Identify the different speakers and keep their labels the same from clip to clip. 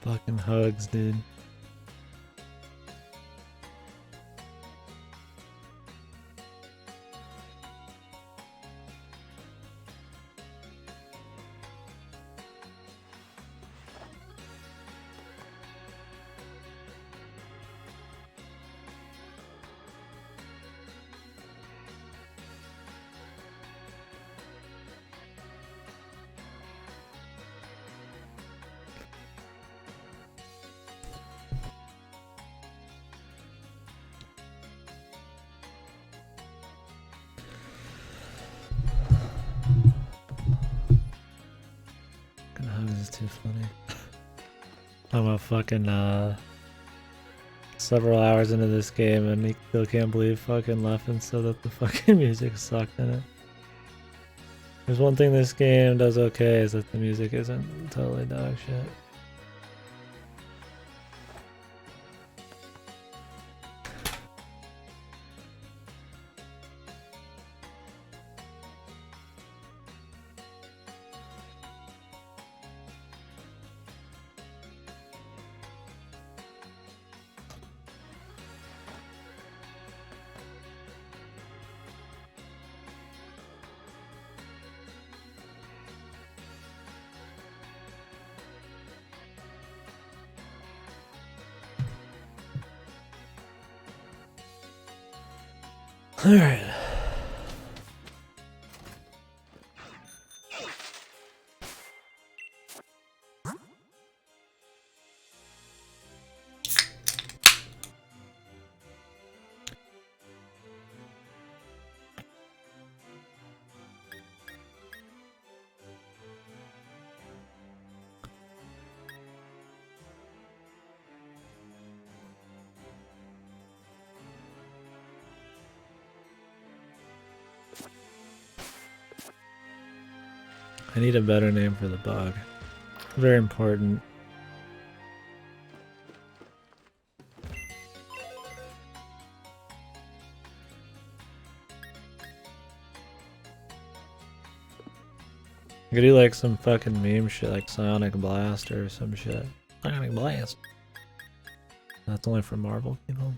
Speaker 1: Fucking hugs, dude. Hugs is too funny. I'm a fucking several hours into this game and he still can't believe fucking laughing so that the fucking music sucked in it. There's one thing this game does okay is that the music isn't totally dog shit. All right. I need a better name for the bug. Very important. I could do like some fucking meme shit like Sonic Blast or some shit. Sonic Blast. That's only for Marvel people.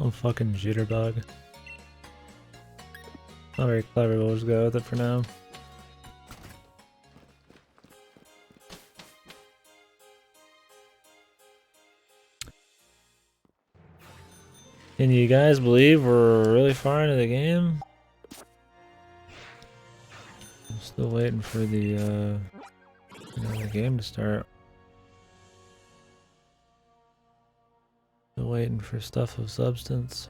Speaker 1: Oh, fucking jitterbug. Not very clever, we'll just go with it for now. Can you guys believe we're really far into the game? I'm still waiting for the game to start. Still waiting for stuff of substance.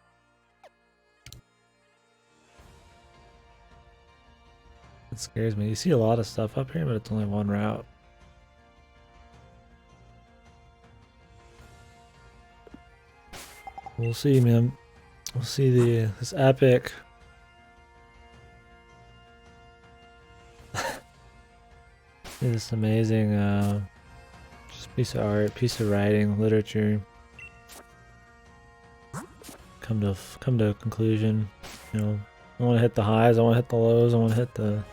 Speaker 1: It scares me. You see a lot of stuff up here, but it's only one route. We'll see, man. We'll see this epic. This amazing just piece of art, piece of writing, literature. Come to a conclusion. You know, I want to hit the highs, I want to hit the lows, I want to hit the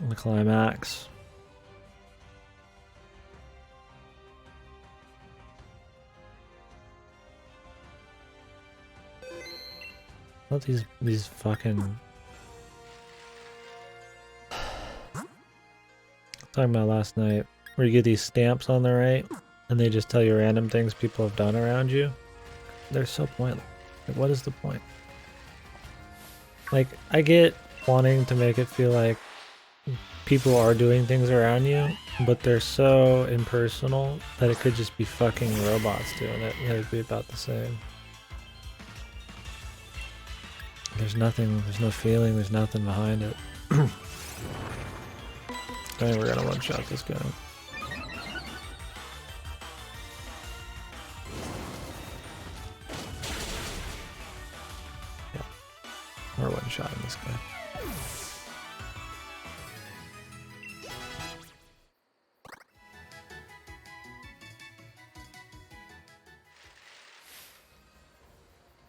Speaker 1: the climax. What these fucking talking about last night, where you get these stamps on the right and they just tell you random things people have done around you. They're so pointless. Like, what is the point? Like, I get wanting to make it feel like people are doing things around you, but they're so impersonal that it could just be fucking robots doing it and it'd be about the same. There's nothing, there's no feeling, there's nothing behind it. I think we're gonna one-shot this guy. Yeah, we're one-shotting this guy.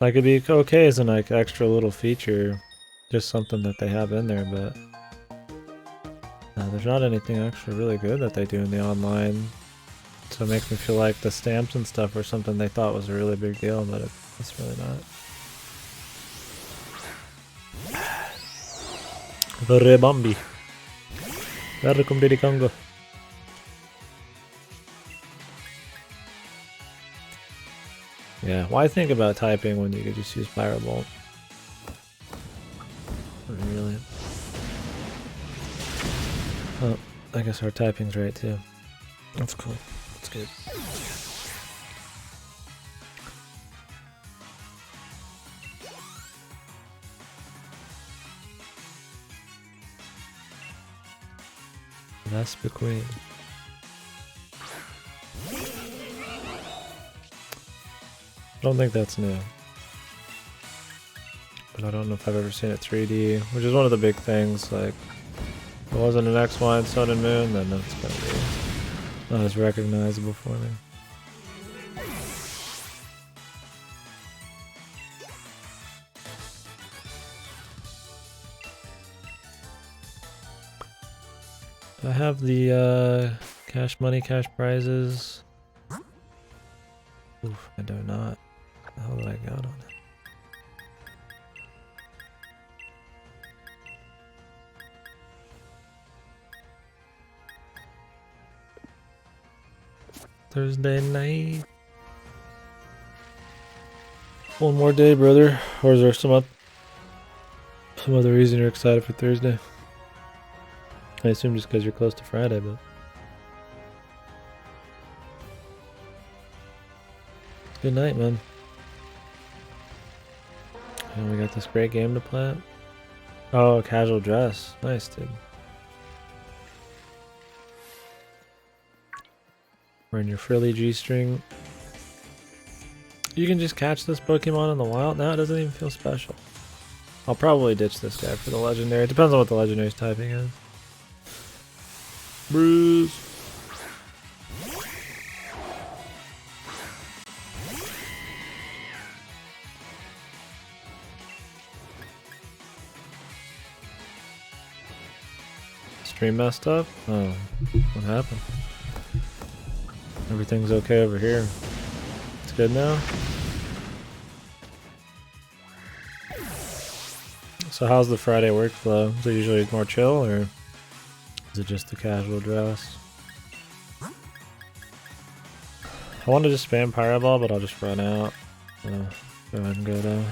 Speaker 1: Like it'd be okay as an like extra little feature, just something that they have in there, but there's not anything actually really good that they do in the online. So it makes me feel like the stamps and stuff were something they thought was a really big deal, but it's really not. Rebambi. Welcome to the Congo. Yeah, why think about typing when you could just use Firebolt? Really? Oh, I guess our typing's right too. That's cool. That's good. Vespa Queen. I don't think that's new. But I don't know if I've ever seen it 3D, which is one of the big things. Like, if it wasn't an X-Y Sun and Moon, then that's gonna be not as recognizable for me. I have the cash money, cash prizes. Oof, I do not. How did I got on it? Thursday night. One more day, brother. Or is there some other reason you're excited for Thursday? I assume just because you're close to Friday, but good night, man. And we got this great game to play. Oh, casual dress. Nice, dude. Wearing your frilly G-string. You can just catch this Pokemon in the wild now. It doesn't even feel special. I'll probably ditch this guy for the legendary. It depends on what the legendary's typing is. Bruise. Stream messed up? Oh, what happened? Everything's okay over here. It's good now? So how's the Friday workflow? Is it usually more chill, or is it just the casual dress? I wanted to spam Pyro, but I'll just run out. So go ahead and go down.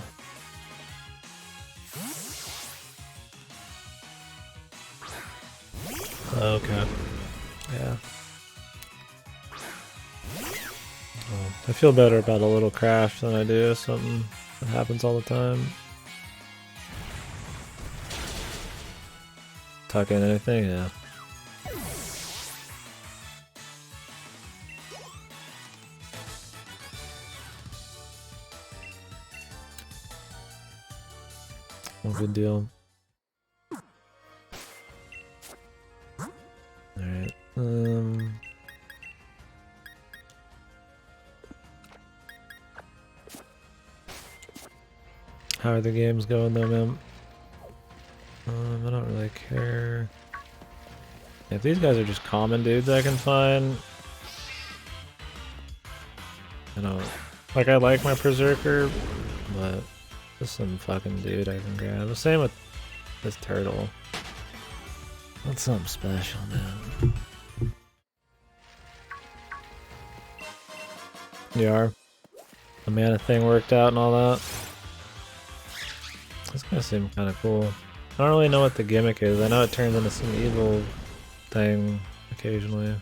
Speaker 1: Okay. Yeah. Well, I feel better about a little crash than I do something that happens all the time. Tuck in anything? Yeah. No good deal. Alright. How are the games going though, man? I don't really care. If these guys are just common dudes I can find, I don't like. I like my Berserker, but just some fucking dude I can grab. The same with this turtle. That's something special, man. You are. The mana thing worked out and all that. This gonna seem kind of cool. I don't really know what the gimmick is. I know it turns into some evil thing occasionally.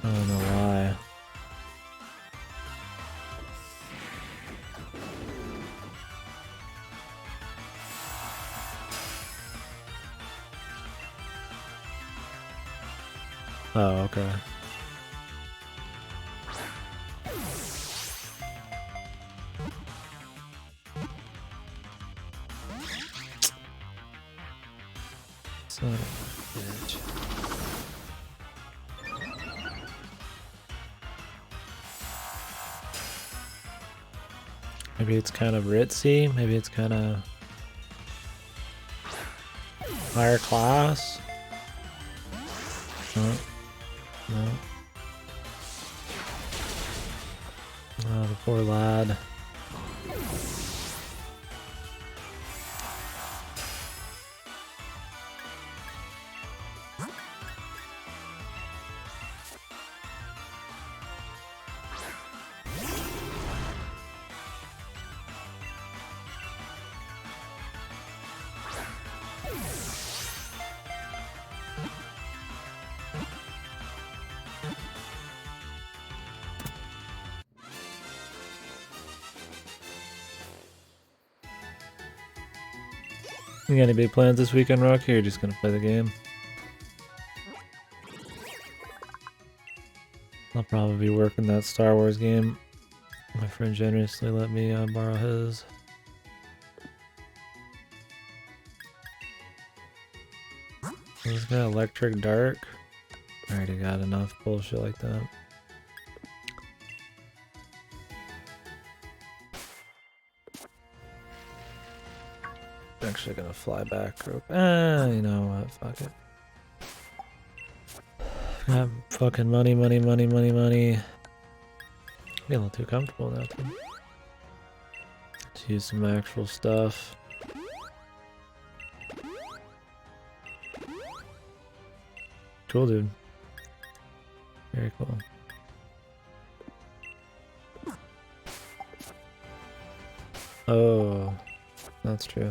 Speaker 1: I don't know why. Oh, okay. Son of a bitch. Maybe it's kind of ritzy. Maybe it's kind of higher class. No. No. Oh, the poor lad. You got any big plans this weekend, Rocky, or you're just gonna play the game? I'll probably be working that Star Wars game. My friend generously let me borrow his. This guy Electric Dark. I already got enough bullshit like that. Actually gonna fly back. You know what? Fuck it. Got fucking money. Be a little too comfortable now. Let's use some actual stuff. Cool, dude. Very cool. Oh, that's true.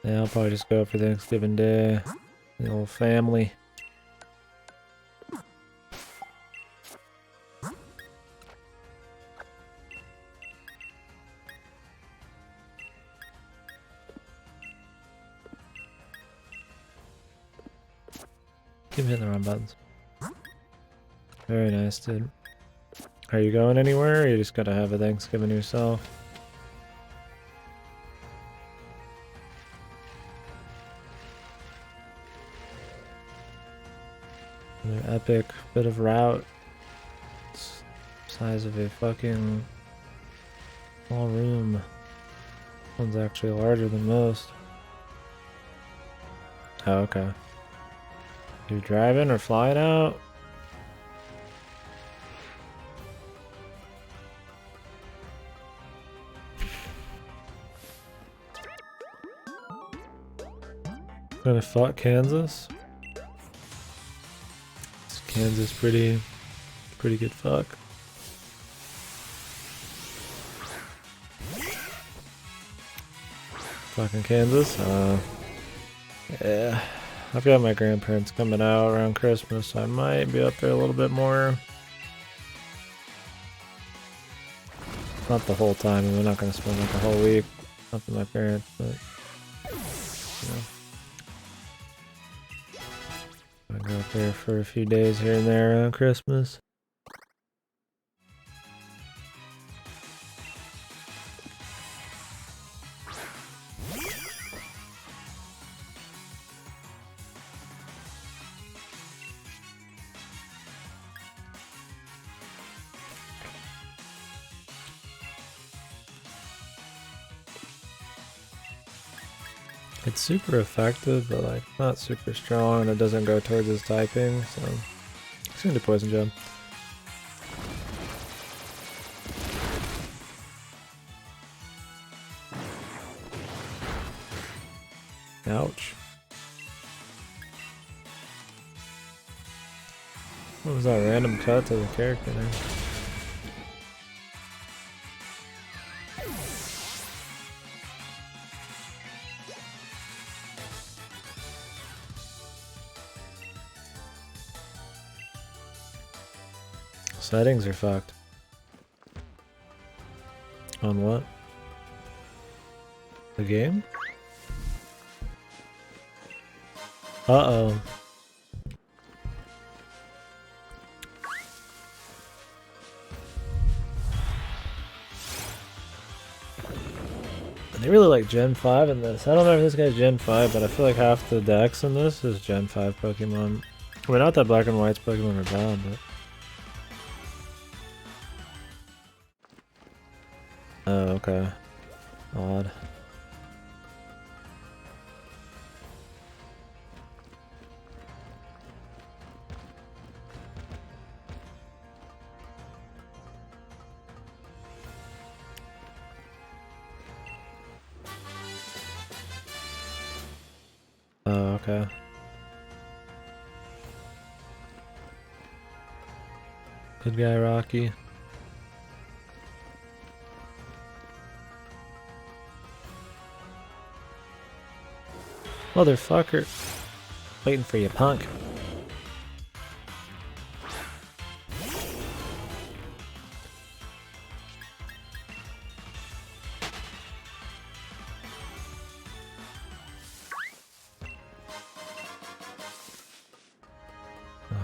Speaker 1: Yeah, I'll probably just go for Thanksgiving Day. The old family. Keep hitting the wrong buttons. Very nice, dude. Are you going anywhere, or you just gotta have a Thanksgiving yourself? An epic bit of route. It's size of a fucking small room. One's actually larger than most. Oh, okay. You driving or flying out? Gonna fuck Kansas? Is Kansas pretty good fuck? Fucking Kansas? Yeah. I've got my grandparents coming out around Christmas, so I might be up there a little bit more. Not the whole time, and we're not gonna spend like a whole week up with my parents, but you know. I go up there for a few days here and there around Christmas. It's super effective, but like not super strong, and it doesn't go towards his typing, so it's gonna do poison gem. Ouch. What was that random cut to the character there? Settings are fucked. On what? The game? Uh-oh. They really like Gen 5 in this. I don't know if this guy's Gen 5, but I feel like half the decks in this is Gen 5 Pokemon. Well, not that Black and White's Pokemon are bad, but... Oh, okay. Odd. Oh, okay. Good guy, Rocky. Motherfucker. Waiting for you, punk.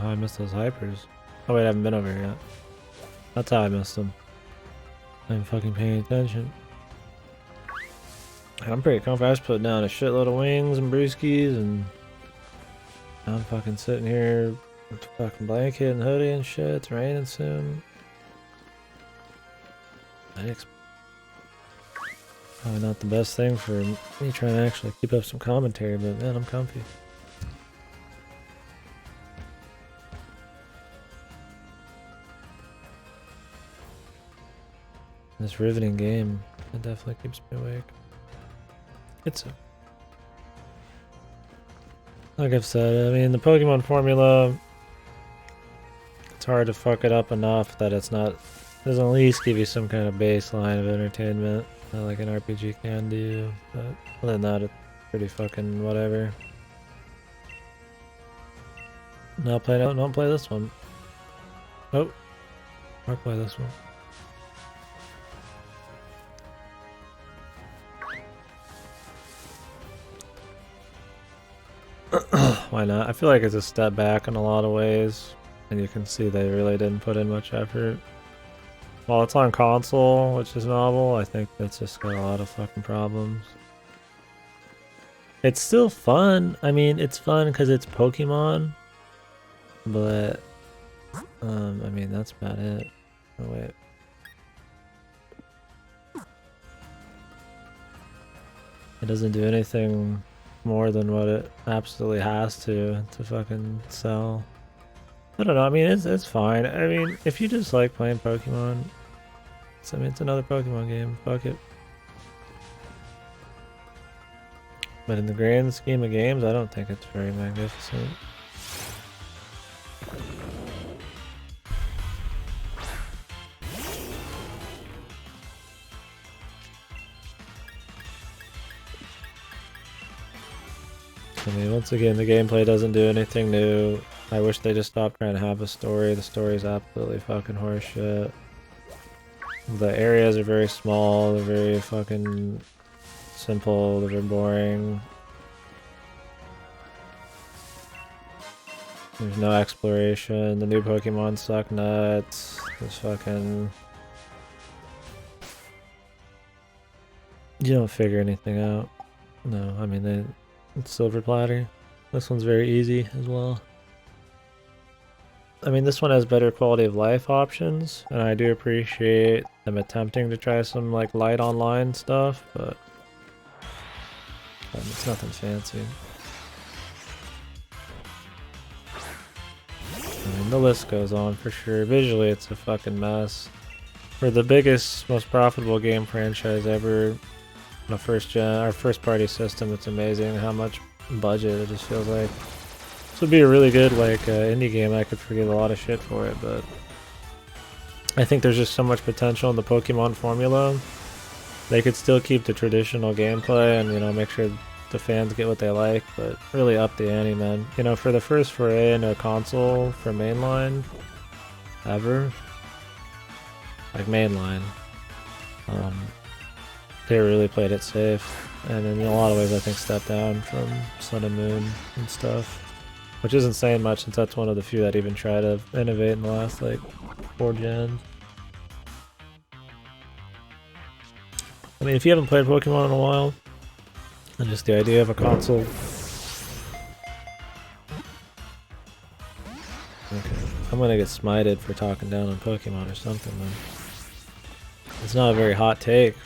Speaker 1: Oh, I missed those hypers. Oh wait, I haven't been over here yet. That's how I missed them. I'm fucking paying attention. I'm pretty confident. I just put down a shitload of wings and brewskis, and I'm fucking sitting here with a fucking blanket and hoodie and shit. It's raining soon. Probably not the best thing for me trying to actually keep up some commentary, but man, I'm comfy. This riveting game, it definitely keeps me awake. It's a... Like I've said, I mean, the Pokemon formula, it's hard to fuck it up enough that it's not... doesn't at least give you some kind of baseline of entertainment, like an RPG can do, but other than that, it's pretty fucking whatever. No, don't play this one. Oh, or play this one. Why not? I feel like it's a step back in a lot of ways, and you can see they really didn't put in much effort. While it's on console, which is novel, I think that's just got a lot of fucking problems. It's still fun. I mean, it's fun because it's Pokemon, but I mean, that's about it. Oh wait. It doesn't do anything more than what it absolutely has to fucking sell. I don't know, I mean, it's fine. I mean, if you just like playing Pokemon, I mean, it's another Pokemon game, fuck it. But in the grand scheme of games, I don't think it's very magnificent. I mean, once again, the gameplay doesn't do anything new. I wish they just stopped trying to have a story. The story's absolutely fucking horseshit. The areas are very small, they're very fucking simple, they're very boring. There's no exploration, the new Pokemon suck nuts. There's fucking... You don't figure anything out. No, I mean, it's Silver Platter. This one's very easy as well. I mean, this one has better quality of life options, and I do appreciate them attempting to try some like light online stuff, but it's nothing fancy. I mean, the list goes on for sure. Visually, it's a fucking mess. For the biggest, most profitable game franchise ever, on a first party system, it's amazing how much budget it just feels like. This would be a really good like indie game. I could forgive a lot of shit for it, but I think there's just so much potential in the Pokemon formula. They could still keep the traditional gameplay and, you know, make sure the fans get what they like, but really up the ante, man. You know, for the first foray into a console for mainline ever, like mainline, they really played it safe, and in a lot of ways I think stepped down from Sun and Moon and stuff. Which isn't saying much since that's one of the few that even try to innovate in the last, like, 4 gens. I mean, if you haven't played Pokemon in a while, and just the idea of a console. Okay, I'm gonna get smited for talking down on Pokemon or something, man. It's not a very hot take.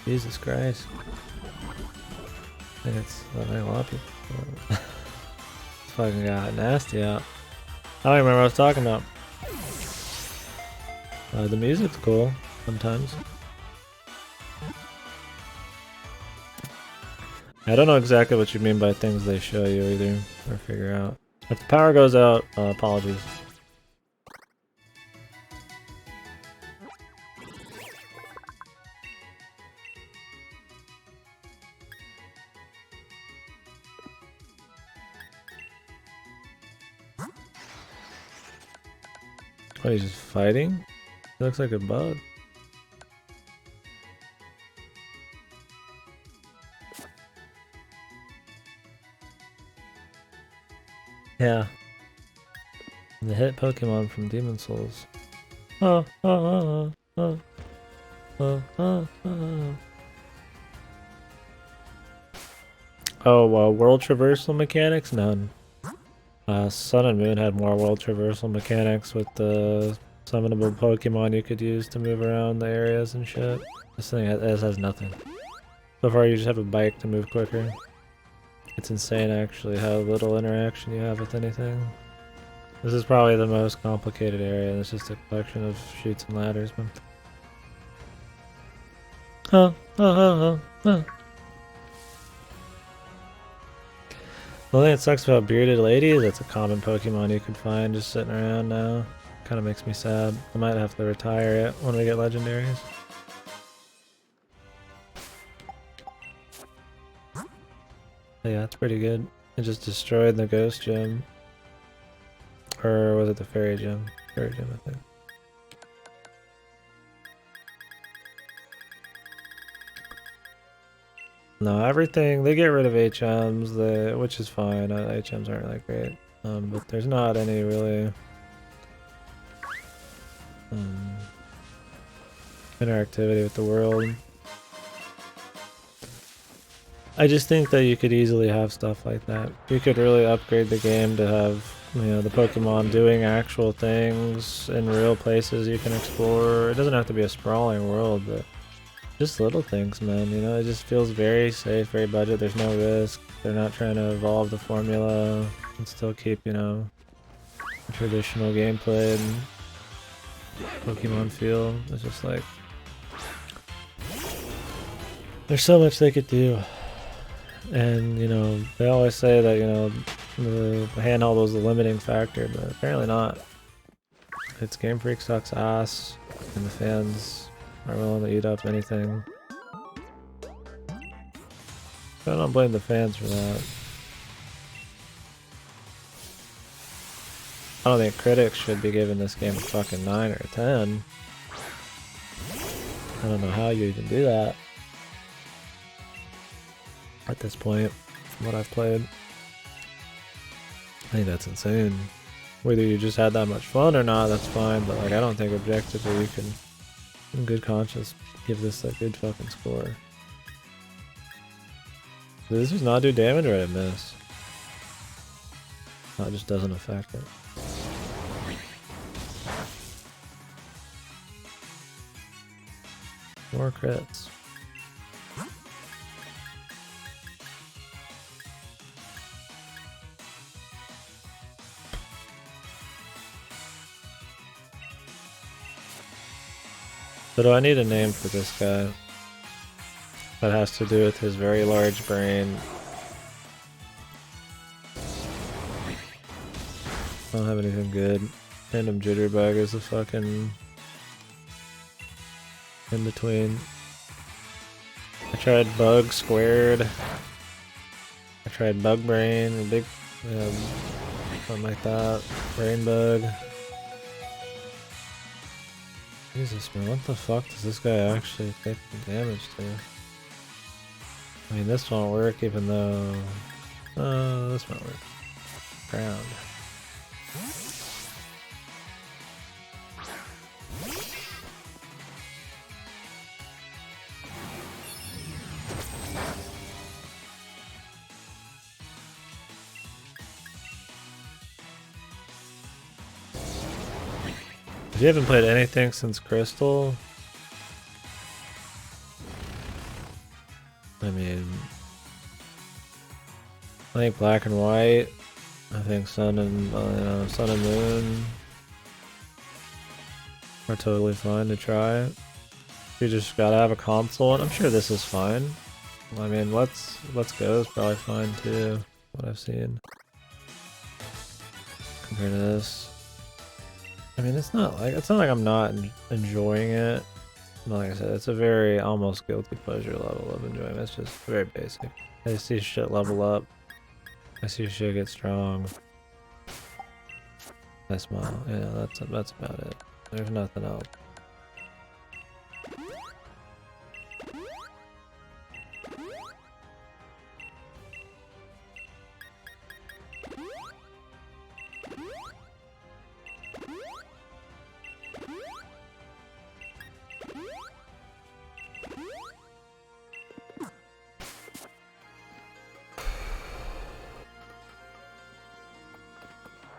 Speaker 1: Jesus Christ. I think it's a lot of people. It's fucking got nasty out. I don't remember what I was talking about. The music's cool sometimes. I don't know exactly what you mean by things they show you either, or figure out. If the power goes out, apologies. What, he's just fighting? He looks like a bug. Yeah. The hit Pokemon from Demon Souls. Oh, oh, oh, oh, oh, oh, oh. Oh, world traversal mechanics? None. Sun and Moon had more world traversal mechanics with the summonable Pokemon you could use to move around the areas and shit. This thing has nothing. So far you just have a bike to move quicker. It's insane actually how little interaction you have with anything. This is probably the most complicated area, and it's just a collection of chutes and ladders, man. Oh, oh, oh, oh, oh. The only thing that sucks about bearded ladies, it's a common Pokemon you could find just sitting around now. Kind of makes me sad. I might have to retire it when we get legendaries. But yeah, it's pretty good. It just destroyed the ghost gym. Or was it the fairy gym? Fairy gym, I think. No, everything, they get rid of HMs, which is fine. HMs aren't that great. But there's not any really interactivity with the world. I just think that you could easily have stuff like that. You could really upgrade the game to have, you know, the Pokemon doing actual things in real places you can explore. It doesn't have to be a sprawling world, but just little things, man. You know, it just feels very safe, very budget. There's no risk. They're not trying to evolve the formula and still keep, you know, traditional gameplay and Pokemon feel. It's just like there's so much they could do. And, you know, they always say that, you know, the handheld was the limiting factor, but apparently not. It's Game Freak sucks ass, and the fans are willing to eat up anything. But I don't blame the fans for that. I don't think critics should be giving this game a fucking 9 or a 10. I don't know how you even do that at this point, from what I've played. I think that's insane. Whether you just had that much fun or not, that's fine, but like I don't think objectively you can, in good conscience, give this a good fucking score. Did this just not do damage or did I miss? No, it just doesn't affect it. More crits. So do I need a name for this guy? That has to do with his very large brain. I don't have anything good. Random Jitterbug is a fucking in between. I tried Bug Squared. I tried Bug Brain, or Big, something like that. Brain Bug. Jesus, man, what the fuck does this guy actually take the damage to? I mean, this won't work even though... this won't work. Ground. You haven't played anything since Crystal? I mean, I think Black and White. I think Sun and Sun and Moon are totally fine to try. You just gotta have a console, and I'm sure this is fine. I mean, Let's Go is probably fine too. What I've seen compared to this. I mean, it's not like I'm not enjoying it. Like I said, it's a very almost guilty pleasure level of enjoyment. It's just very basic. I see shit level up. I see shit get strong. I smile. Yeah, that's about it. There's nothing else.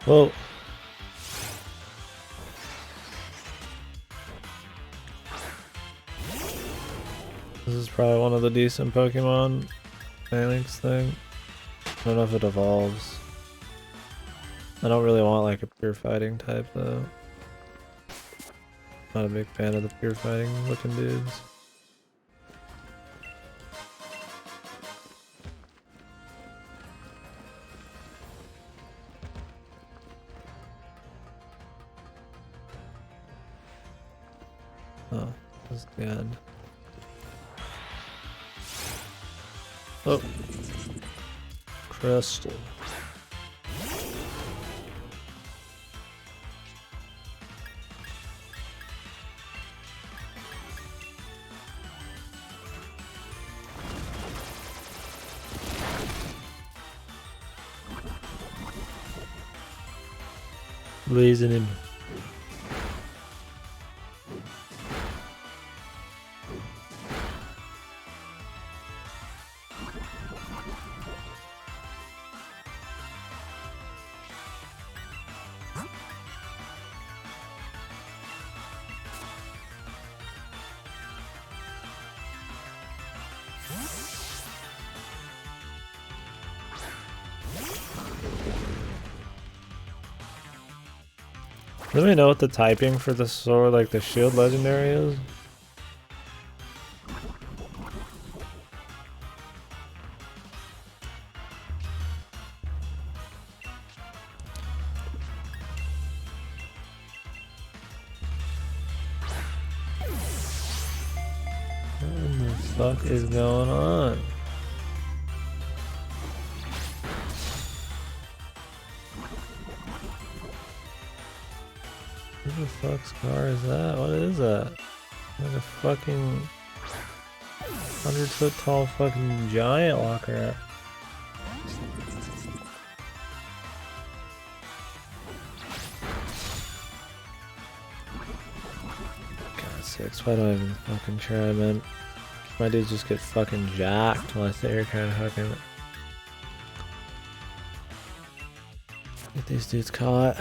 Speaker 1: Whoa. This is probably one of the decent Pokemon Phalanx thing. I don't know if it evolves. I don't really want like a pure fighting type though. Not a big fan of the pure fighting looking dudes. Oh, this is the end. Oh. Crystal. Blazing him. Let me know what the typing for the sword, like the shield legendary is. What the fuck is going on? What the fuck's car is that? What is that? Like a fucking 100-foot tall fucking giant walker rat. God sakes, why do I even fucking try, man? My dudes just get fucking jacked while I sit here kinda fucking get these dudes caught.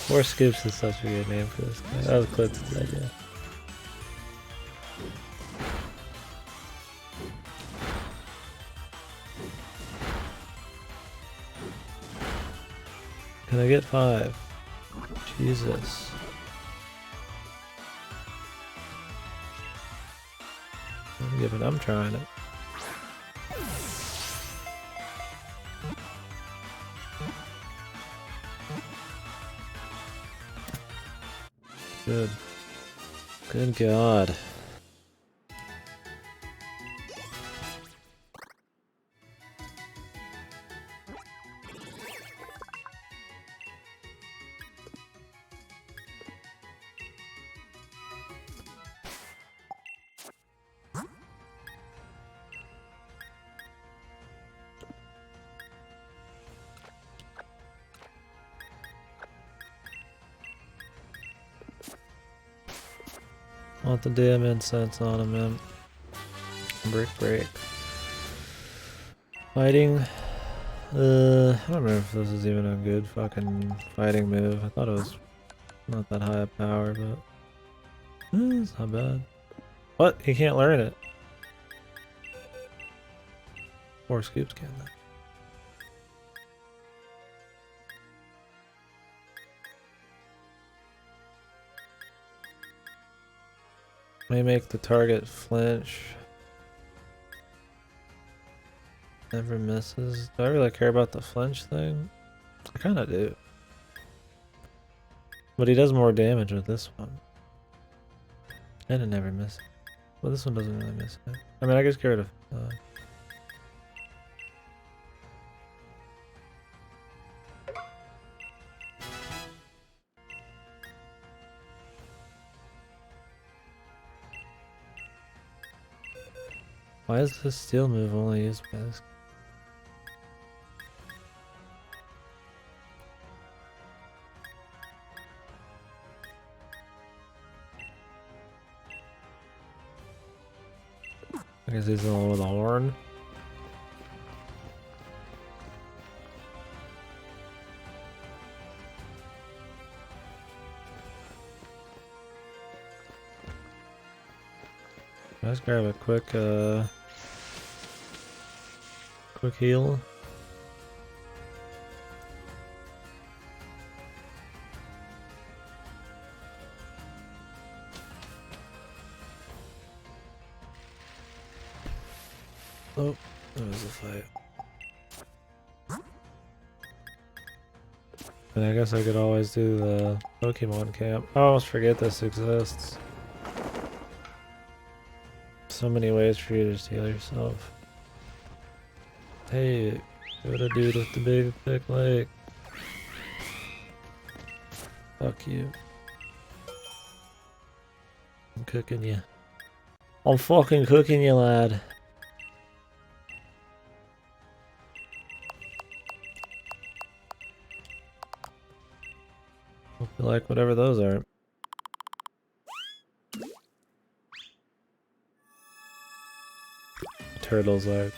Speaker 1: Four Scoops is such a good name for this guy. That was Clint's idea. Can I get 5? Jesus. I'm trying it. Good. Good God. Want the damn incense on him, man. Break. Fighting. I don't remember if this is even a good fucking fighting move. I thought it was not that high a power, but it's not bad. What? He can't learn it. 4 scoops can though. May make the target flinch. Never misses. Do I really care about the flinch thing? I kinda do. But he does more damage with this one. And it never misses. Well, this one doesn't really miss it. I mean, I guess get rid of... Why is this steel move only used by this? I guess he's the one with a horn. Let's grab a quick heal. Oh, there was a fight. And I guess I could always do the Pokemon camp. I almost forget this exists. So many ways for you to just heal yourself. Hey, what a dude with the big thick leg. Fuck you. I'm cooking you. I'm fucking cooking you, lad. Hope you like whatever those are. Turtles like.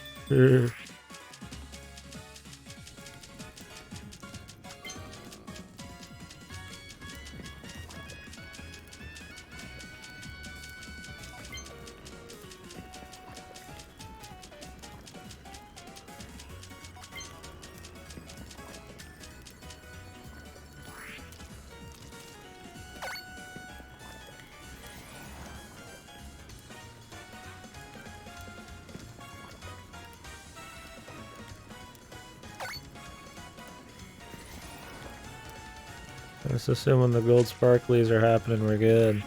Speaker 1: Let's assume when the gold sparklies are happening, we're good.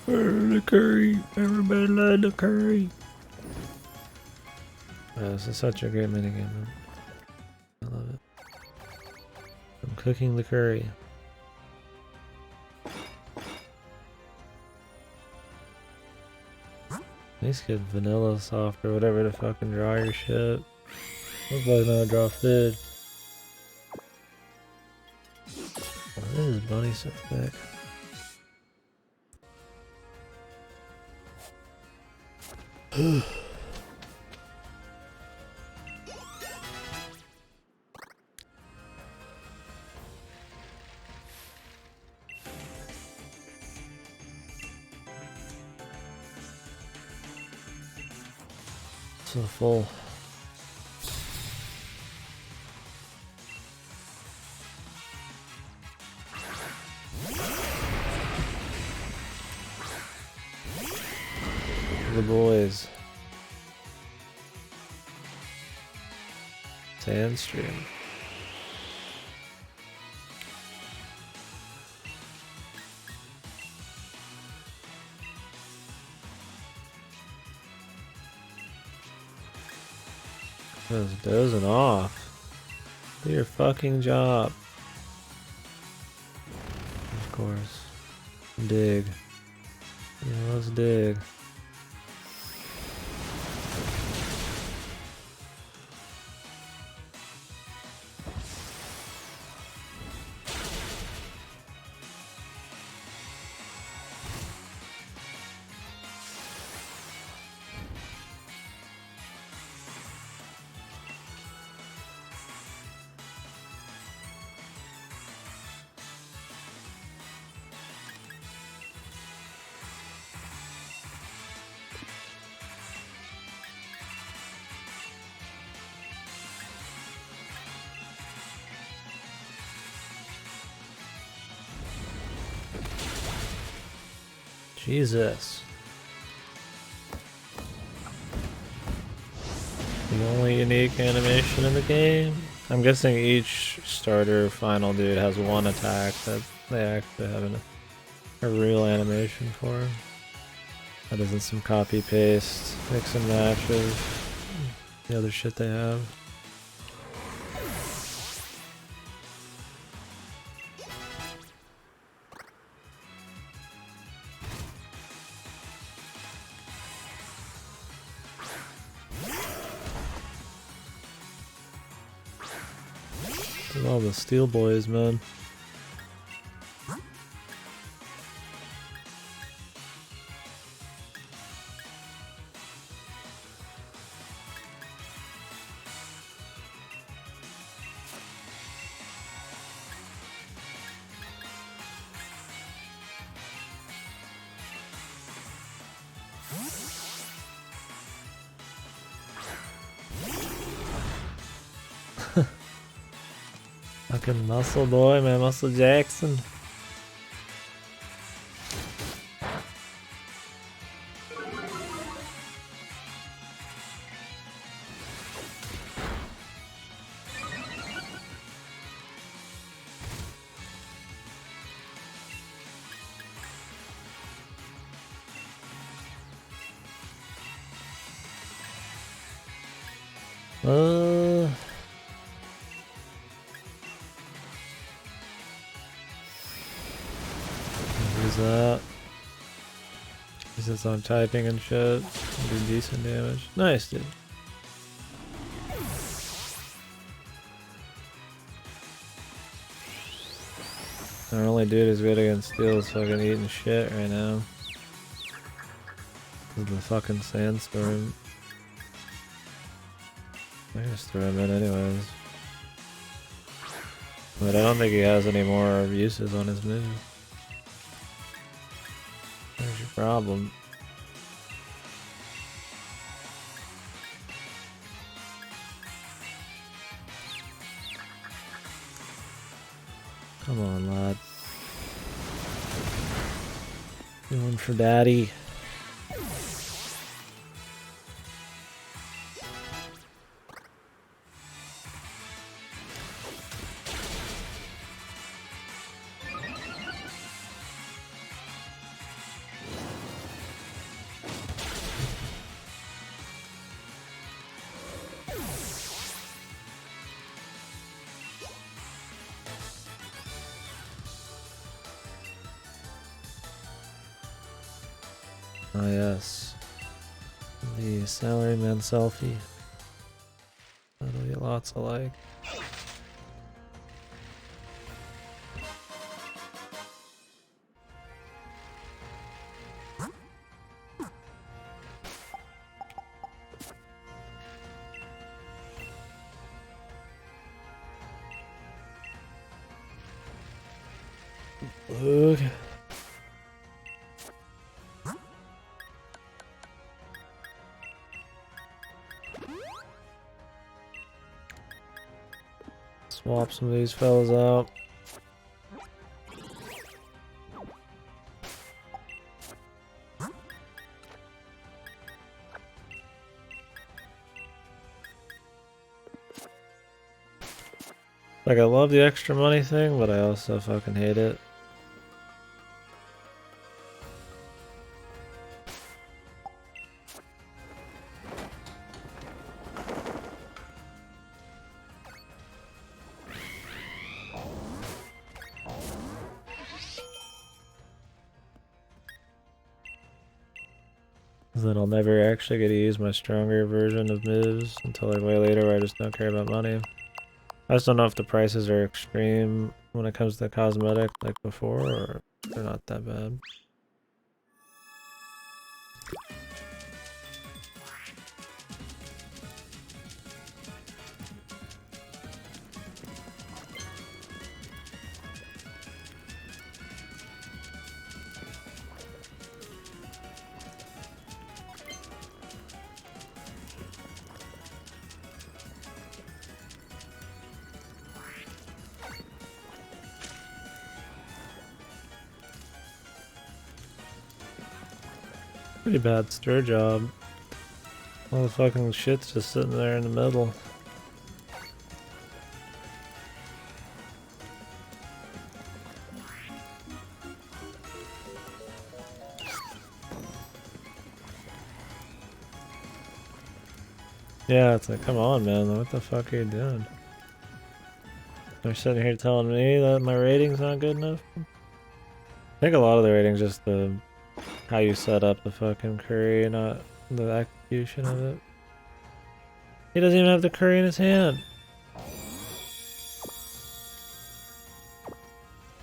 Speaker 1: The curry! Everybody love the curry! This is such a great minigame, man. I love it. I'm cooking the curry. At least get vanilla soft or whatever to fucking draw your shit. Hopefully not draw food. Oh, this is bunny so thick. So full. The boys. Sandstream. I was dozing off. Do your fucking job. Of course. Dig. Yeah, let's dig. Jesus. The only unique animation in the game. I'm guessing each starter final dude has one attack that they actually have a real animation for. That isn't some copy paste, mix and match of the other shit they have. Look at all the steel boys, man. Fucking muscle boy, man, Muscle Jackson. Who's that? He says I'm typing and shit. Do decent damage. Nice, dude. Our only dude is good against steel is fucking eating shit right now. This is the fucking sandstorm. I just throw him in anyways. But I don't think he has any more uses on his move. There's your problem. Come on, lad. Going for daddy. Ah yes, the salaryman selfie. That'll get lots of like. Okay. Swap some of these fellas out. Like, I love the extra money thing, but I also fucking hate it. Then I'll never actually get to use my stronger version of moves until like way later where I just don't care about money. I just don't know if the prices are extreme when it comes to cosmetic like before, or they're not that bad. Pretty bad stir job. All the fucking shit's just sitting there in the middle. Yeah, it's like, come on, man. What the fuck are you doing? They're sitting here telling me that my rating's not good enough. I think a lot of the rating's just the how you set up the fucking curry, not the execution of it. He doesn't even have the curry in his hand.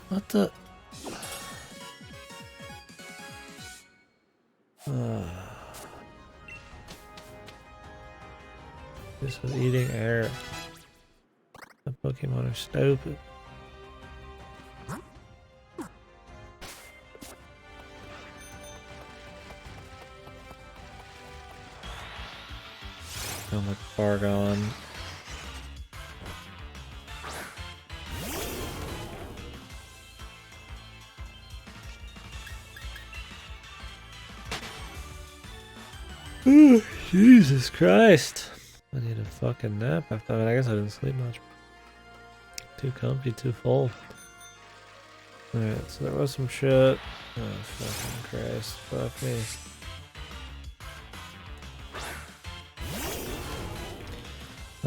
Speaker 1: What the? This was eating air. The Pokemon are stupid. I'm like far gone. Ooh, Jesus Christ. I need a fucking nap after that. I guess I didn't sleep much. Too comfy, too full. Alright, so there was some shit. Oh, fucking Christ. Fuck me.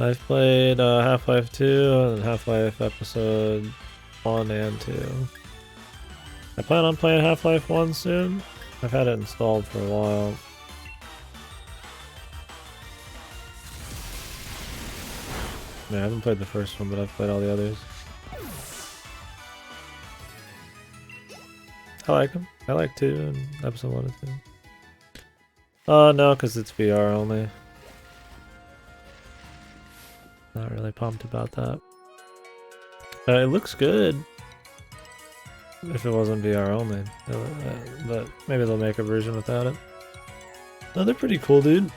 Speaker 1: I've played Half-Life 2 and Half-Life episode 1 and 2. I plan on playing Half-Life 1 soon. I've had it installed for a while. Yeah, I haven't played the first one, but I've played all the others. I like them. I like 2 and episode 1 and 2. No, because it's VR only. Not really pumped about that. It looks good. If it wasn't VR only. But maybe they'll make a version without it. No, they're pretty cool, dude.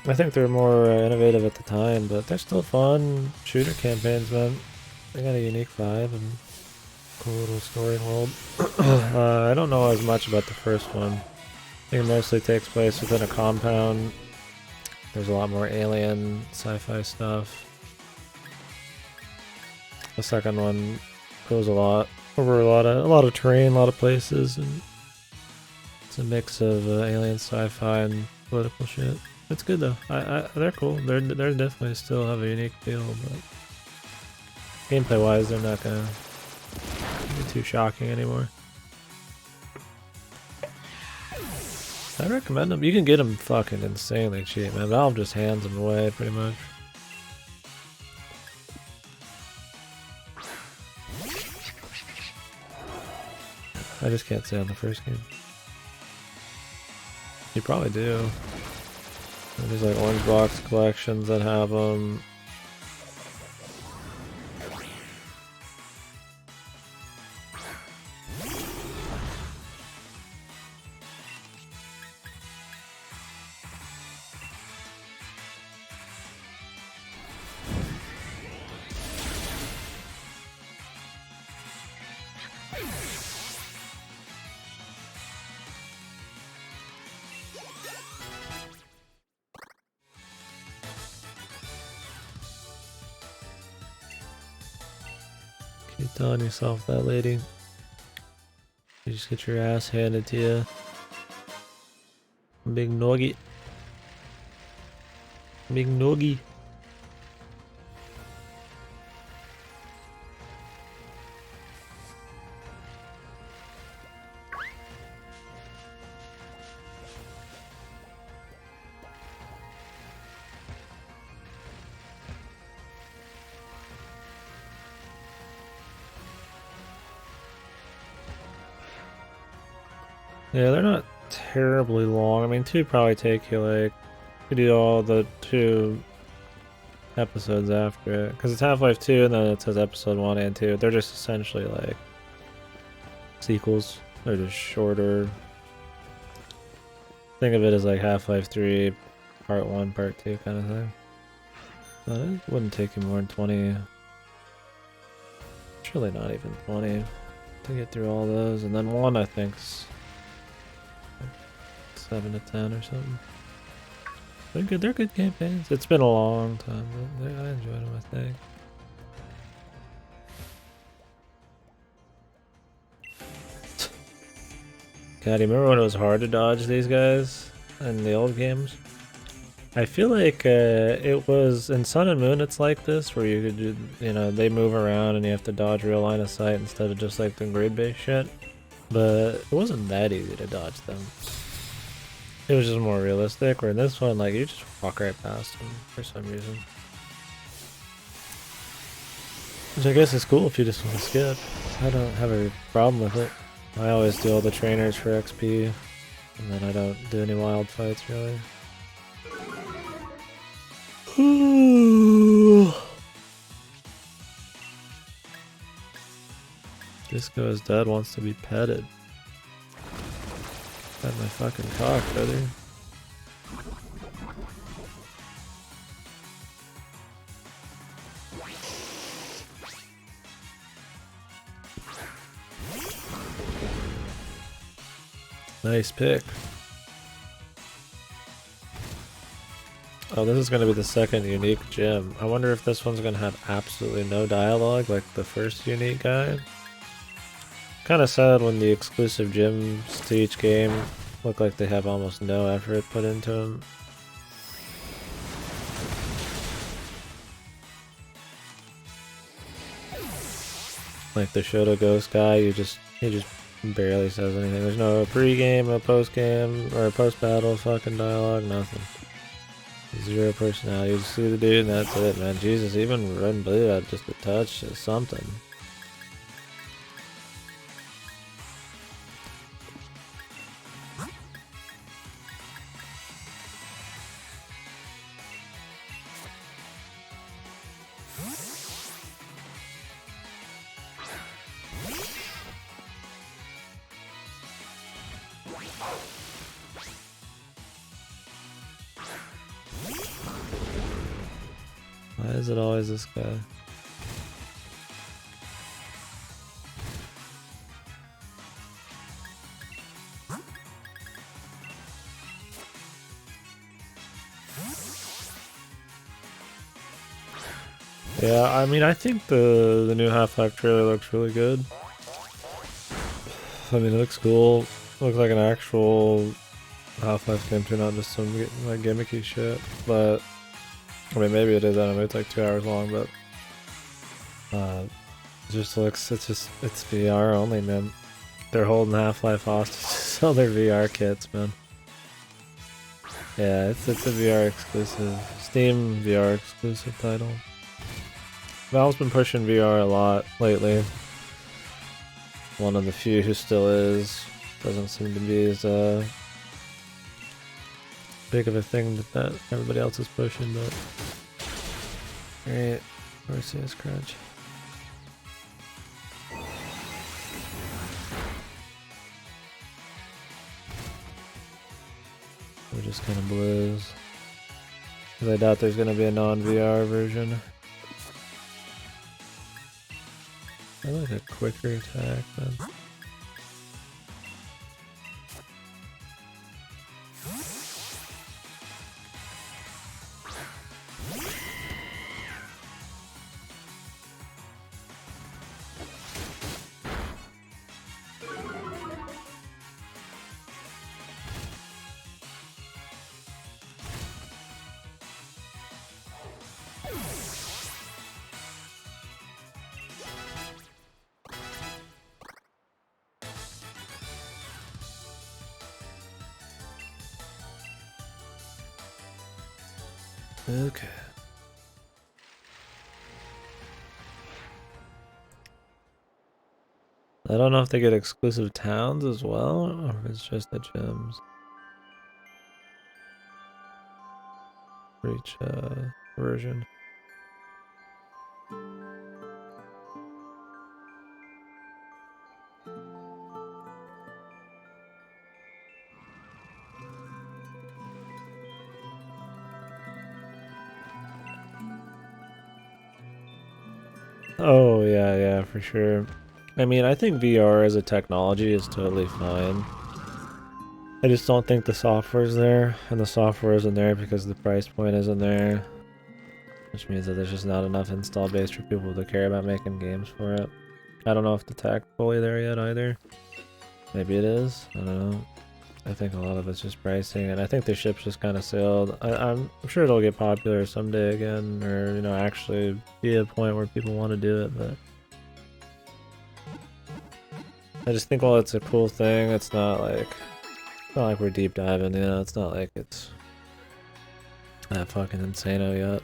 Speaker 1: I think they're more innovative at the time, but they're still fun shooter campaigns, man. They got a unique vibe and cool little story world. I don't know as much about the first one. I think it mostly takes place within a compound. There's a lot more alien sci-fi stuff. The second one goes over a lot of terrain, a lot of places, and it's a mix of alien sci-fi and political shit. It's good though. They're cool. They're definitely still have a unique feel, but gameplay wise, they're not gonna be too shocking anymore. I recommend them. You can get them fucking insanely cheap, man. Valve just hands them away pretty much. I just can't say on the first game. You probably do. There's like orange box collections that have them. Keep telling yourself that, lady. You just get your ass handed to you. Big noggy. Big noggy. Yeah, they're not terribly long. I mean, 2 probably take you like, you do all the 2 episodes after it. Because it's Half-Life 2 and then it says episode 1 and 2. They're just essentially like sequels. They're just shorter. Think of it as like Half-Life 3, part 1, part 2 kind of thing. But it wouldn't take you more than 20. It's really not even 20 to get through all those. And then 1, I think, 7 to 10 or something. They're good campaigns. It's been a long time, but I enjoyed them, I think. God, do you remember when it was hard to dodge these guys in the old games? I feel like it was in Sun and Moon. It's like this, where you could do, you know, they move around and you have to dodge real line of sight instead of just like the grid-based shit. But it wasn't that easy to dodge them. It was just more realistic. Where in this one, like you just walk right past them for some reason. Which I guess is cool if you just want to skip. I don't have a problem with it. I always do all the trainers for XP, and then I don't do any wild fights really. Disco is dead, wants to be petted. Pet my fucking cock, brother. Nice pick. Oh, this is going to be the second unique gym. I wonder if this one's going to have absolutely no dialogue like the first unique guy. Kind of sad when the exclusive gyms to each game look like they have almost no effort put into them. Like the Shoto Ghost guy, he just barely says anything. There's no pre-game, no post-game, or post-battle fucking dialogue, nothing. Zero personality. You just see the dude and that's it, man. Jesus, even red and blue had just a touch of something. Why is it always this guy? Yeah, I mean, I think the new Half-Life trailer looks really good. I mean, it looks cool. Looks like an actual Half-Life game too, not just some like gimmicky shit. But I mean, maybe it is. I don't know. It's like 2 hours long, but it just looks. It's VR only, man. They're holding Half-Life hostage to sell their VR kits, man. Yeah, it's a VR exclusive, Steam VR exclusive title. Valve's been pushing VR a lot lately. One of the few who still is. Doesn't seem to be as big of a thing that everybody else is pushing, but alright, Arceus crunch. We're just kind of blues. Because I doubt there's going to be a non-VR version. I like a quicker attack, man. Okay. I don't know if they get exclusive towns as well, or if it's just the gyms. For each version. Oh yeah, for sure. I mean, I think VR as a technology is totally fine. I just don't think the software's there, and the software isn't there because the price point isn't there, which means that there's just not enough install base for people to care about making games for it. I don't know if the tech's fully there yet either. Maybe it is. I don't know. I think a lot of it's just pricing, and I think the ship's just kind of sailed. I'm sure it'll get popular someday again, or, you know, actually be a point where people want to do it, but I just think while it's a cool thing, it's not like we're deep diving, you know, it's not like it's that fucking insano yet.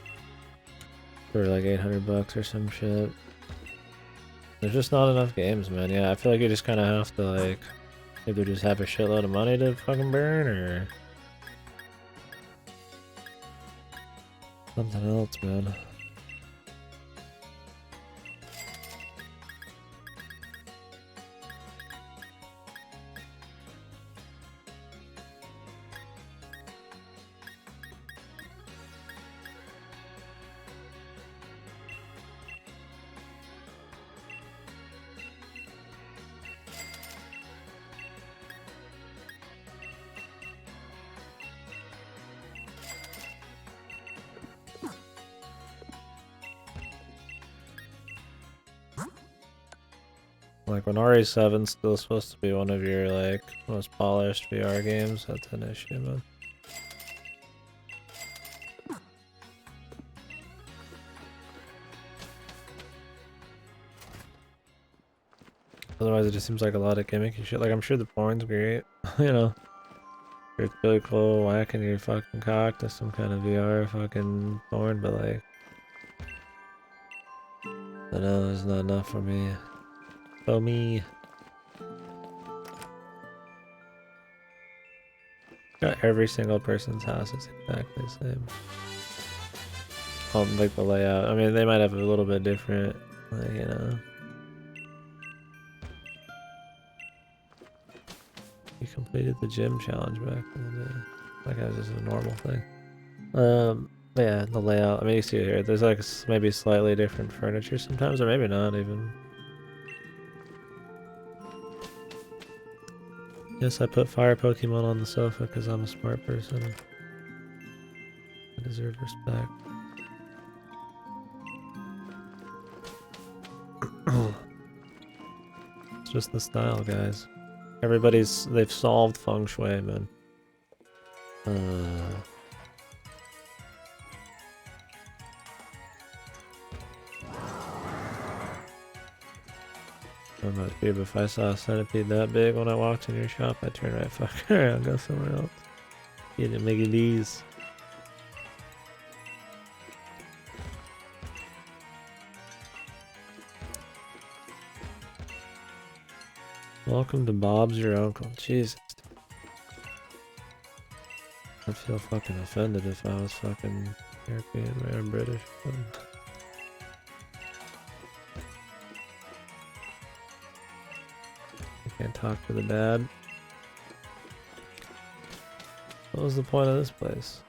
Speaker 1: For like 800 bucks or some shit. There's just not enough games, man. Yeah, I feel like you just kind of have to, like, either just have a shitload of money to fucking burn, or something else, man. Like, when RE7's still supposed to be one of your, like, most polished VR games, that's an issue, man. Otherwise, it just seems like a lot of gimmicky shit. Like, I'm sure the porn's great, you know? It's really cool whacking your fucking cock to some kind of VR fucking porn, but, like, I know there's not enough for me. For me. Every single person's house is exactly the same. Like the layout. I mean, they might have a little bit different, like, you know. You completed the gym challenge back in the day. Like, that was just a normal thing. Yeah, the layout. I mean, you see it here. There's like maybe slightly different furniture sometimes, or maybe not even. Yes, I put fire Pokemon on the sofa because I'm a smart person. I deserve respect. It's just the style, guys. They've solved feng shui, man. I don't know, dude, if I saw a centipede that big when I walked in your shop, I'd turn right fucking around and go somewhere else. Get it, make it these. Welcome to Bob's Your Uncle. Jesus. I'd feel fucking offended if I was fucking European or British. I can't talk to the dad. What was the point of this place?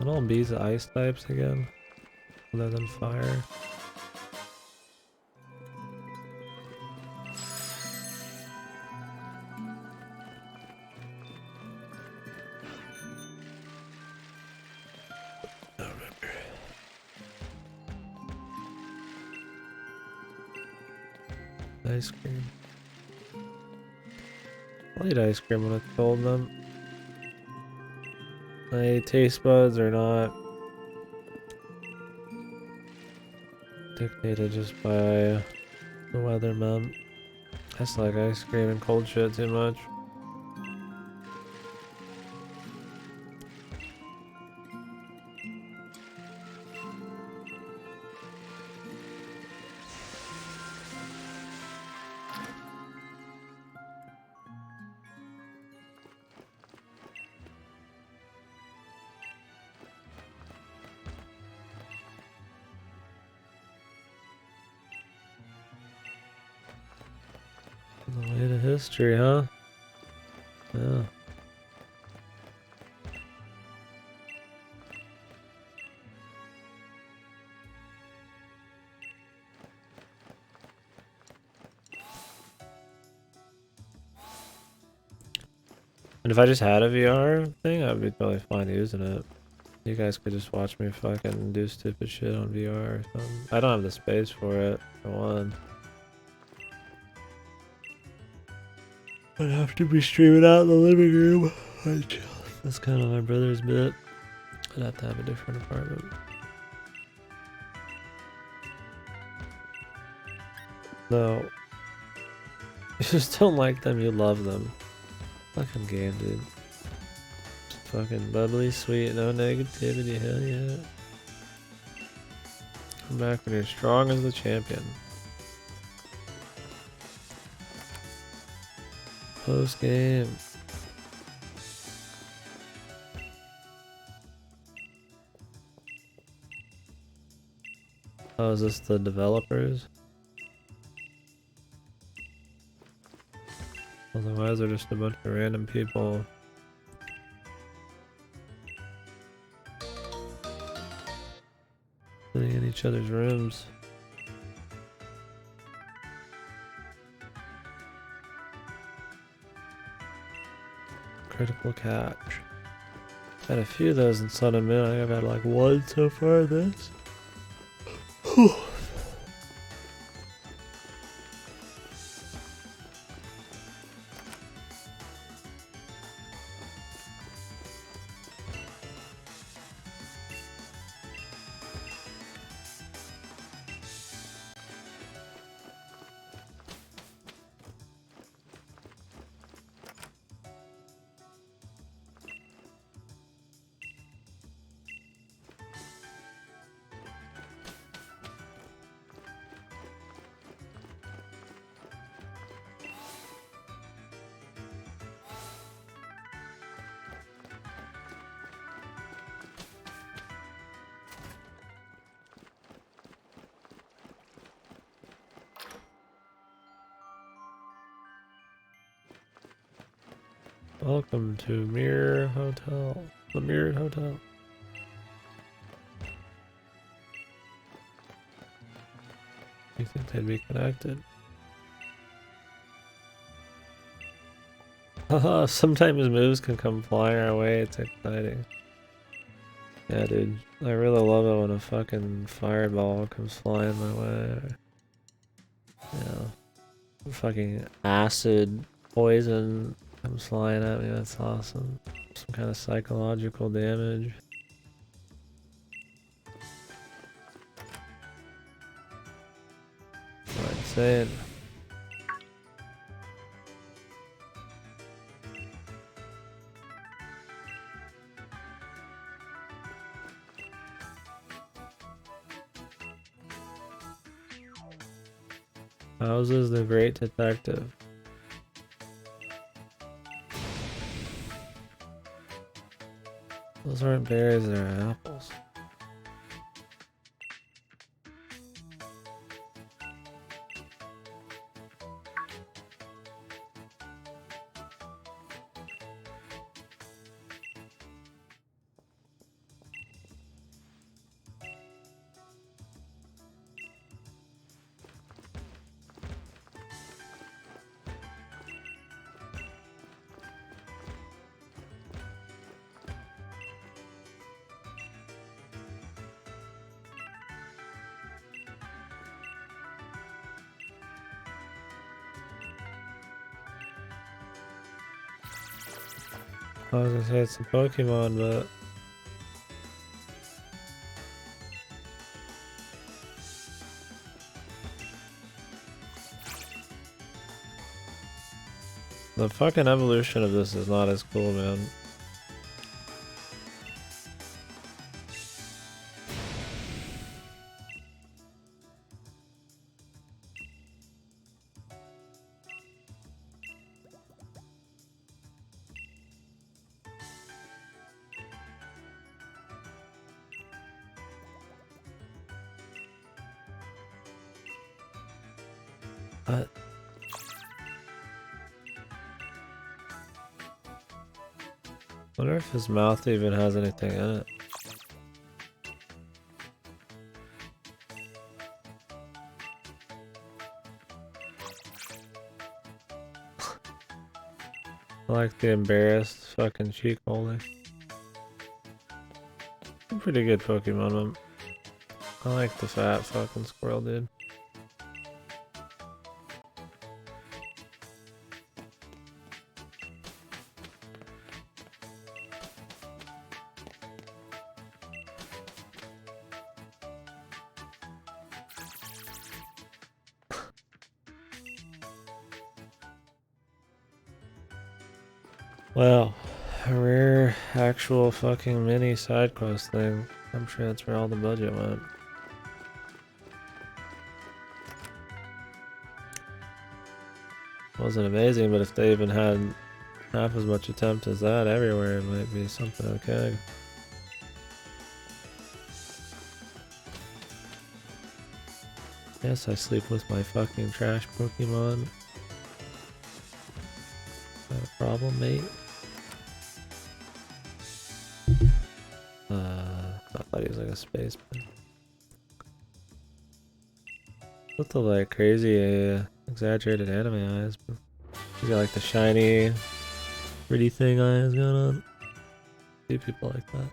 Speaker 1: Are all bees ice types again? Other than fire? I don't remember. Ice cream. I ate ice cream when I told them. My taste buds are not dictated just by the weather, man. I just like ice cream and cold shit too much. The way to hit history, huh? Yeah. And if I just had a VR thing, I'd be totally fine using it. You guys could just watch me fucking do stupid shit on VR or something. I don't have the space for it, for one. I'd have to be streaming out in the living room. That's kind of my brother's bit. I'd have to have a different apartment. No. You just don't like them, you love them. Fucking game, dude. Just fucking bubbly, sweet, no negativity, hell yeah. Come back when you're strong as the champion. Post game. Oh, is this the developers? Otherwise, they're just a bunch of random people. Sitting in each other's rooms. Critical catch. Had a few of those in Sun and Moon. I think I've had like one so far this. Welcome to Mirror Hotel. The Mirrored Hotel. You think they'd be connected? Haha, sometimes moves can come flying our way, it's exciting. Yeah, dude. I really love it when a fucking fireball comes flying my way. Yeah. Fucking acid poison comes flying at me, that's awesome. Some kind of psychological damage. Insane. Houses the Great Detective. Those aren't berries, they're apples. I was gonna say it's a Pokemon, but the fucking evolution of this is not as cool, man. But Wonder if his mouth even has anything in it. I like the embarrassed fucking cheek holding. Pretty good Pokemon, man. I like the fat fucking squirrel, dude. Well, a rare actual fucking mini side quest thing. I'm sure that's where all the budget went. Wasn't amazing, but if they even had half as much attempt as that everywhere, it might be something okay. Yes, I sleep with my fucking trash Pokemon. Is that a problem, mate? I thought he was like a spaceman. With the like crazy, exaggerated anime eyes. He's got like the shiny, pretty thing eyes going on. See people like that.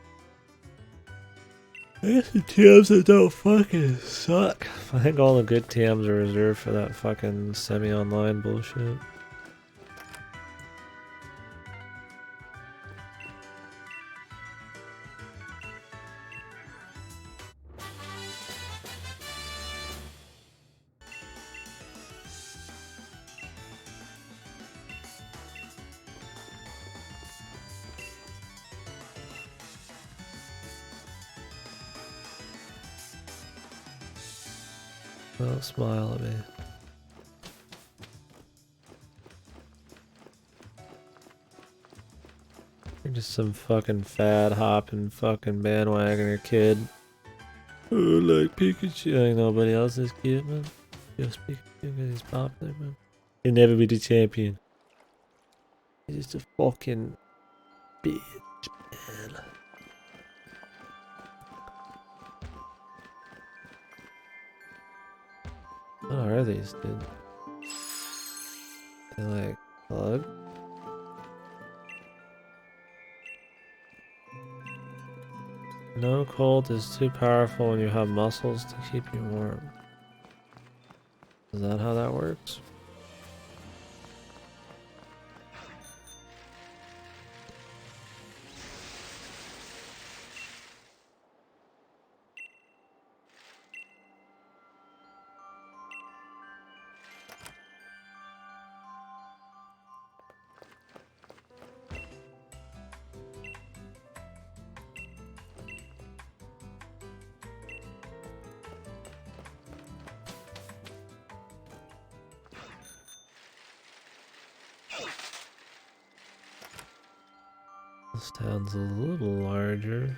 Speaker 1: I guess the TMs that don't fucking suck. I think all the good TMs are reserved for that fucking semi-online bullshit. Don't smile at me. You're just some fucking fad hopping fucking bandwagoner kid. Oh, like Pikachu. Like nobody else is cute, man. Just Pikachu because he's popular, man. He'll never be the champion. He's just a fucking bitch, man. What are these, dude? They like bug? No cold is too powerful when you have muscles to keep you warm. Is that how that works? This town's a little larger.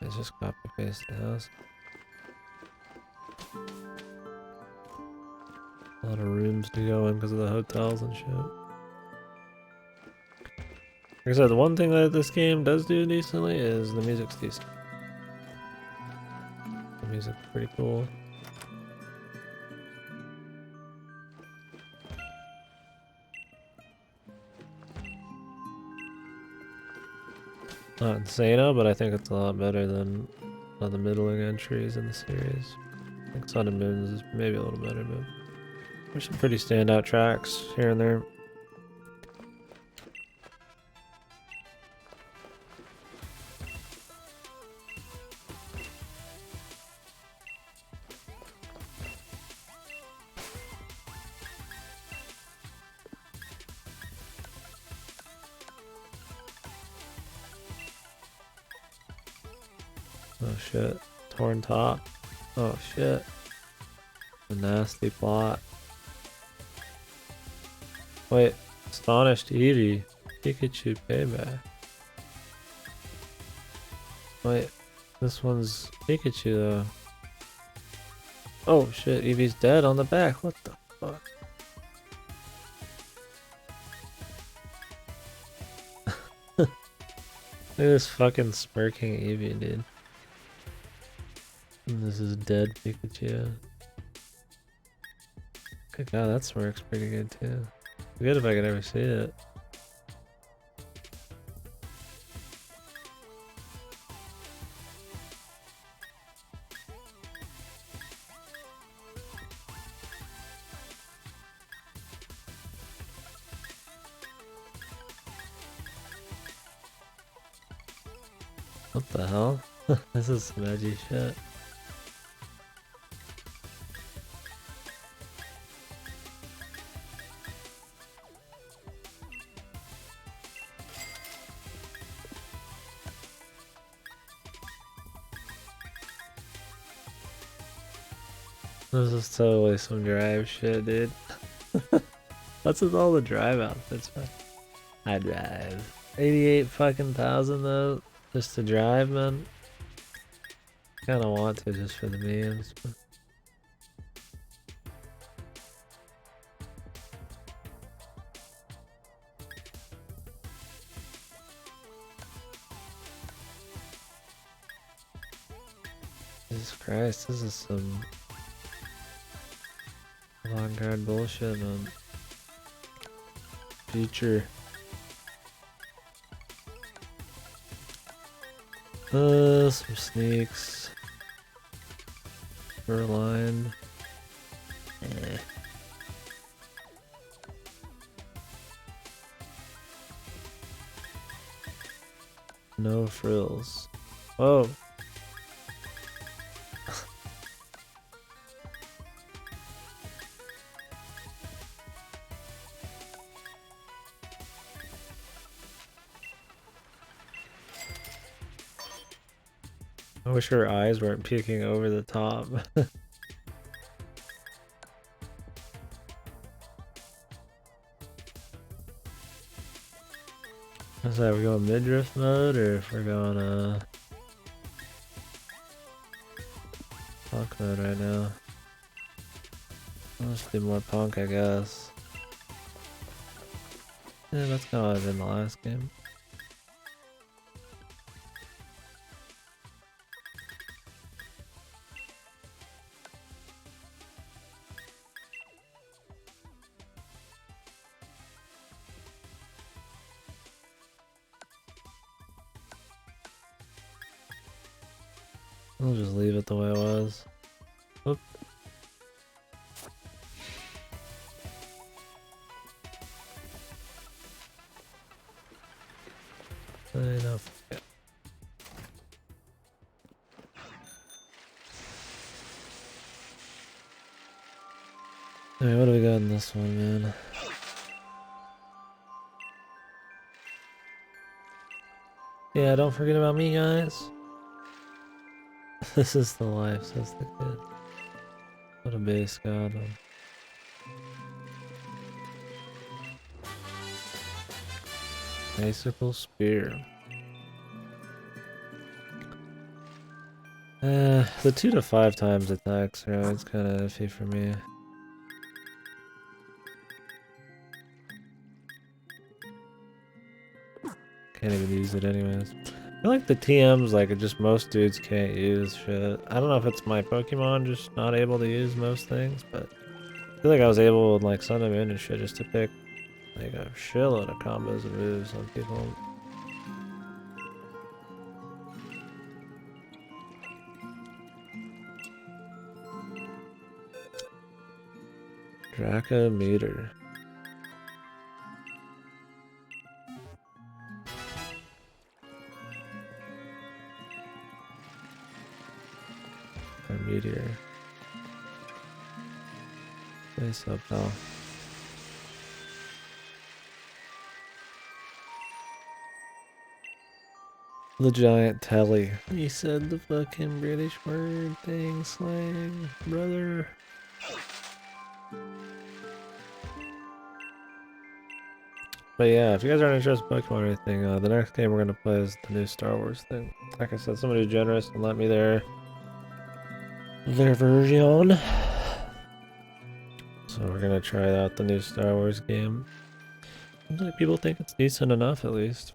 Speaker 1: Let's just copy paste the house. A lot of rooms to go in because of the hotels and shit. Like I said, the one thing that this game does do decently is the music's decent. The music's pretty cool. Not insane, but I think it's a lot better than the middling entries in the series. I think Sun and Moons is maybe a little better, but there's some pretty standout tracks here and there. Oh shit. Torn top. Oh shit. A nasty plot. Wait. Astonished Eevee. Pikachu payback. Wait. This one's Pikachu though. Oh shit. Eevee's dead on the back. What the fuck? Look at this fucking smirking Eevee, dude. And this is dead Pikachu. Good god, that smirk's pretty good too. Good if I could ever see it. What the hell? This is some edgy shit. This is totally some drive shit, dude. What's with all the drive outfits, man? I drive. 88 fucking thousand though, just to drive, man. Kinda want to just for the memes. But... Jesus Christ, this is some avant-garde bullshit, man. Future. Some sneaks. Furline. Eh. No frills. Whoa. I wish her eyes weren't peeking over the top. Is that we going midriff mode or if we're going punk mode right now? Let's do more punk, I guess. Yeah, that's how I was in the last game. I'll just leave it the way it was. Oop. I know. Yeah. Alright, what do we got in this one, man? Yeah, don't forget about me, guys. This is the life, says the kid. What a base god. Bicycle spear. The 2 to 5 times attacks are always kind of iffy for me. Can't even use it anyways. I feel like the TMs, like, just most dudes can't use shit. I don't know if it's my Pokemon just not able to use most things, but I feel like I was able with, like, Sun and Moon and shit just to pick, like, a shitload of combos and moves on people. Dracometer. Or meteor. Face up, pal. The giant telly. He said the fucking British word thing, slang, brother. But yeah, if you guys aren't interested in Pokemon or anything, the next game we're gonna play is the new Star Wars thing. Like I said, somebody was generous and let me their version. So we're gonna try out the new Star Wars game. Seems like people think it's decent enough, at least.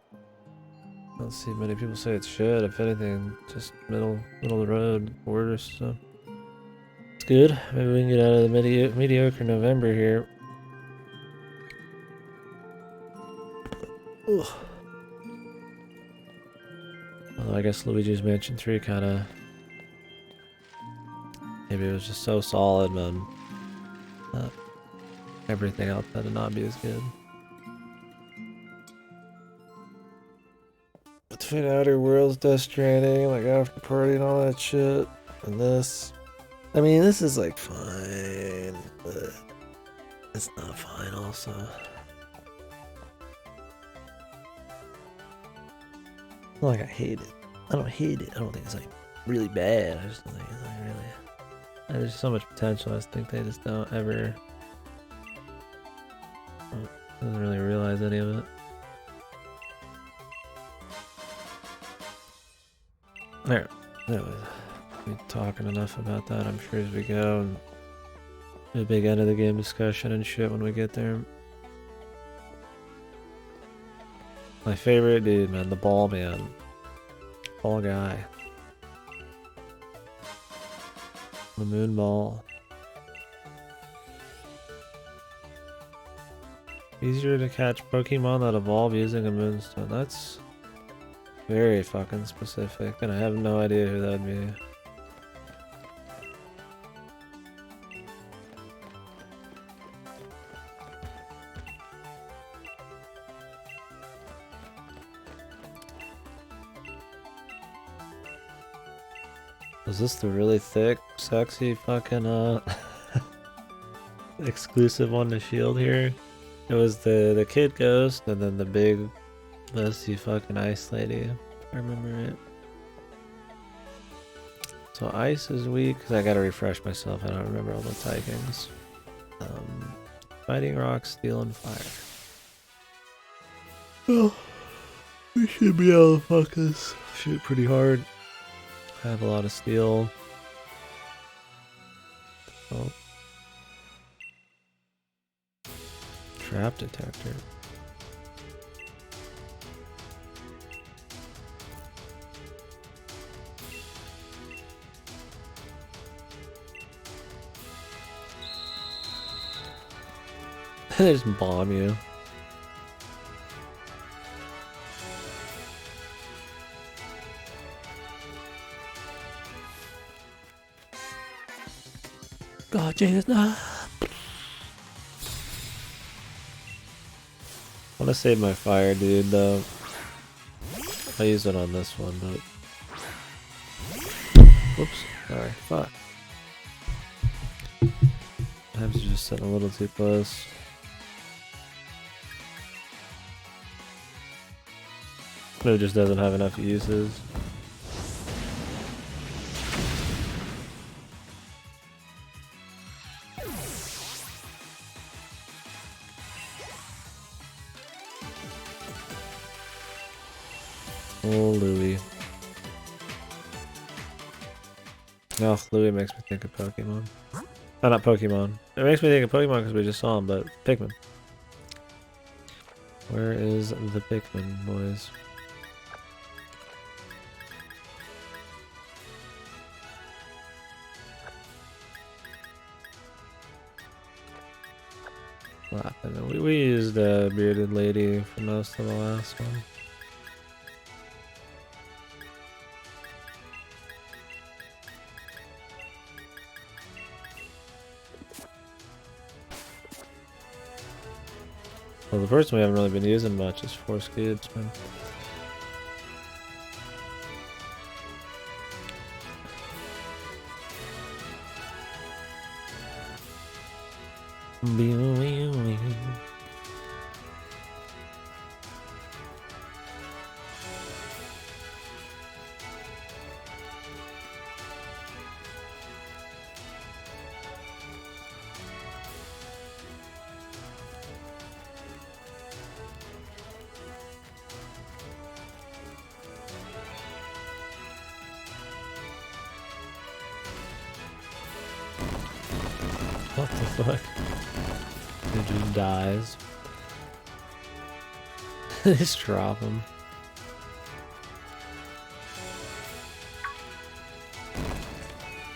Speaker 1: I don't see many people say it should. If anything, just middle of the road, borders. So it's good. Maybe we can get out of the mediocre November here. Ugh. Although I guess Luigi's Mansion 3 kind of... Maybe it was just so solid, man. Everything else had to not be as good. Between Outer Worlds, Death Stranding, like After Party and all that shit, and this. I mean, this is like fine, but it's not fine also. Not like I hate it. I don't hate it. I don't think it's like really bad. I just don't think it's like really... There's so much potential. I just think they just don't ever... Doesn't really realize any of it. Alright, anyways, we'll be talking enough about that, I'm sure, as we go, and a big end of the game discussion and shit when we get there. My favorite dude, man, the ball man. Ball guy. The moon ball. Easier to catch Pokemon that evolve using a moonstone. That's very fucking specific, and I have no idea who that'd be. Is this the really thick, sexy fucking exclusive one to Shield here? It was the kid ghost and then the big musty fucking ice lady, if I remember it. So ice is weak, because I gotta refresh myself, I don't remember all the typings. Fighting rock, steel, and fire. Well, we should be able to fuck this shit pretty hard. I have a lot of steel. Oh. Trap detector. They just bomb you. God, Jesus, no. I want to save my fire, dude, though. I use it on this one, but... Whoops. Sorry. Fuck. I was just sitting a little too close. But it just doesn't have enough uses. Oh, Louie. Oh, Louie makes me think of Pokemon. Oh, not Pokemon. It makes me think of Pokemon because we just saw him, but Pikmin. Where is the Pikmin, boys? We used a bearded lady for most of the last one. Well, the person we haven't really been using much is Force Cubes, man. What the fuck? It just dies. Just drop him.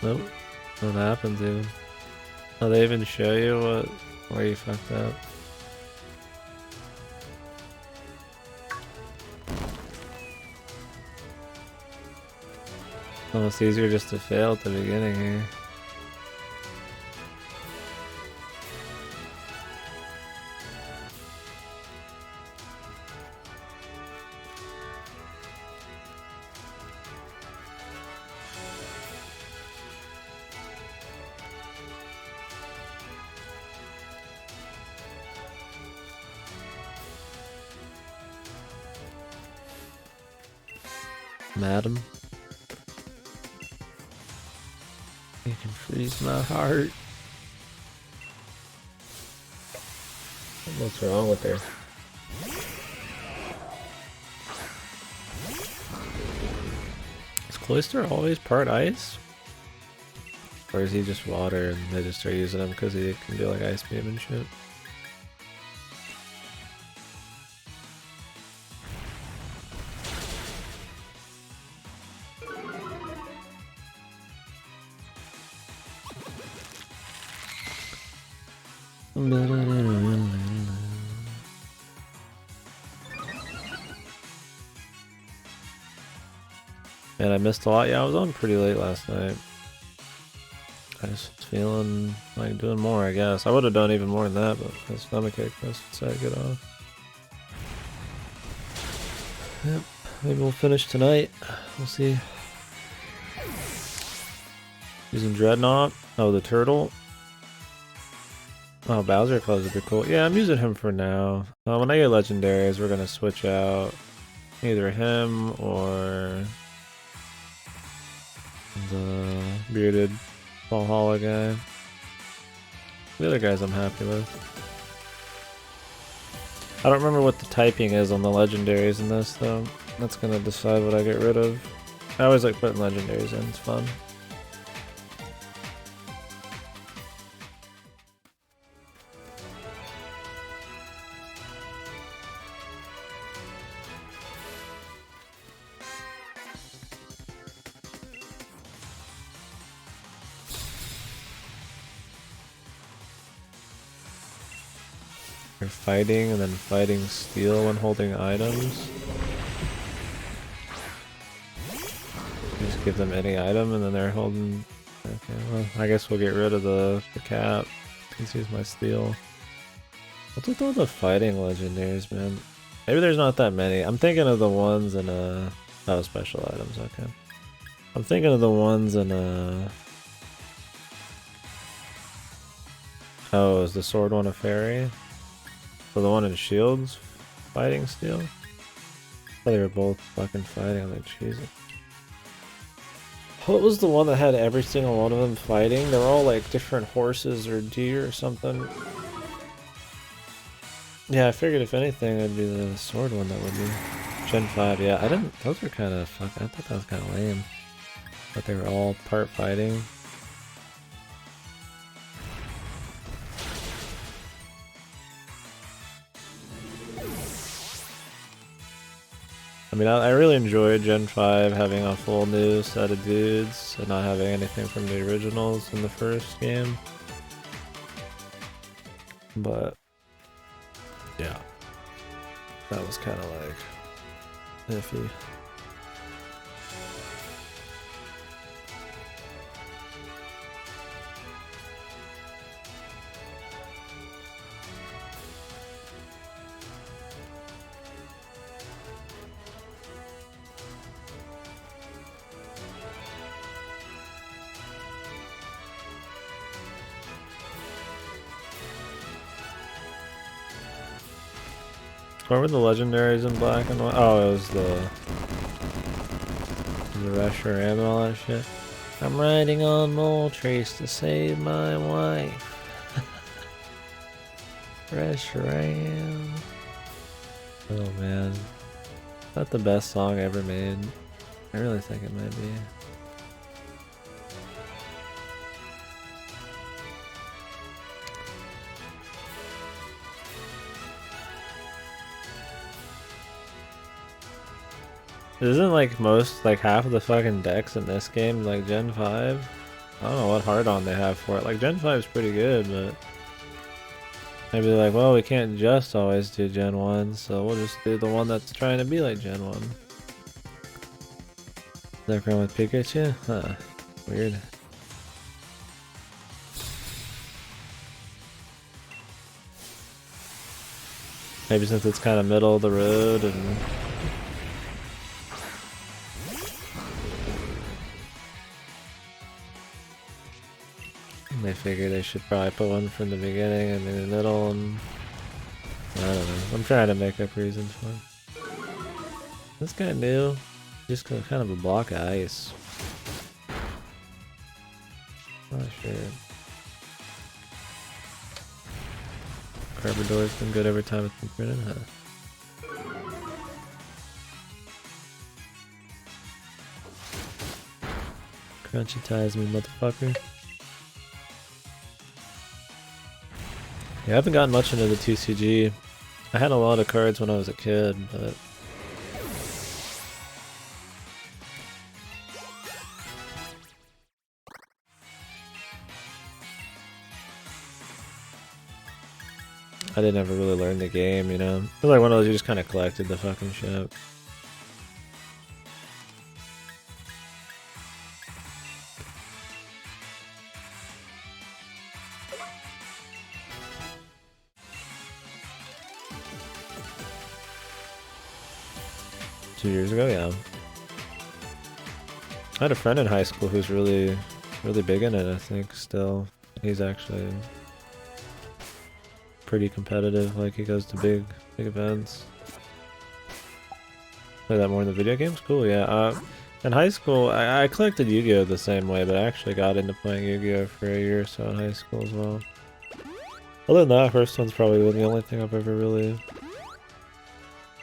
Speaker 1: Nope. What happens even? Oh, they even show you where you fucked up? Almost easier just to fail at the beginning here. Madam, you can freeze my heart. What's wrong with her? Is Cloyster always part ice? Or is he just water and they just start using him because he can do like ice beam and shit? Man, I missed a lot. Yeah, I was on pretty late last night. I was feeling like doing more, I guess. I would have done even more than that, but my stomach ache, I decided to get off. Yep, maybe we'll finish tonight. We'll see. Using Dreadnought. Oh, the turtle. Oh, Bowser Clubs would be cool. Yeah, I'm using him for now. When I get legendaries, we're gonna switch out either him or the bearded Valhalla guy. The other guys I'm happy with. I don't remember what the typing is on the legendaries in this though. That's gonna decide what I get rid of. I always like putting legendaries in, it's fun. You're fighting and then fighting steel when holding items. You just give them any item and then they're holding... Okay, well, I guess we'll get rid of the cap. Let's use my steel. What's with all the fighting legendaries, man? Maybe there's not that many. I'm thinking of the ones in oh, special items, okay. I'm thinking of the ones in oh, is the sword one a fairy? So the one in Shields fighting steel? I thought they were both fucking fighting. I'm like, Jesus. What was the one that had every single one of them fighting? They were all like different horses or deer or something. Yeah, I figured if anything it'd be the sword one that would be. Gen 5, yeah. I didn't, those were kind of fuck. I thought that was kind of lame. But they were all part fighting. I mean, I really enjoyed Gen 5 having a full new set of dudes and not having anything from the originals in the first game. But, yeah. That was kind of like iffy. What were the legendaries in black and white? Oh, it was the Reshiram and all that shit. I'm riding on Moltres to save my wife. Reshiram. Oh man. Is that the best song ever made? I really think it might be. Isn't like half of the fucking decks in this game like Gen 5? I don't know what hard-on they have for it. Like, Gen 5 is pretty good, but maybe they're like, well, we can't just always do Gen 1, so we'll just do the one that's trying to be like Gen 1. Is that going with Pikachu? Huh. Weird. Maybe since it's kind of middle of the road and... they figure they should probably put one from the beginning and in the middle and... I don't know. I'm trying to make up reasons for it. This guy new. Just kind of a block of ice. Oh shit. Carbador's been good every time it's been printed, huh? Crunchy ties me, motherfucker. Yeah, I haven't gotten much into the TCG. I had a lot of cards when I was a kid, but... I didn't ever really learn the game, you know? It was like one of those you just kind of collected the fucking shit. Years ago, yeah. I had a friend in high school who's really big in it, I think, still. He's actually pretty competitive, like he goes to big events. Play that more in the video games? Cool, yeah. In high school, I collected Yu-Gi-Oh! The same way, but I actually got into playing Yu-Gi-Oh! For a year or so in high school as well. Other than that, first one's probably been the only thing I've ever really...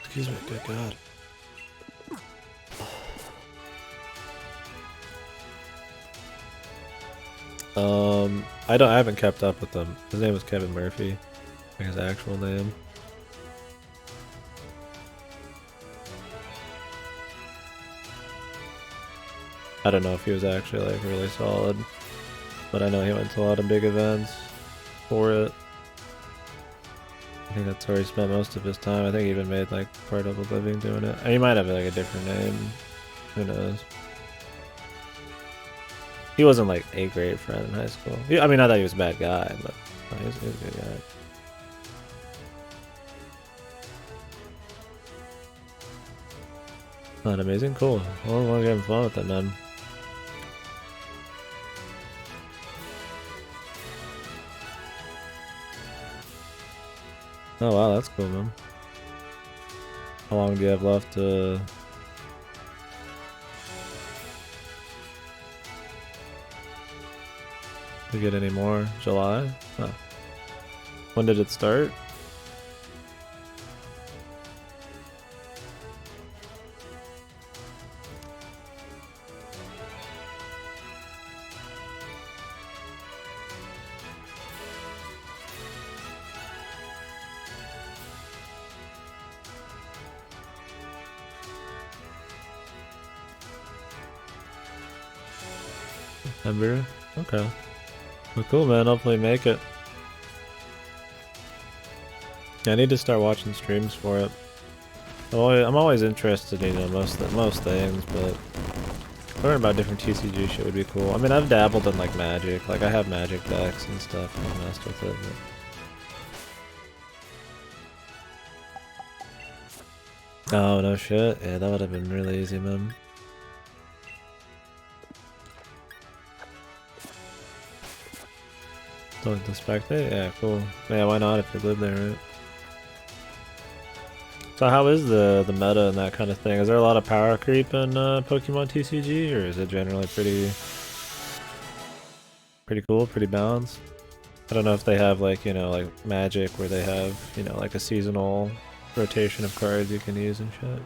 Speaker 1: Excuse me, good god. I haven't kept up with them. His name was Kevin Murphy, like his actual name. I don't know if he was actually like really solid, but I know he went to a lot of big events for it. I think that's where he spent most of his time. I think he even made like part of a living doing it. And he might have like a different name. Who knows? He wasn't like a great friend in high school. I mean, not that he was a bad guy, but he was a good guy. Not amazing? Cool. Well, we're having fun with it, man. Oh wow, that's cool, man. How long do you have left to... get any more? July? Huh. When did it start? September? Okay. Well, cool, man. Hopefully make it. Yeah, I need to start watching streams for it. I'm always interested, you know, most things, but learning about different TCG shit would be cool. I mean, I've dabbled in like Magic. Like, I have Magic decks and stuff, and I messed with it. But... oh no shit! Yeah, that would have been really easy, man. Don't inspect it? Yeah, cool. Yeah, why not if you live there, right? So how is the meta and that kind of thing? Is there a lot of power creep in Pokemon TCG, or is it generally pretty cool, pretty balanced? I don't know if they have like, you know, like Magic where they have, you know, like a seasonal rotation of cards you can use and shit.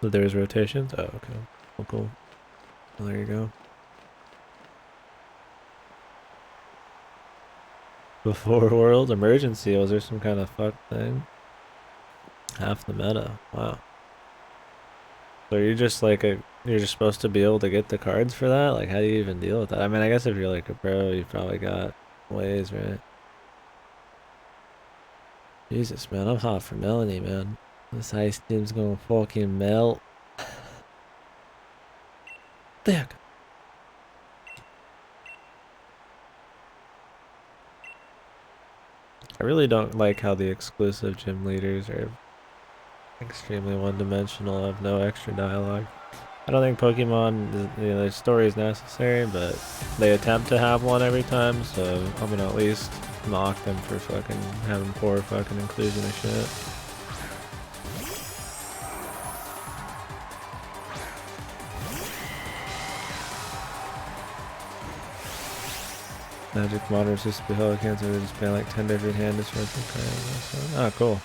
Speaker 1: So there's rotations? Oh, okay. Well, cool. Well, there you go. Before World Emergency, was there some kind of fuck thing? Half the meta. Wow. So you're just like a You're just supposed to be able to get the cards for that? Like, how do you even deal with that? I mean, I guess if you're like a pro, you probably got ways, right? Jesus, man, I'm hot for Melanie, man. This ice team's gonna fucking melt. There. I really don't like how the exclusive gym leaders are extremely one-dimensional, have no extra dialogue. I don't think Pokemon, their story is necessary, but they attempt to have one every time, so I'm gonna at least knock them for fucking having poor fucking inclusion of shit. Magic Modern used to be Hurricanes, so they're just playing like 10 different hand disruption cards. Ah, cool.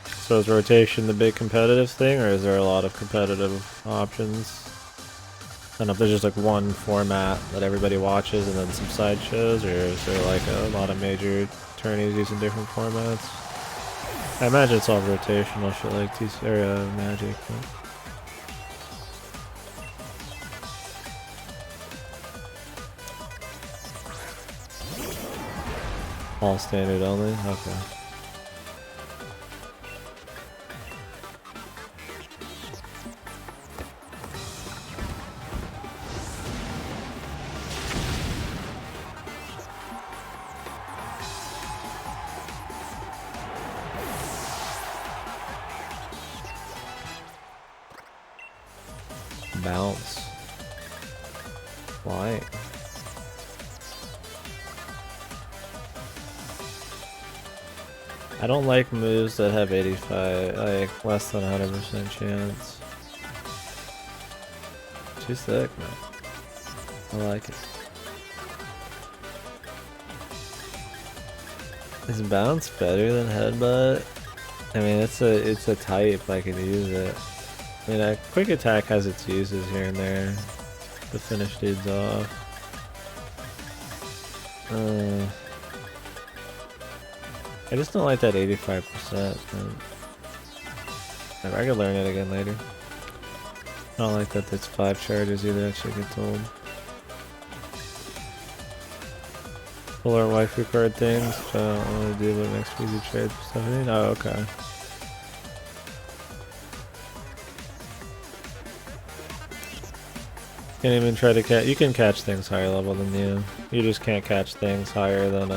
Speaker 1: So is rotation the big competitive thing, or is there a lot of competitive options? I don't know if there's just like one format that everybody watches and then some side shows, or is there like a lot of major tourneys using different formats? I imagine it's all rotational shit like Magic. But... all standard only? Okay. Bounce. Why? I don't like moves that have 85, like less than 100% chance. Too thick, man. I like it. Is bounce better than headbutt? I mean, it's a type. I can use it. I mean, quick attack has its uses here and there to finish dudes off. I just don't like that 85%. I could learn it again later. I don't like that it's 5 charges either, that should get told. Full art waifu card things, which I don't want to do, but it makes for easy trades for stuff. Oh, okay. Can't even try to catch. You can catch things higher level than you. You just can't catch things higher than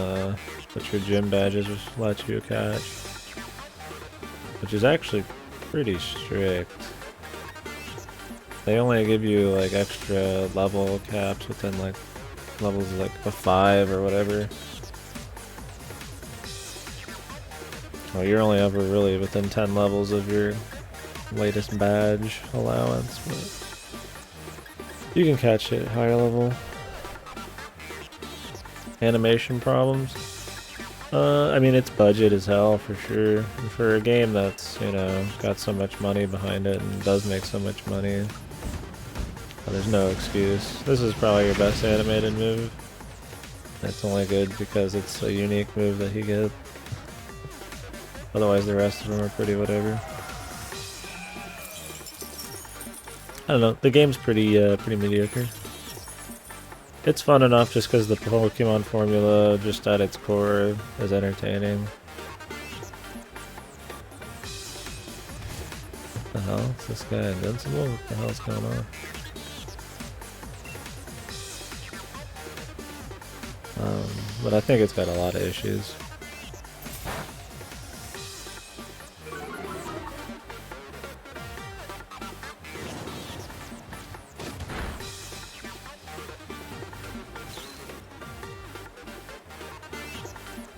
Speaker 1: what your gym badges let you catch, which is actually pretty strict. They only give you like extra level caps within like levels like a 5 or whatever. Well, you're only ever really within 10 levels of your latest badge allowance, but you can catch it higher level. Animation problems? I mean, it's budget as hell for sure. And for a game that's, you know, got so much money behind it and does make so much money, there's no excuse. This is probably your best animated move. It's only good because it's a unique move that he gets. Otherwise the rest of them are pretty whatever. I don't know, the game's pretty mediocre. It's fun enough just because the Pokemon formula, just at its core, is entertaining. What the hell? Is this guy invincible? What the hell's going on? But I think it's got a lot of issues.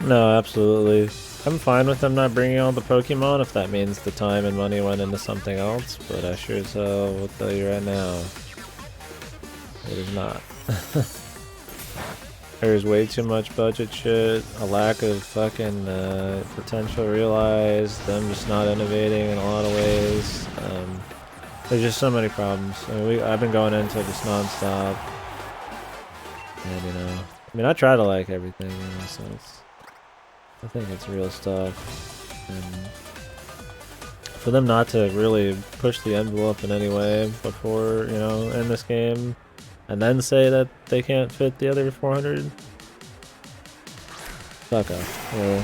Speaker 1: No, absolutely. I'm fine with them not bringing all the Pokemon if that means the time and money went into something else, but I sure as hell will tell you right now, it is not. There's way too much budget shit, a lack of fucking potential realized, them just not innovating in a lot of ways. There's just so many problems. I mean, I've been going into it just non-stop. And, you know, I mean, I try to like everything, you know, so I think it's real stuff. And for them not to really push the envelope in any way before, you know, in this game, and then say that they can't fit the other 400. Fuck off. Really.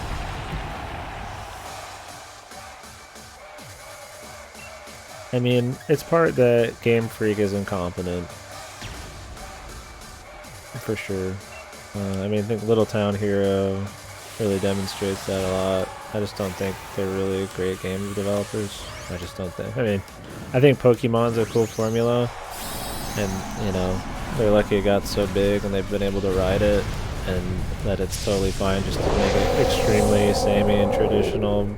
Speaker 1: I mean, it's part that Game Freak is incompetent. For sure. I mean, I think Little Town Hero really demonstrates that a lot. I just don't think they're really great game developers. I just don't think. I mean, I think Pokemon's a cool formula, and you know, they're lucky it got so big and they've been able to ride it, and that it's totally fine just to make it extremely samey and traditional,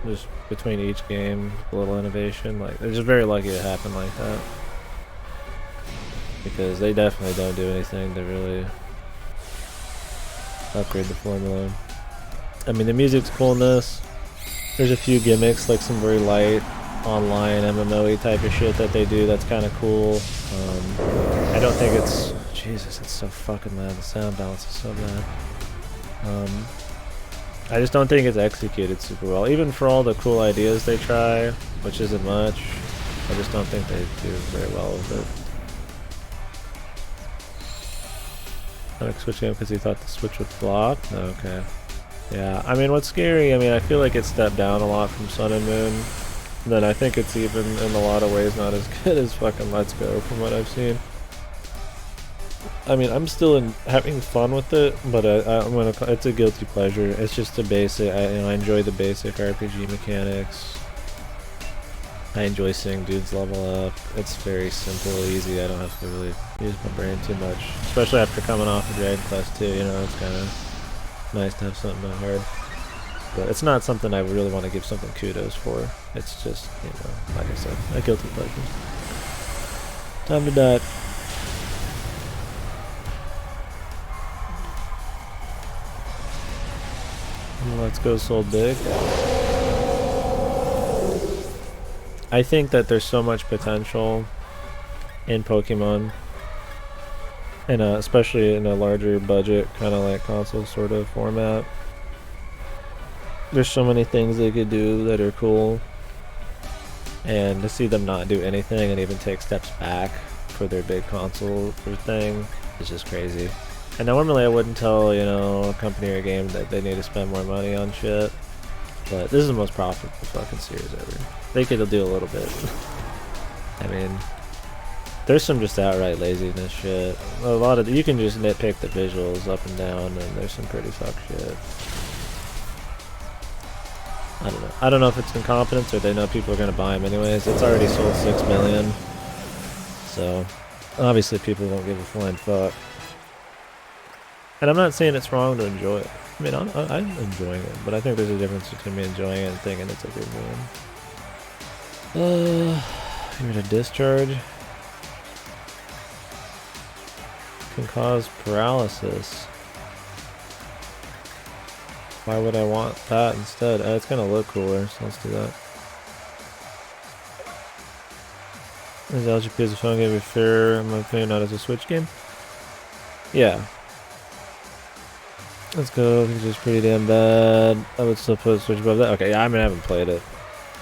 Speaker 1: just between each game, a little innovation. Like, they're just very lucky it happened like that, because they definitely don't do anything to really upgrade the formula. I mean, the music's cool in this. There's a few gimmicks, like some very light online MMO-y type of shit that they do that's kind of cool. I don't think it's... Jesus, it's so fucking loud. The sound balance is so bad. I just don't think it's executed super well. Even for all the cool ideas they try, which isn't much, I just don't think they do very well with it. Like switching up because he thought the Switch would flop? Okay. Yeah, I mean, what's scary, I mean, I feel like it stepped down a lot from Sun and Moon. Then I think it's even, in a lot of ways, not as good as fucking Let's Go from what I've seen. I mean, I'm still having fun with it, but it's a guilty pleasure. It's just a basic, I enjoy the basic RPG mechanics. I enjoy seeing dudes level up. It's very simple, easy. I don't have to really use my brain too much. Especially after coming off of Dragon Quest 2, you know, it's kind of nice to have something that hard. But it's not something I really want to give something kudos for. It's just, you know, like I said, a guilty pleasure. Time to die. Let's Go sold big. I think that there's so much potential in Pokemon, and especially in a larger budget, kind of like console sort of format. There's so many things they could do that are cool, and to see them not do anything and even take steps back for their big console thing is just crazy. And normally I wouldn't tell, you know, a company or a game that they need to spend more money on shit, but this is the most profitable fucking series ever. They could do a little bit. I mean, there's some just outright laziness shit. A lot of you can just nitpick the visuals up and down, and there's some pretty fuck shit. I don't know. I don't know if it's incompetence or they know people are gonna buy them anyways. It's already sold 6 million, so obviously people won't give a flying fuck. And I'm not saying it's wrong to enjoy it. I mean, I'm enjoying it, but I think there's a difference between me enjoying it and thinking it's a good game. Here to discharge can cause paralysis. Why would I want that instead? It's gonna look cooler, so let's do that. Is LGP as a phone game be fair, in my opinion, not as a Switch game? Yeah. Let's go, it's just pretty damn bad. I would still put Switch above that. Okay, yeah, I mean, I haven't played it.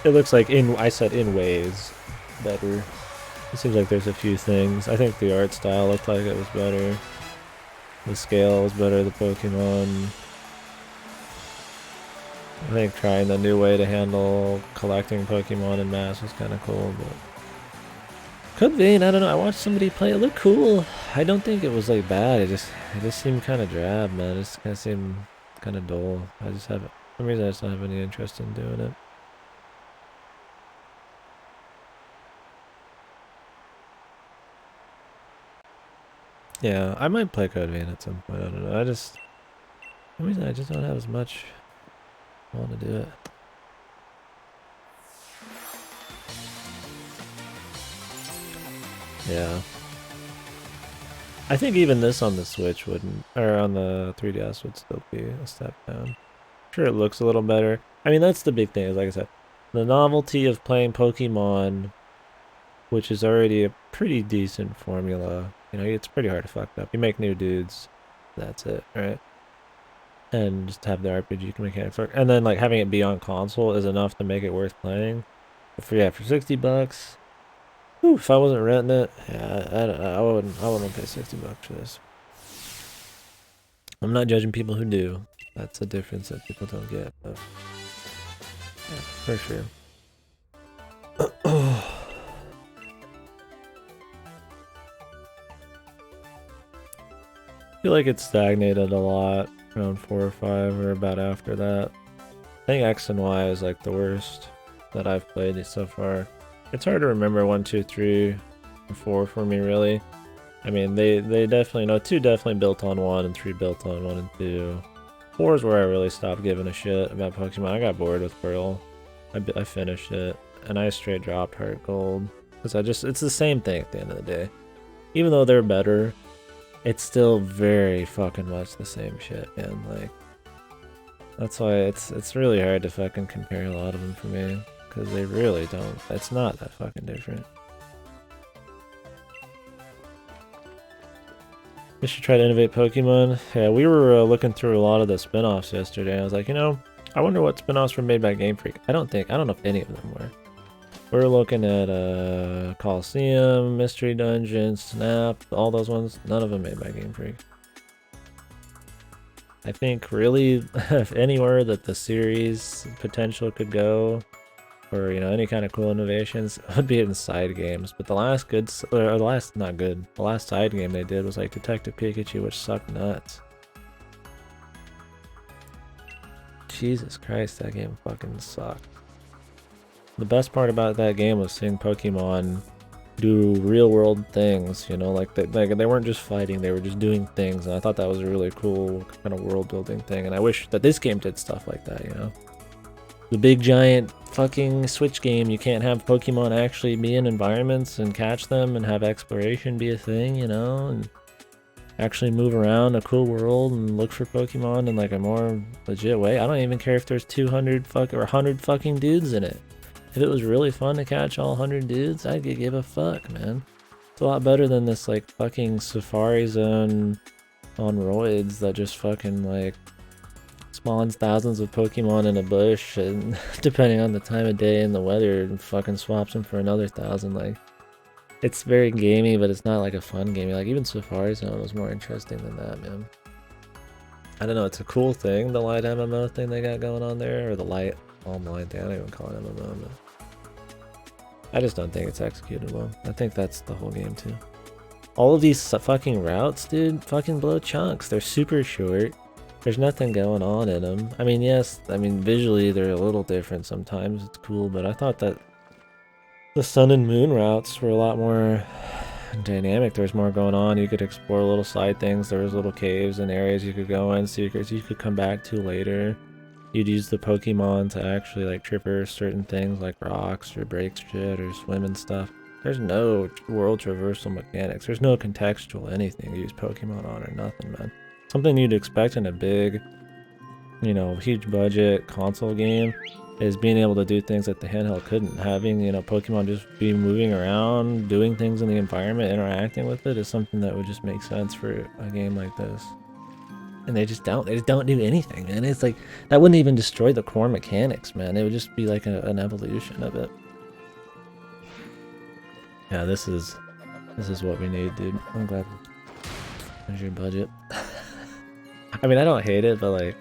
Speaker 1: It looks like, I said in ways, better. It seems like there's a few things. I think the art style looked like it was better. The scale was better, the Pokemon. I think trying the new way to handle collecting Pokemon in mass was kind of cool, but could be. I don't know. I watched somebody play. It looked cool. I don't think it was like bad. It just seemed kind of drab, man. It just kind of seemed kind of dull. I just have, for some reason, I just don't have any interest in doing it. Yeah, I might play Code Vein at some point. I don't know. For some reason, I just don't have as much. I want to do it. Yeah. I think even this on the Switch wouldn't, or on the 3DS would still be a step down. Sure, it looks a little better. I mean, that's the big thing, is like I said, the novelty of playing Pokemon, which is already a pretty decent formula. You know, it's pretty hard to fuck up. You make new dudes, that's it, right? And just have the RPG mechanics work. And then, like, having it be on console is enough to make it worth playing. For 60 bucks. Whew, if I wasn't renting it, yeah, I wouldn't pay 60 bucks for this. I'm not judging people who do. That's a difference that people don't get, but yeah, for sure. I feel like it's stagnated a lot around 4 or 5 or about after that. I think X and Y is like the worst that I've played so far. It's hard to remember 1, 2, 3, and 4 for me really. I mean, they definitely, no, 2 definitely built on 1 and 3 built on 1 and 2. 4 is where I really stopped giving a shit about Pokemon. I got bored with Pearl. I finished it and I straight dropped Heart Gold because it's the same thing at the end of the day. Even though they're better, it's still very fucking much the same shit, man. Like, that's why it's really hard to fucking compare a lot of them for me because they really don't. It's not that fucking different. We should try to innovate Pokemon. Yeah, we were looking through a lot of the spin-offs yesterday. I was like, you know, I wonder what spin-offs were made by Game Freak. I don't know if any of them were. We're looking at Coliseum, Mystery Dungeon, Snap, all those ones. None of them made by Game Freak. I think really, if anywhere that the series potential could go, or you know, any kind of cool innovations, it would be in side games. But the last the last side game they did was like Detective Pikachu, which sucked nuts. Jesus Christ, that game fucking sucked. The best part about that game was seeing Pokemon do real world things, you know, like they weren't just fighting, they were just doing things, and I thought that was a really cool kind of world building thing, and I wish that this game did stuff like that, you know. The big giant fucking Switch game, you can't have Pokemon actually be in environments and catch them and have exploration be a thing, you know, and actually move around a cool world and look for Pokemon in like a more legit way. I don't even care if there's 200 or 100 fucking dudes in it. If it was really fun to catch all 100 dudes, I'd give a fuck, man. It's a lot better than this like fucking Safari Zone on roids that just fucking like spawns thousands of Pokemon in a bush, and depending on the time of day and the weather, and fucking swaps them for another 1,000. Like, it's very gamey, but it's not like a fun game. Like, even Safari Zone was more interesting than that, man. I don't know, it's a cool thing, the light MMO thing they got going on there, or the light online thing. I don't even call it MMO, but I just don't think it's executed well. I think that's the whole game too. All of these fucking routes, dude, fucking blow chunks. They're super short. There's nothing going on in them. I mean, yes, I mean, visually they're a little different sometimes. It's cool, but I thought that the Sun and Moon routes were a lot more dynamic. There's more going on. You could explore little side things. There was little caves and areas you could go in, secrets you could come back to later. You'd use the Pokemon to actually like traverse certain things like rocks or break shit or swim and stuff. There's no world traversal mechanics. There's no contextual anything to use Pokemon on or nothing, man. Something you'd expect in a big, you know, huge budget console game is being able to do things that the handheld couldn't. Having, you know, Pokemon just be moving around, doing things in the environment, interacting with it is something that would just make sense for a game like this. And they just don't do anything, man. It's like, that wouldn't even destroy the core mechanics, man. It would just be like an evolution of it. Yeah, this is what we need, dude. I'm glad there's your budget. I mean, I don't hate it, but like,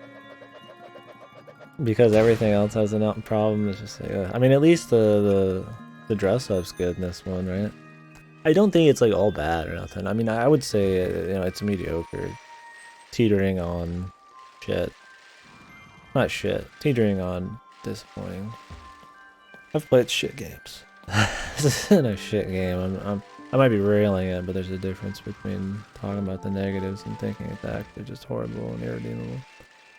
Speaker 1: because everything else has a problem, it's just like, I mean, at least the dress up's good in this one, right? I don't think it's like all bad or nothing. I mean, I would say, you know, it's mediocre. Teetering on shit. Not shit. Teetering on disappointing. I've played shit games. This isn't a shit game. I might be railing it, but there's a difference between talking about the negatives and thinking it's actually just horrible and irredeemable.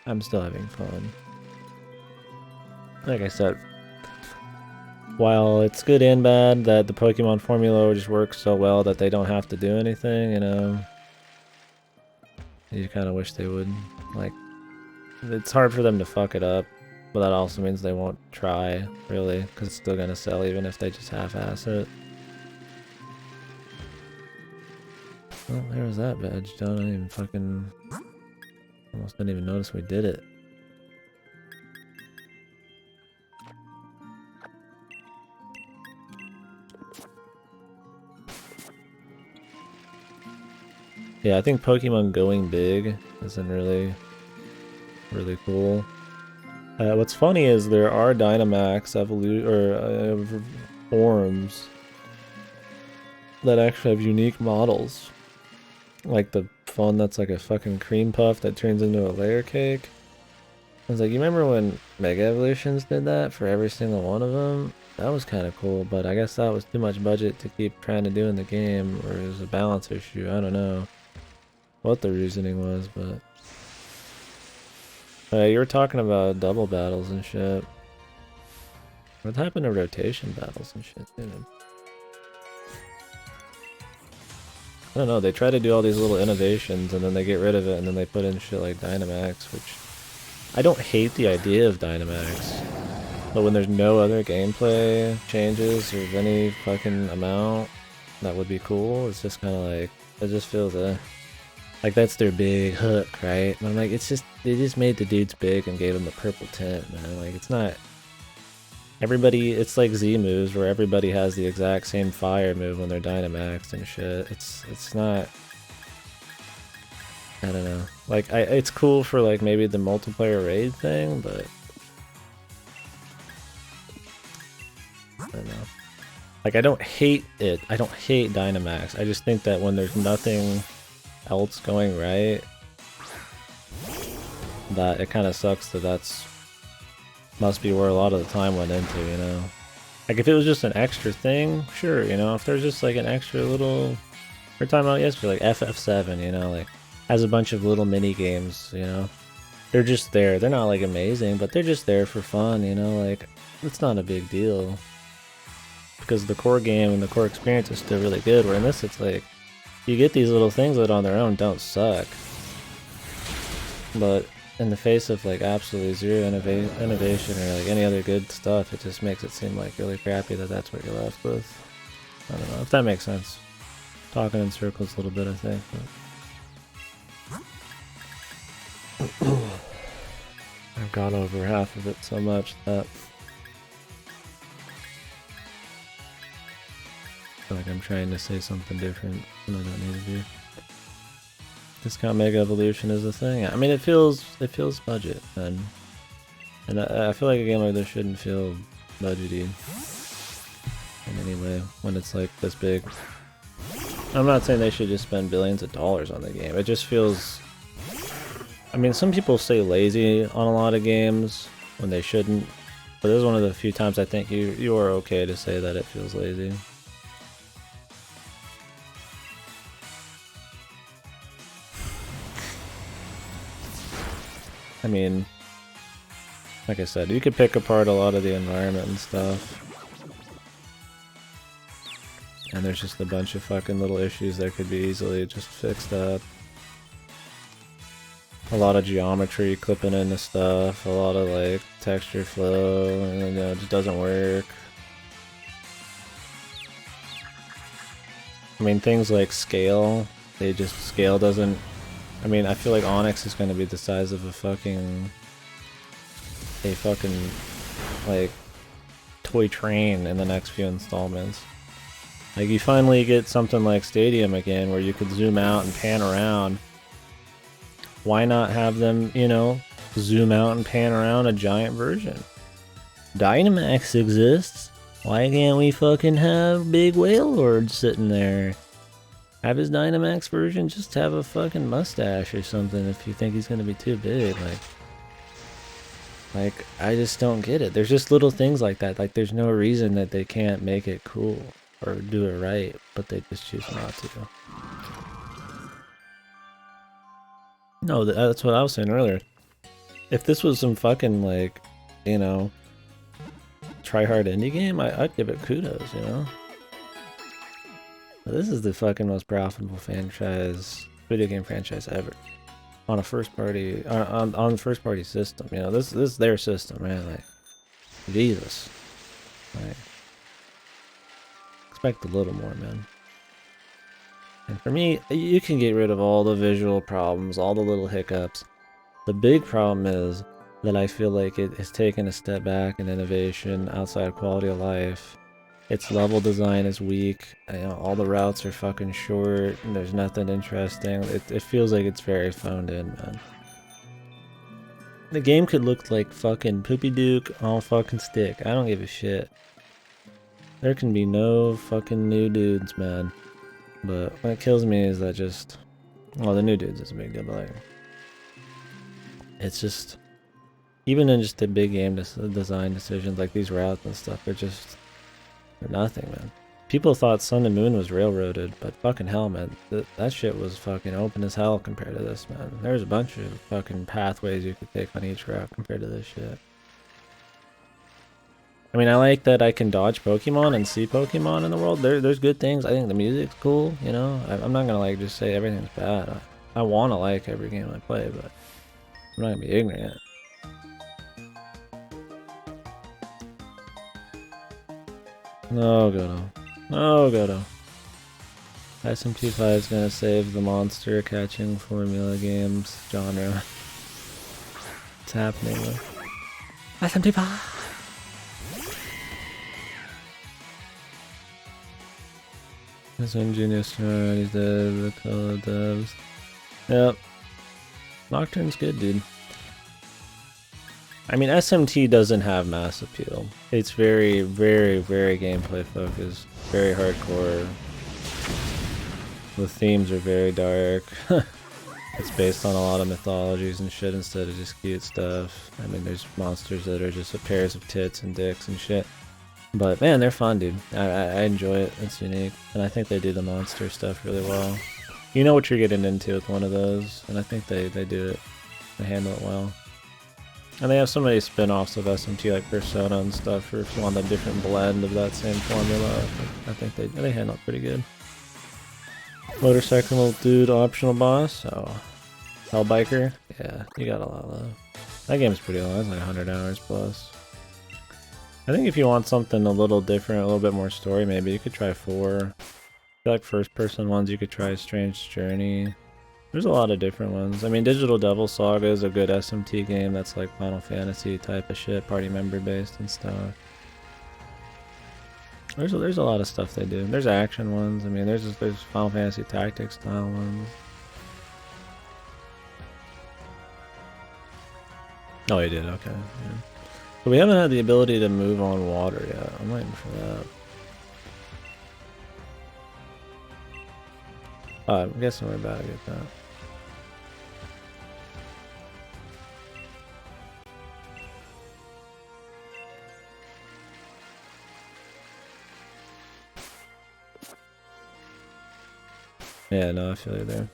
Speaker 1: I'm still having fun. Like I said, while it's good and bad that the Pokemon formula just works so well that they don't have to do anything, you know, you kind of wish they would. Like, it's hard for them to fuck it up, but that also means they won't try, really, because it's still gonna sell even if they just half-ass it. Well, there was that badge done. I didn't even fucking... almost didn't even notice we did it. Yeah, I think Pokemon going big isn't really cool. What's funny is there are Dynamax forms that actually have unique models. Like the one that's like a fucking cream puff that turns into a layer cake. I was like, you remember when Mega Evolutions did that for every single one of them? That was kind of cool, but I guess that was too much budget to keep trying to do in the game, or it was a balance issue. I don't know what the reasoning was, but... you were talking about double battles and shit. What happened to rotation battles and shit, dude? I don't know, they try to do all these little innovations and then they get rid of it and then they put in shit like Dynamax, which... I don't hate the idea of Dynamax, but when there's no other gameplay changes or any fucking amount that would be cool, it's just kind of like... It just feels, like that's their big hook, right? And I'm like, it's just... They just made the dudes big and gave them the purple tint, man. Like, it's not... Everybody, it's like Z moves where everybody has the exact same fire move when they're Dynamaxed and shit. It's not... I don't know. Like, it's cool for like maybe the multiplayer raid thing, but... I don't know. Like, I don't hate it. I don't hate Dynamax. I just think that when there's nothing else going right, that it kind of sucks that that's... Must be where a lot of the time went into, you know? Like, if it was just an extra thing, sure, you know? If there's just, like, an extra little... We're talking about yesterday, like, FF7, you know? Like, has a bunch of little mini-games, you know? They're just there. They're not, like, amazing, but they're just there for fun, you know? Like, it's not a big deal. Because the core game and the core experience is still really good, where in this, it's like... You get these little things that on their own don't suck. But... in the face of like absolutely zero innovation or like any other good stuff, it just makes it seem like really crappy that that's what you're left with. I don't know if that makes sense. Talking in circles a little bit, I think. But I've gone over half of it so much that I feel like I'm trying to say something different and I don't need to be. Discount Mega Evolution is a thing. I mean, it feels budget, and I feel like a game like this shouldn't feel budgety in any way when it's like this big. I'm not saying they should just spend billions of dollars on the game. It just feels. I mean, some people say lazy on a lot of games when they shouldn't, but this is one of the few times I think you are okay to say that it feels lazy. I mean, like I said, you could pick apart a lot of the environment and stuff. And there's just a bunch of fucking little issues that could be easily just fixed up. A lot of geometry clipping into stuff, a lot of like texture flow, and you know, it just doesn't work. I mean, things like scale, scale doesn't... I mean, I feel like Onyx is going to be the size of a fucking, like, toy train in the next few installments. Like, you finally get something like Stadium again, where you could zoom out and pan around. Why not have them, you know, zoom out and pan around a giant version? Dynamax exists. Why can't we fucking have Big Whale Lord sitting there? Have his Dynamax version just have a fucking mustache or something if you think he's gonna be too big. Like, I just don't get it. There's just little things like that. Like, there's no reason that they can't make it cool or do it right, but they just choose not to. No, that's what I was saying earlier. If this was some fucking, like, you know, try-hard indie game, I'd give it kudos, you know? This is the fucking most profitable video game franchise ever, on a first party, on the first party system. You know, this is their system, man. Like, Jesus, like, expect a little more, man. And for me, you can get rid of all the visual problems, all the little hiccups. The big problem is that I feel like it has taken a step back in innovation outside of quality of life. Its level design is weak. You know, all the routes are fucking short. And there's nothing interesting. It feels like it's very phoned in, man. The game could look like fucking Poopy Duke on fucking stick. I don't give a shit. There can be no fucking new dudes, man. But what kills me is that just... Well, the new dudes is a big deal, but like... It's just... Even in just the big game design decisions, like these routes and stuff, they're just... They're nothing, man. People thought Sun and Moon was railroaded, but fucking hell, man. That shit was fucking open as hell compared to this, man. There's a bunch of fucking pathways you could take on each route compared to this shit. I mean, I like that I can dodge Pokemon and see Pokemon in the world. There's good things. I think the music's cool, you know? I'm not gonna like just say everything's bad. I wanna like every game I play, but I'm not gonna be ignorant. No, Godo. No, Godo. SMT5 is gonna save the monster catching formula games genre. What's happening with SMT5? This ingenious he's dead, the color devs. Yep. Nocturne's good, dude. I mean, SMT doesn't have mass appeal. It's very, very, very gameplay focused. Very hardcore. The themes are very dark. It's based on a lot of mythologies and shit instead of just cute stuff. I mean, there's monsters that are just pairs of tits and dicks and shit. But man, they're fun, dude. I enjoy it. It's unique. And I think they do the monster stuff really well. You know what you're getting into with one of those. And I think they do it. They handle it well. And they have so many spin-offs of SMT like Persona and stuff, or if you want a different blend of that same formula, I think they handle it pretty good. Motorcycle dude optional boss, oh. Hellbiker, yeah, you got a lot of love. That game's pretty long, it's like 100 hours plus. I think if you want something a little different, a little bit more story, maybe you could try 4. If you like first-person ones, you could try Strange Journey. There's a lot of different ones. I mean, Digital Devil Saga is a good SMT game that's like Final Fantasy type of shit, party member based and stuff. There's a lot of stuff they do. There's action ones. I mean, there's Final Fantasy Tactics style ones. Oh, you did. Okay. Yeah. But we haven't had the ability to move on water yet. I'm waiting for that. I'm guessing we're about to get that. Yeah, no, I feel you there.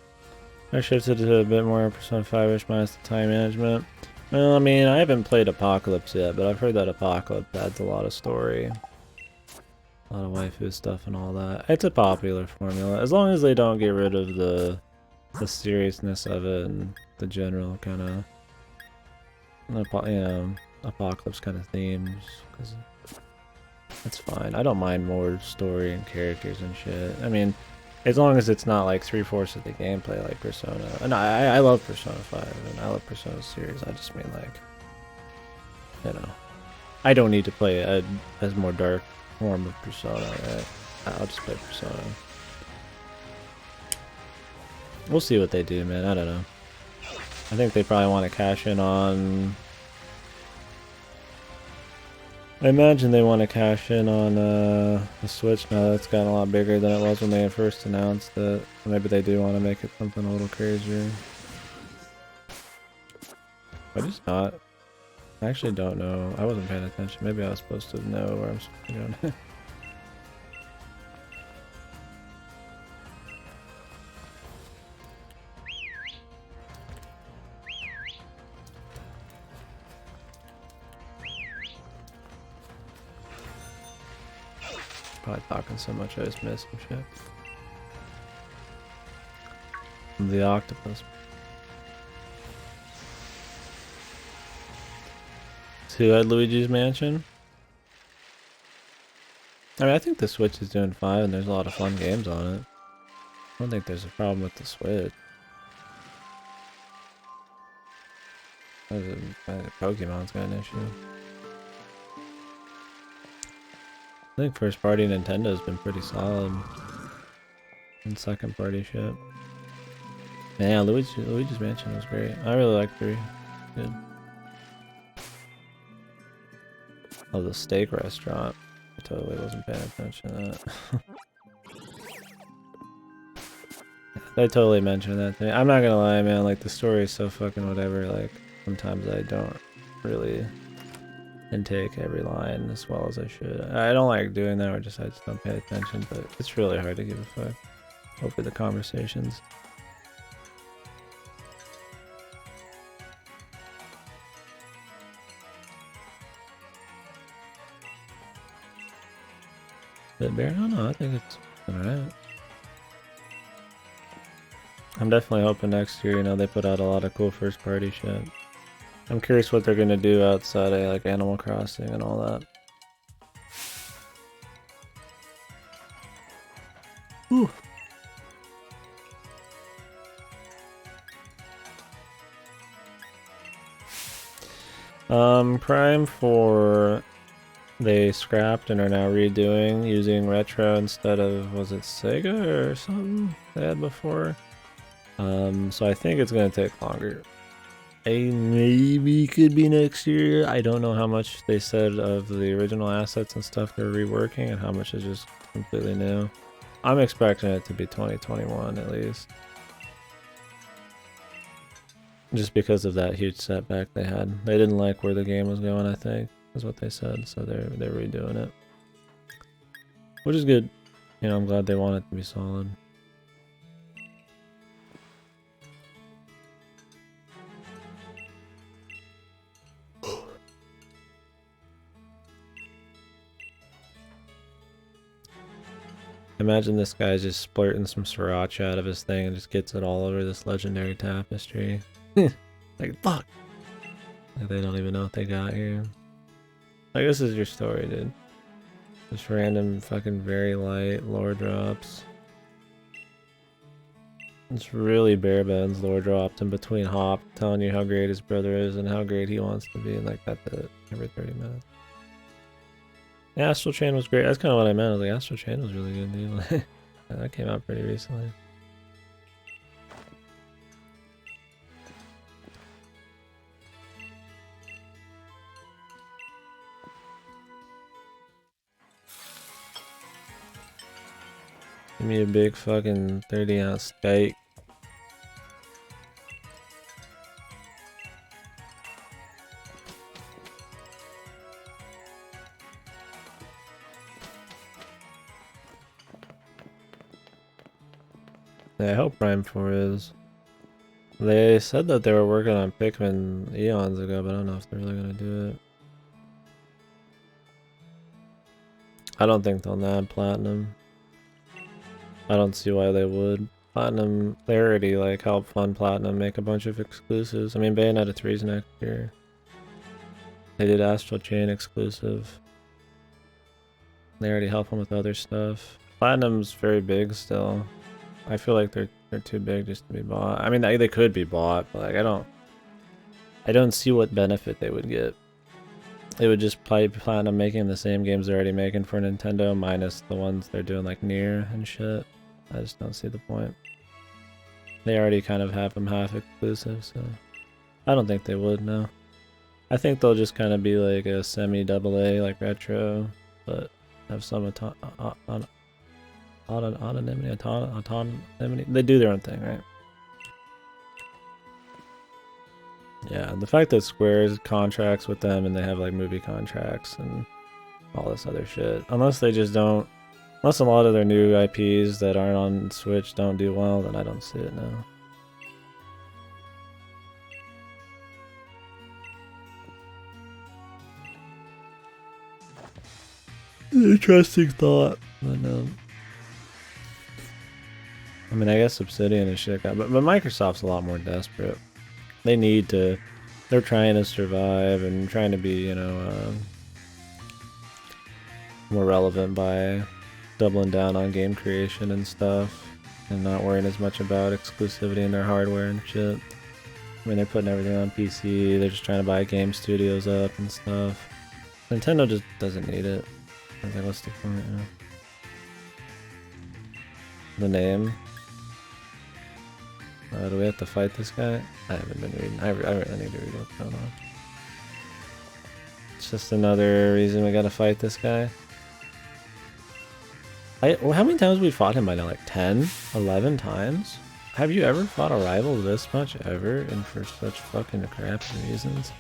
Speaker 1: I shifted to a bit more Persona 5-ish minus the time management. Well, I mean, I haven't played Apocalypse yet, but I've heard that Apocalypse adds a lot of story. A lot of waifu stuff and all that. It's a popular formula, as long as they don't get rid of the seriousness of it and the general kind of, you know, Apocalypse kind of themes. Cause that's fine. I don't mind more story and characters and shit. I mean, as long as it's not like 3/4 of the gameplay like Persona. And I love Persona 5 and I love Persona series. I just mean like, you know, I don't need to play a more dark form of Persona, right? I'll just play Persona. We'll see what they do, man. I don't know. I think they probably want to cash in on... I imagine they want to cash in on the Switch now that it's gotten a lot bigger than it was when they first announced it. Maybe they do want to make it something a little crazier. But it's not. I actually don't know. I wasn't paying attention. Maybe I was supposed to know where I'm supposed to be going. Probably talking so much I just missed some shit. The octopus. Who had Luigi's Mansion? I mean, I think the Switch is doing fine and there's a lot of fun games on it. I don't think there's a problem with the Switch. I think Pokemon's got an issue. think first party Nintendo's been pretty solid. And second party shit. Yeah, Luigi's Mansion was great. I really like 3. Good. Oh, the steak restaurant. I totally wasn't paying attention to that. They totally mentioned that to me. I'm not gonna lie, man, like the story is so fucking whatever, like sometimes I don't really intake every line as well as I should. I don't like doing that, or just I just don't pay attention, but it's really hard to give a fuck over the conversations. But Bear, I don't know, I think it's alright. I'm definitely hoping next year, you know, they put out a lot of cool first party shit. I'm curious what they're gonna do outside of like Animal Crossing and all that. Whew. Prime 4 they scrapped and are now redoing using retro instead of, was it Sega or something they had before? So I think it's gonna take longer. Maybe could be next year. I don't know how much they said of the original assets and stuff they're reworking and how much is just completely new. I'm expecting it to be 2021 at least. Just because of that huge setback they had. They didn't like where the game was going, I think, is what they said, so they're redoing it. Which is good. You know, I'm glad they want it to be solid. Imagine this guy's just splurting some sriracha out of his thing and just gets it all over this legendary tapestry. Like, fuck! Like, they don't even know what they got here. Like, this is your story, dude. Just random fucking very light lore drops. It's really bare bones lore drops in between Hop telling you how great his brother is and how great he wants to be, and like that's it every 30 minutes. Astral Chain was great. That's kind of what I meant. I was like, Astral Chain was really good, dude. That came out pretty recently. Give me a big fucking 30-ounce steak. Yeah, I hope Prime 4 is. They said that they were working on Pikmin eons ago, but I don't know if they're really gonna do it. I don't think they'll nab Platinum. I don't see why they would. Platinum, they already like help fund Platinum make a bunch of exclusives. I mean, Bayonetta 3's next year. They did Astral Chain exclusive. They already help them with other stuff. Platinum's very big still. I feel like they're too big just to be bought. I mean, they could be bought, but like I don't see what benefit they would get. It would just probably plan on making the same games they're already making for Nintendo, minus the ones they're doing like Nier and shit. I just don't see the point. They already kind of have them half exclusive, so I don't think they would, no. I think they'll just kind of be like a semi-AA, like retro, but have some autonomy. They do their own thing, right? Yeah, the fact that Square's contracts with them and they have like movie contracts and all this other shit. Unless they just don't, unless a lot of their new IPs that aren't on Switch don't do well, then I don't see it now. Interesting thought. But I mean, I guess Obsidian is shit, but Microsoft's a lot more desperate. They need to. They're trying to survive and trying to be, you know, more relevant by doubling down on game creation and stuff, and not worrying as much about exclusivity in their hardware and shit. I mean, they're putting everything on PC. They're just trying to buy game studios up and stuff. Nintendo just doesn't need it. I was like, what's the point? Yeah. The name. Do we have to fight this guy? I haven't been reading. I really need to read what's going on. It's just another reason we gotta fight this guy. Well, how many times have we fought him by now? Like 10? 11 times? Have you ever fought a rival this much ever and for such fucking crappy reasons?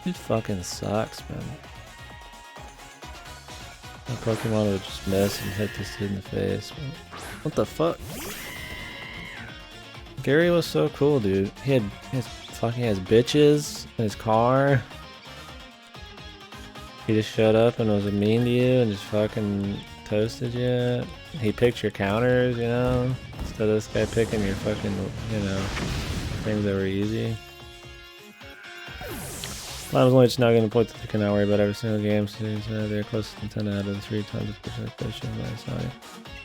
Speaker 1: It fucking sucks, man. My Pokemon would just miss and hit this dude in the face. What the fuck? Gary was so cool, dude. He fucking has bitches in his car. He just showed up and was mean to you and just fucking toasted you. He picked your counters, you know? Instead of this guy picking your fucking, you know, things that were easy. I was only just now getting points that cannot worry about every single game, so they're close to 10 out of the 3 times the percentage.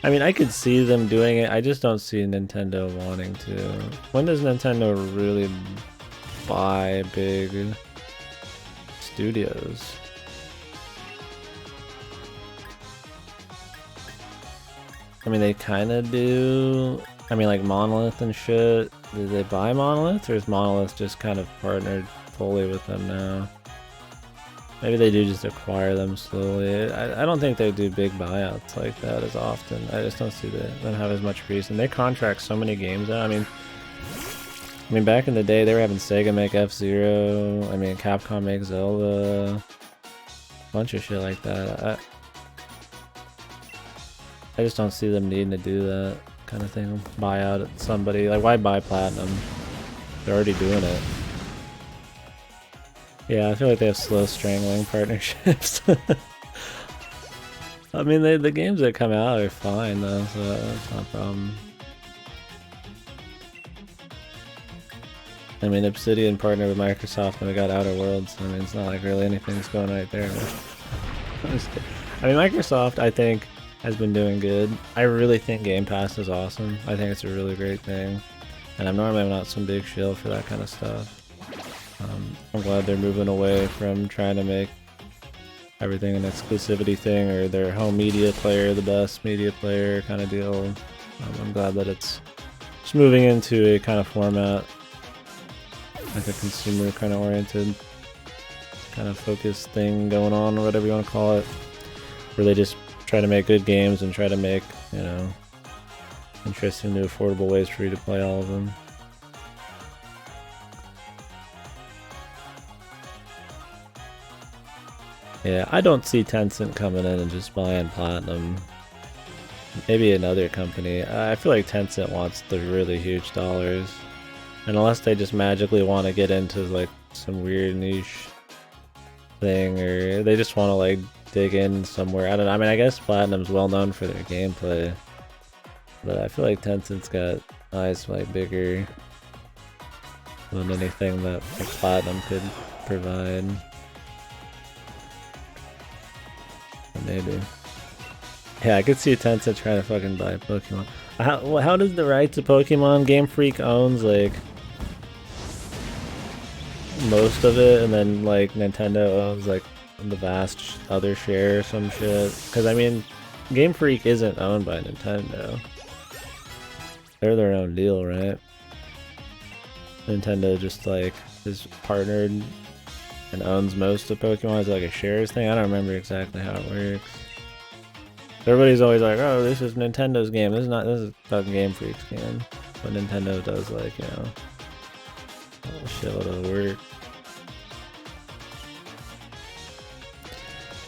Speaker 1: I mean, I could see them doing it, I just don't see Nintendo wanting to. When does Nintendo really buy big studios? I mean, they kind of do. I mean, like Monolith and shit. Did they buy Monolith, or is Monolith just kind of partnered fully with them now? Maybe they do just acquire them slowly. I don't think they do big buyouts like that as often. I just don't see them have as much reason. They contract so many games out. I mean, back in the day, they were having Sega make F-Zero. I mean, Capcom make Zelda. A bunch of shit like that. I just don't see them needing to do that kind of thing. Buy out somebody. Like, why buy Platinum? They're already doing it. Yeah, I feel like they have slow strangling partnerships. I mean, the games that come out are fine though, so that's not a problem. I mean, Obsidian partnered with Microsoft and we got Outer Worlds. I mean, it's not like really anything's going right there. I mean, Microsoft, I think, has been doing good. I really think Game Pass is awesome. I think it's a really great thing. And I'm normally not some big shill for that kind of stuff. I'm glad they're moving away from trying to make everything an exclusivity thing or their home media player the best media player kind of deal. I'm glad that it's just moving into a kind of format, like a consumer kind of oriented kind of focused thing going on, or whatever you want to call it, where they just try to make good games and try to make, you know, interesting new affordable ways for you to play all of them. Yeah, I don't see Tencent coming in and just buying Platinum. Maybe another company. I feel like Tencent wants the really huge dollars. And unless they just magically want to get into like some weird niche thing, or they just want to like dig in somewhere. I don't know. I mean, I guess Platinum's well known for their gameplay. But I feel like Tencent's got eyes like bigger than anything that like, Platinum could provide. Maybe. Yeah, I could see Tencent trying to fucking buy Pokemon. How does the rights to Pokemon? Game Freak owns like most of it, and then like Nintendo owns like the vast other share or some shit. Because I mean, Game Freak isn't owned by Nintendo. They're their own deal, right? Nintendo just like is partnered and owns most of Pokemon. Is like a shares thing? I don't remember exactly how it works. Everybody's always like, oh, this is Nintendo's game. This is fucking Game Freak's game. But Nintendo does like, you know, a shitload of work.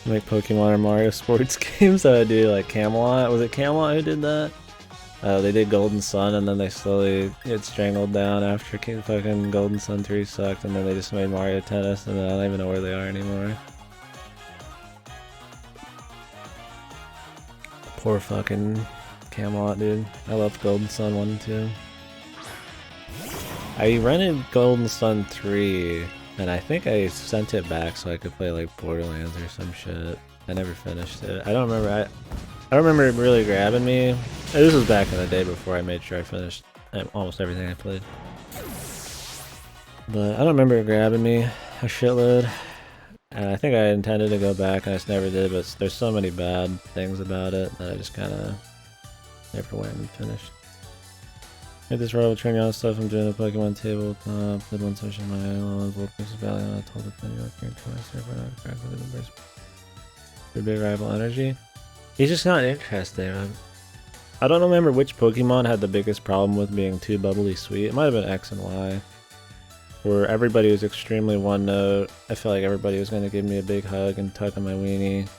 Speaker 1: Make Pokemon or Mario sports games. I do like Camelot. Was it Camelot who did that? They did Golden Sun and then they slowly get strangled down after fucking Golden Sun 3 sucked, and then they just made Mario Tennis, and then I don't even know where they are anymore. Poor fucking Camelot, dude. I loved Golden Sun 1 and 2. I rented Golden Sun 3, and I think I sent it back so I could play like Borderlands or some shit. I never finished it. I don't remember. I don't remember it really grabbing me. This was back in the day before I made sure I finished almost everything I played. But I don't remember it grabbing me a shitload. And I think I intended to go back and I just never did, but there's so many bad things about it that I just kind of never went and finished. Made this rival training on stuff. I'm doing the Pokemon tabletop. Did one session on my island. Both versus Valley. And I told the thing you're looking to my server. Not crack with the burst. Your big rival energy. He's just not interesting, man. I don't remember which Pokemon had the biggest problem with being too bubbly sweet. It might have been X and Y. Where everybody was extremely one note. I felt like everybody was going to give me a big hug and tug on my weenie.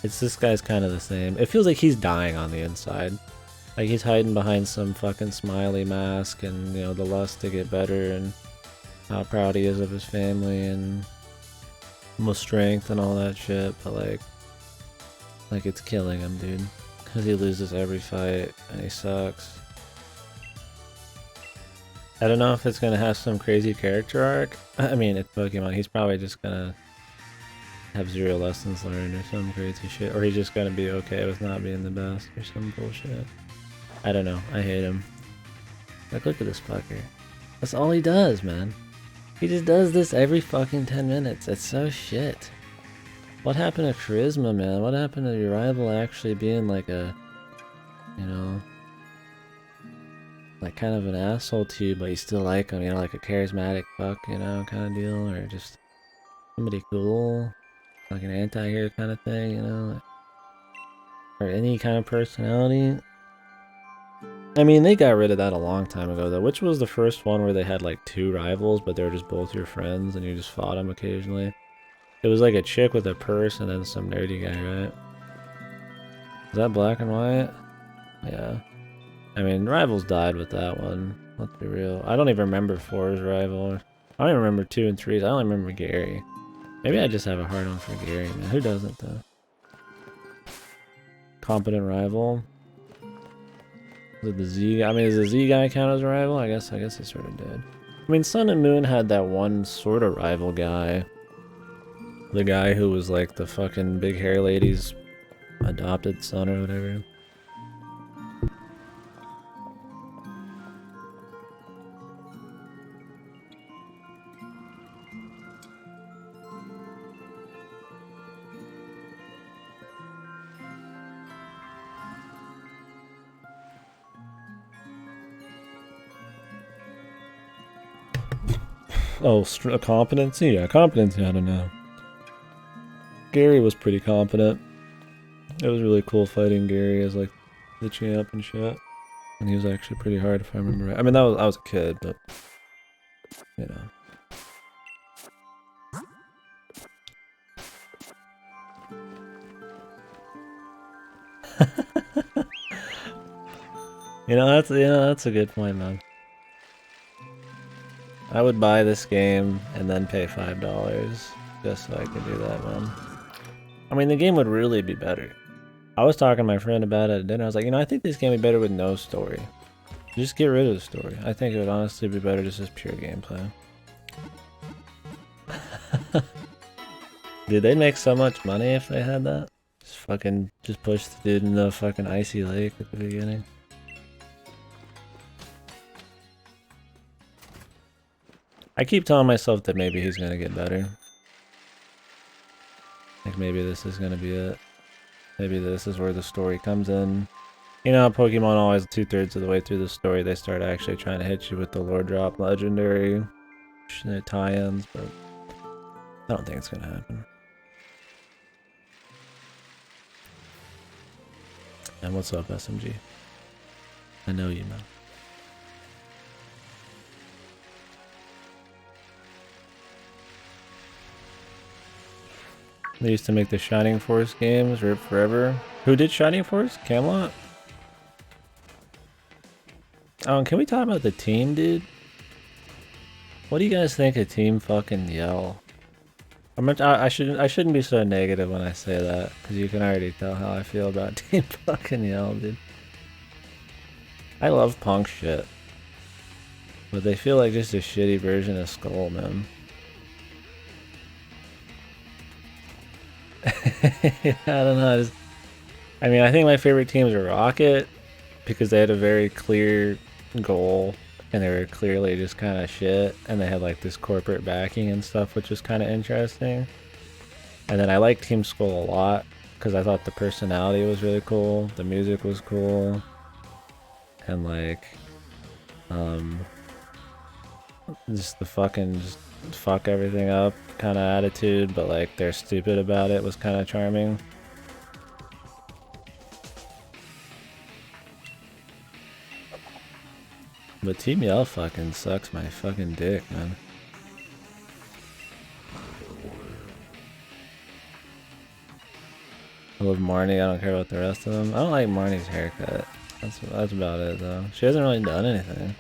Speaker 1: This guy's kind of the same. It feels like he's dying on the inside. Like he's hiding behind some fucking smiley mask and, you know, the lust to get better and how proud he is of his family and almost strength and all that shit. But like it's killing him, dude. Because he loses every fight and he sucks. I don't know if it's gonna have some crazy character arc. I mean, it's Pokemon. He's probably just gonna have 0 lessons learned or some crazy shit. Or he's just gonna be okay with not being the best or some bullshit. I don't know. I hate him. Like, look at this fucker. That's all he does, man. He just does this every fucking 10 minutes. It's so shit. What happened to charisma, man? What happened to your rival actually being like a, you know, like kind of an asshole to you, but you still like him, you know, like a charismatic fuck, you know, kind of deal, or just somebody cool, like an anti-hero kind of thing, you know, or any kind of personality. I mean, they got rid of that a long time ago, though. Which was the first one where they had like 2 rivals, but they were just both your friends and you just fought them occasionally? It was like a chick with a purse and then some nerdy guy, right? Is that black and white? Yeah. I mean, rivals died with that one. Let's be real. I don't even remember 4's rival. I don't even remember 2 and 3's. I only remember Gary. Maybe I just have a hard on for Gary, man. Who doesn't, though? Competent rival. Is it the Z guy? I mean, does the Z guy count as a rival? I guess it sort of did. I mean, Sun and Moon had that one sort of rival guy. The guy who was like the fucking big hair lady's adopted son or whatever. Oh, competency? Yeah, competency, I don't know. Gary was pretty competent. It was really cool fighting Gary as like the champ and shit. And he was actually pretty hard if I remember right. I mean, I was a kid, but you know. that's a good point, man. I would buy this game and then pay $5 just so I could do that, man. I mean, the game would really be better. I was talking to my friend about it at dinner. I was like, you know, I think this game would be better with no story. Just get rid of the story. I think it would honestly be better just as pure gameplay. Dude, they'd make so much money if they had that. Just push the dude in the fucking icy lake at the beginning. I keep telling myself that maybe he's gonna get better. Like maybe this is gonna be it. Maybe this is where the story comes in. You know how Pokemon always 2/3 of the way through the story they start actually trying to hit you with the lore drop legendary tie-ins, but I don't think it's gonna happen. And what's up, SMG? I know you, man. They used to make the Shining Force games, Rip Forever. Who did Shining Force? Camelot? Oh, and can we talk about the team, dude? What do you guys think of Team fucking Yell? I shouldn't be so negative when I say that, because you can already tell how I feel about Team fucking Yell, dude. I love punk shit. But they feel like just a shitty version of Skull, man. I don't know. I mean, I think my favorite teams are Rocket because they had a very clear goal and they were clearly just kind of shit, and they had like this corporate backing and stuff, which was kind of interesting. And then I liked Team Skull a lot because I thought the personality was really cool, the music was cool, and like, just the fucking just fuck everything up kind of attitude, but like they're stupid about it was kind of charming. But Team Yell fucking sucks my fucking dick, man. I love Marnie, I don't care about the rest of them. I don't like Marnie's haircut. That's about it though. She hasn't really done anything.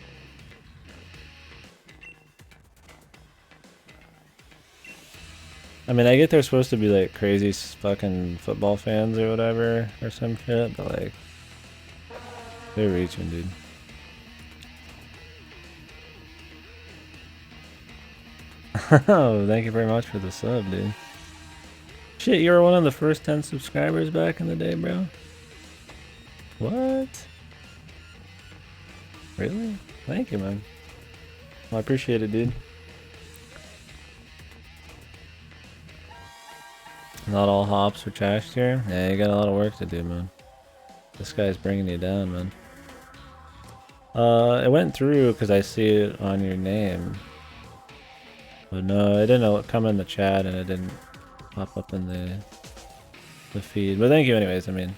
Speaker 1: I mean, I get they're supposed to be like crazy fucking football fans or whatever, or some shit, but like, they're reaching, dude. Oh, thank you very much for the sub, dude. Shit, you were one of the first 10 subscribers back in the day, bro. What? Really? Thank you, man. Well, I appreciate it, dude. Not all hops are trashed here. Yeah, you got a lot of work to do, man. This guy's bringing you down, man. It went through because I see it on your name. But no, it didn't come in the chat and it didn't pop up in the feed. But thank you anyways, I mean.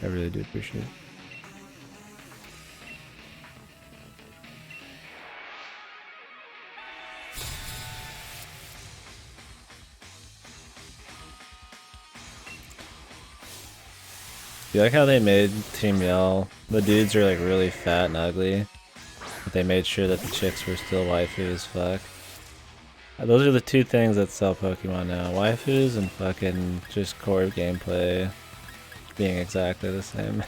Speaker 1: I really do appreciate it. You like how they made Team Yell? The dudes are like really fat and ugly. But they made sure that the chicks were still waifu as fuck. Those are the two things that sell Pokemon now. Waifus and fucking just core gameplay being exactly the same.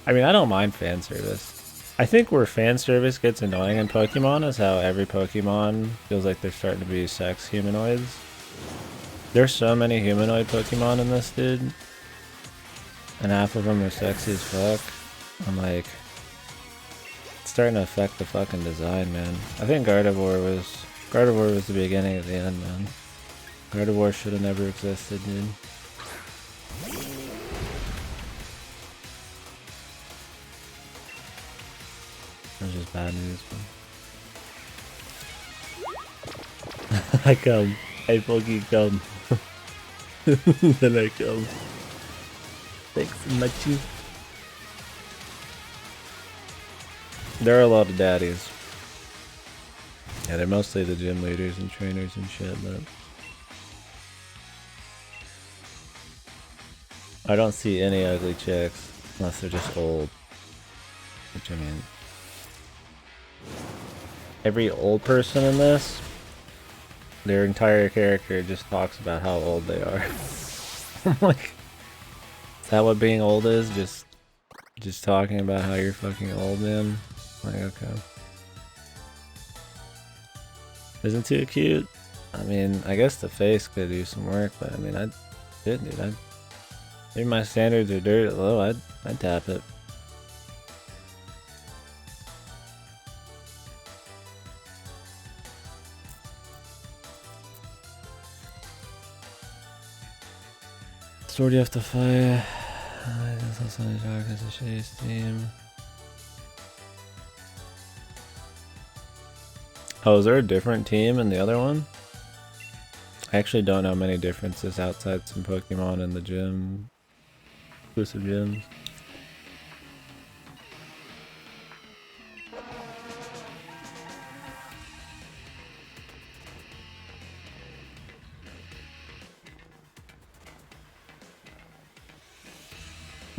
Speaker 1: I mean, I don't mind fan service. I think where fan service gets annoying in Pokemon is how every Pokemon feels like they're starting to be sex humanoids. There's so many humanoid Pokemon in this, dude. And half of them are sexy as fuck. I'm like, it's starting to affect the fucking design, man. I think Gardevoir was the beginning of the end, man. Gardevoir should have never existed, dude. That's just bad news, man. I come. Hey, Pokey, come. Then I come. Thanks so much. There are a lot of daddies. Yeah, they're mostly the gym leaders and trainers and shit, but I don't see any ugly chicks unless they're just old. Which I mean, every old person in this, their entire character just talks about how old they are. I'm like, is that what being old is? Just talking about how you're fucking old, man? Like, okay. Isn't too cute? I mean, I guess the face could do some work, but I mean, maybe my standards are dirt low, I'd tap it. Sword you have to fight. That's also a dark as a chase team. Oh, is there a different team in the other one? I actually don't know many differences outside some Pokemon in the gym. Exclusive gyms.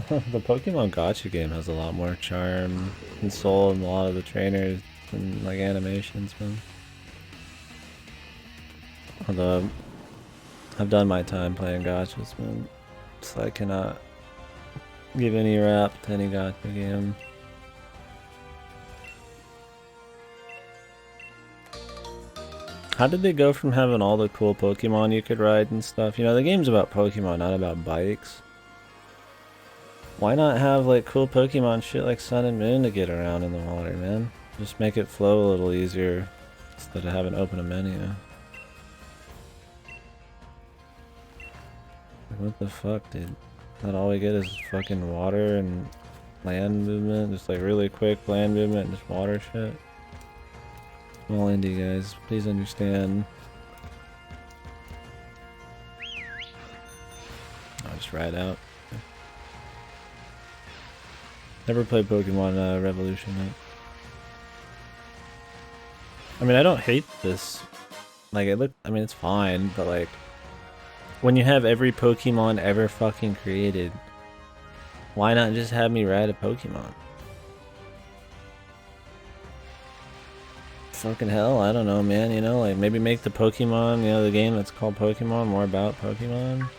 Speaker 1: The Pokemon Gacha game has a lot more charm and soul in a lot of the trainers and like animations, man. Although I've done my time playing gachas, man, so I cannot give any rap to any gacha game. How did they go from having all the cool Pokemon you could ride and stuff? You know, the game's about Pokemon, not about bikes. Why not have like cool Pokemon shit like Sun and Moon to get around in the water, man? Just make it flow a little easier instead of having to open a menu. What the fuck, dude? That all we get is fucking water and land movement, just like really quick land movement and just water shit. Small indie guys, please understand. I'll just ride out. Never played Pokemon Revolution yet. I mean, I don't hate this. Like, I mean, it's fine, but like, when you have every Pokemon ever fucking created, why not just have me ride a Pokemon? Fucking hell, I don't know, man, you know, like, maybe make the Pokemon, you know, the game that's called Pokemon, more about Pokemon.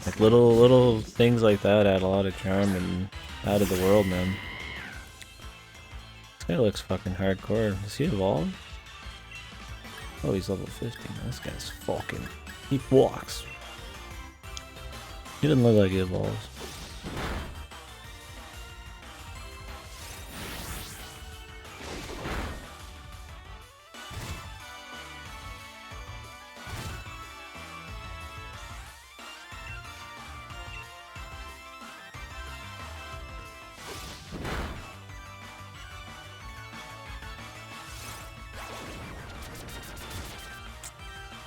Speaker 1: Like, little things like that add a lot of charm and out of the world, man. This guy looks fucking hardcore. Does he evolve? Oh, he's level 50. This guy's fucking... He walks. He doesn't look like he evolves.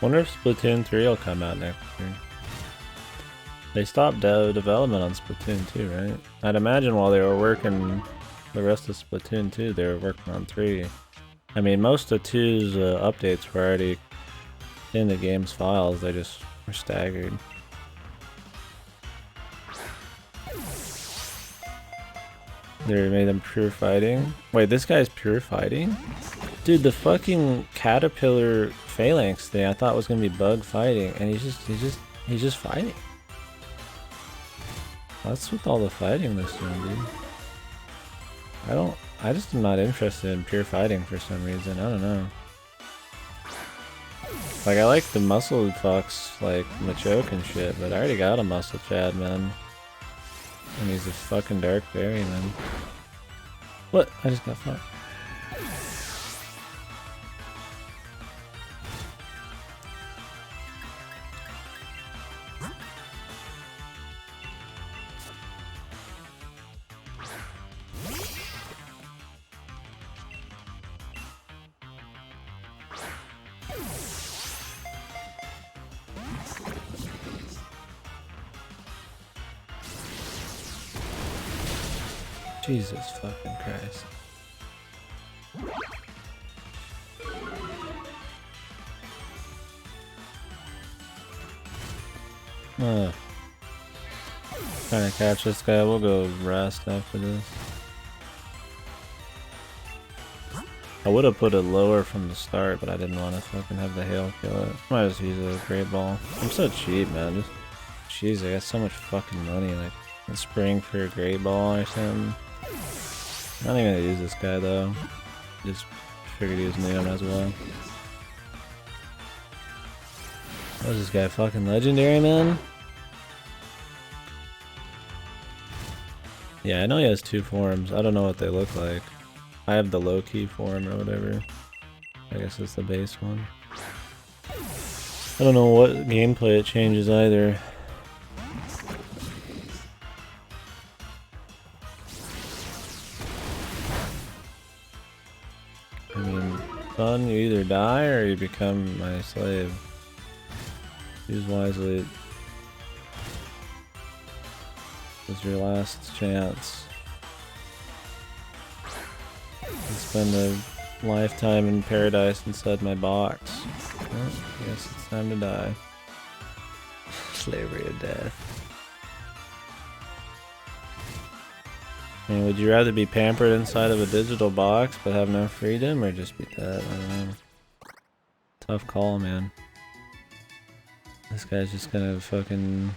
Speaker 1: Wonder if Splatoon 3 will come out next year. They stopped development on Splatoon 2, right? I'd imagine while they were working the rest of Splatoon 2, they were working on 3. I mean, most of 2's updates were already in the game's files, they just were staggered. They made them pure fighting. Wait, this guy's pure fighting? Dude, the fucking caterpillar phalanx thing I thought was gonna be bug fighting, and he's just fighting. What's with all the fighting this one, dude? I just am not interested in pure fighting for some reason. I don't know. Like, I like the muscle fox, like Machoke and shit, but I already got a muscle Chad, man. And he's a fucking dark berry, man. What? I just got fucked. Jesus fucking Christ. Trying to catch this guy, we'll go rest after this. I would have put it lower from the start, but I didn't want to fucking have the hail kill it. Might just use a great ball. I'm so cheap, man. Just, jeez, I got so much fucking money. Like, a spring for a great ball or something. I'm not even gonna use this guy though. Just figured he was new, I might as well. What is this guy, fucking legendary, man? Yeah, I know he has 2 forms. I don't know what they look like. I have the low-key form or whatever. I guess it's the base one. I don't know what gameplay it changes either. I mean, son, you either die or you become my slave. Use wisely. This is your last chance. Spend a lifetime in paradise inside my box. Well, I guess it's time to die. Slavery or death. I mean, would you rather be pampered inside of a digital box but have no freedom, or just be that? I don't know. Tough call, man. This guy's just gonna fucking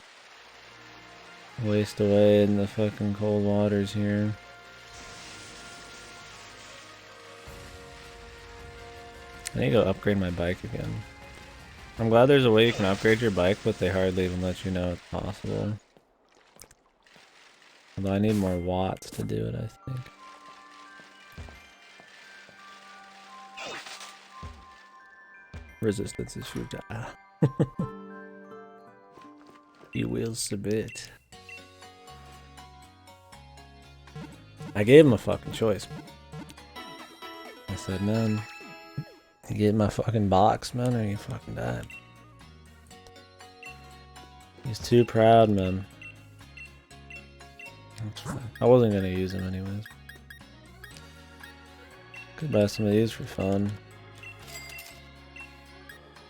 Speaker 1: waste away in the fucking cold waters here. I need to go upgrade my bike again. I'm glad there's a way you can upgrade your bike, but they hardly even let you know it's possible. Although I need more watts to do it, I think. Resistance is futile. You will submit. I gave him a fucking choice. I said, man, you get my fucking box, man, or you fucking die. He's too proud, man. I wasn't gonna use him anyways. Could buy some of these for fun.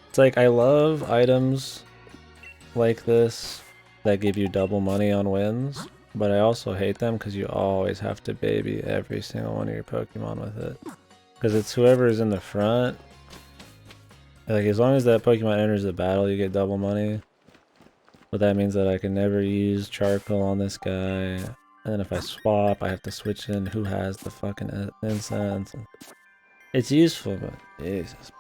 Speaker 1: It's like, I love items like this that give you double money on wins, but I also hate them because you always have to baby every single one of your Pokemon with it. Because it's whoever's in the front. Like, as long as that Pokemon enters the battle, you get double money. But that means that I can never use Charcoal on this guy. And then if I swap, I have to switch in who has the fucking incense. It's useful, but Jesus.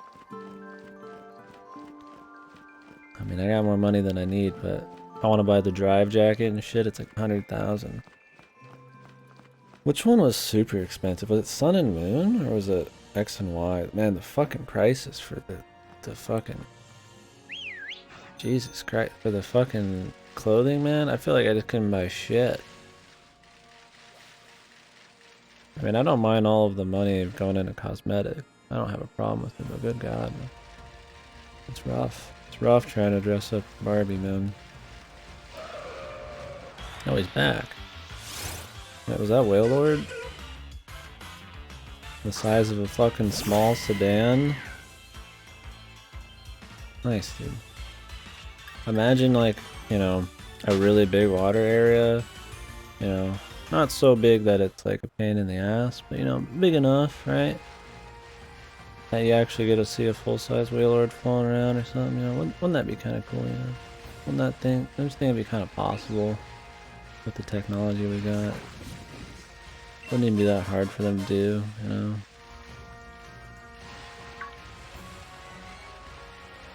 Speaker 1: I mean, I got more money than I need, but I want to buy the drive jacket and shit. It's like 100,000. Which one was super expensive? Was it Sun and Moon or was it X and Y? Man, the fucking prices for the fucking... Jesus Christ. For the fucking clothing, man, I feel like I just couldn't buy shit. I mean, I don't mind all of the money going into cosmetics. I don't have a problem with it, but good God, man. It's rough. It's rough trying to dress up Barbie, man. Oh, he's back. Wait, was that Wailord? The size of a fucking small sedan? Nice, dude. Imagine, like, you know, a really big water area. You know, not so big that it's like a pain in the ass, but, you know, big enough, right? That you actually get to see a full-size Wailord floating around or something, you know? Wouldn't that be kind of cool, you know? Wouldn't that thing... I just think it'd be kind of possible with the technology we got. Wouldn't even be that hard for them to do, you know?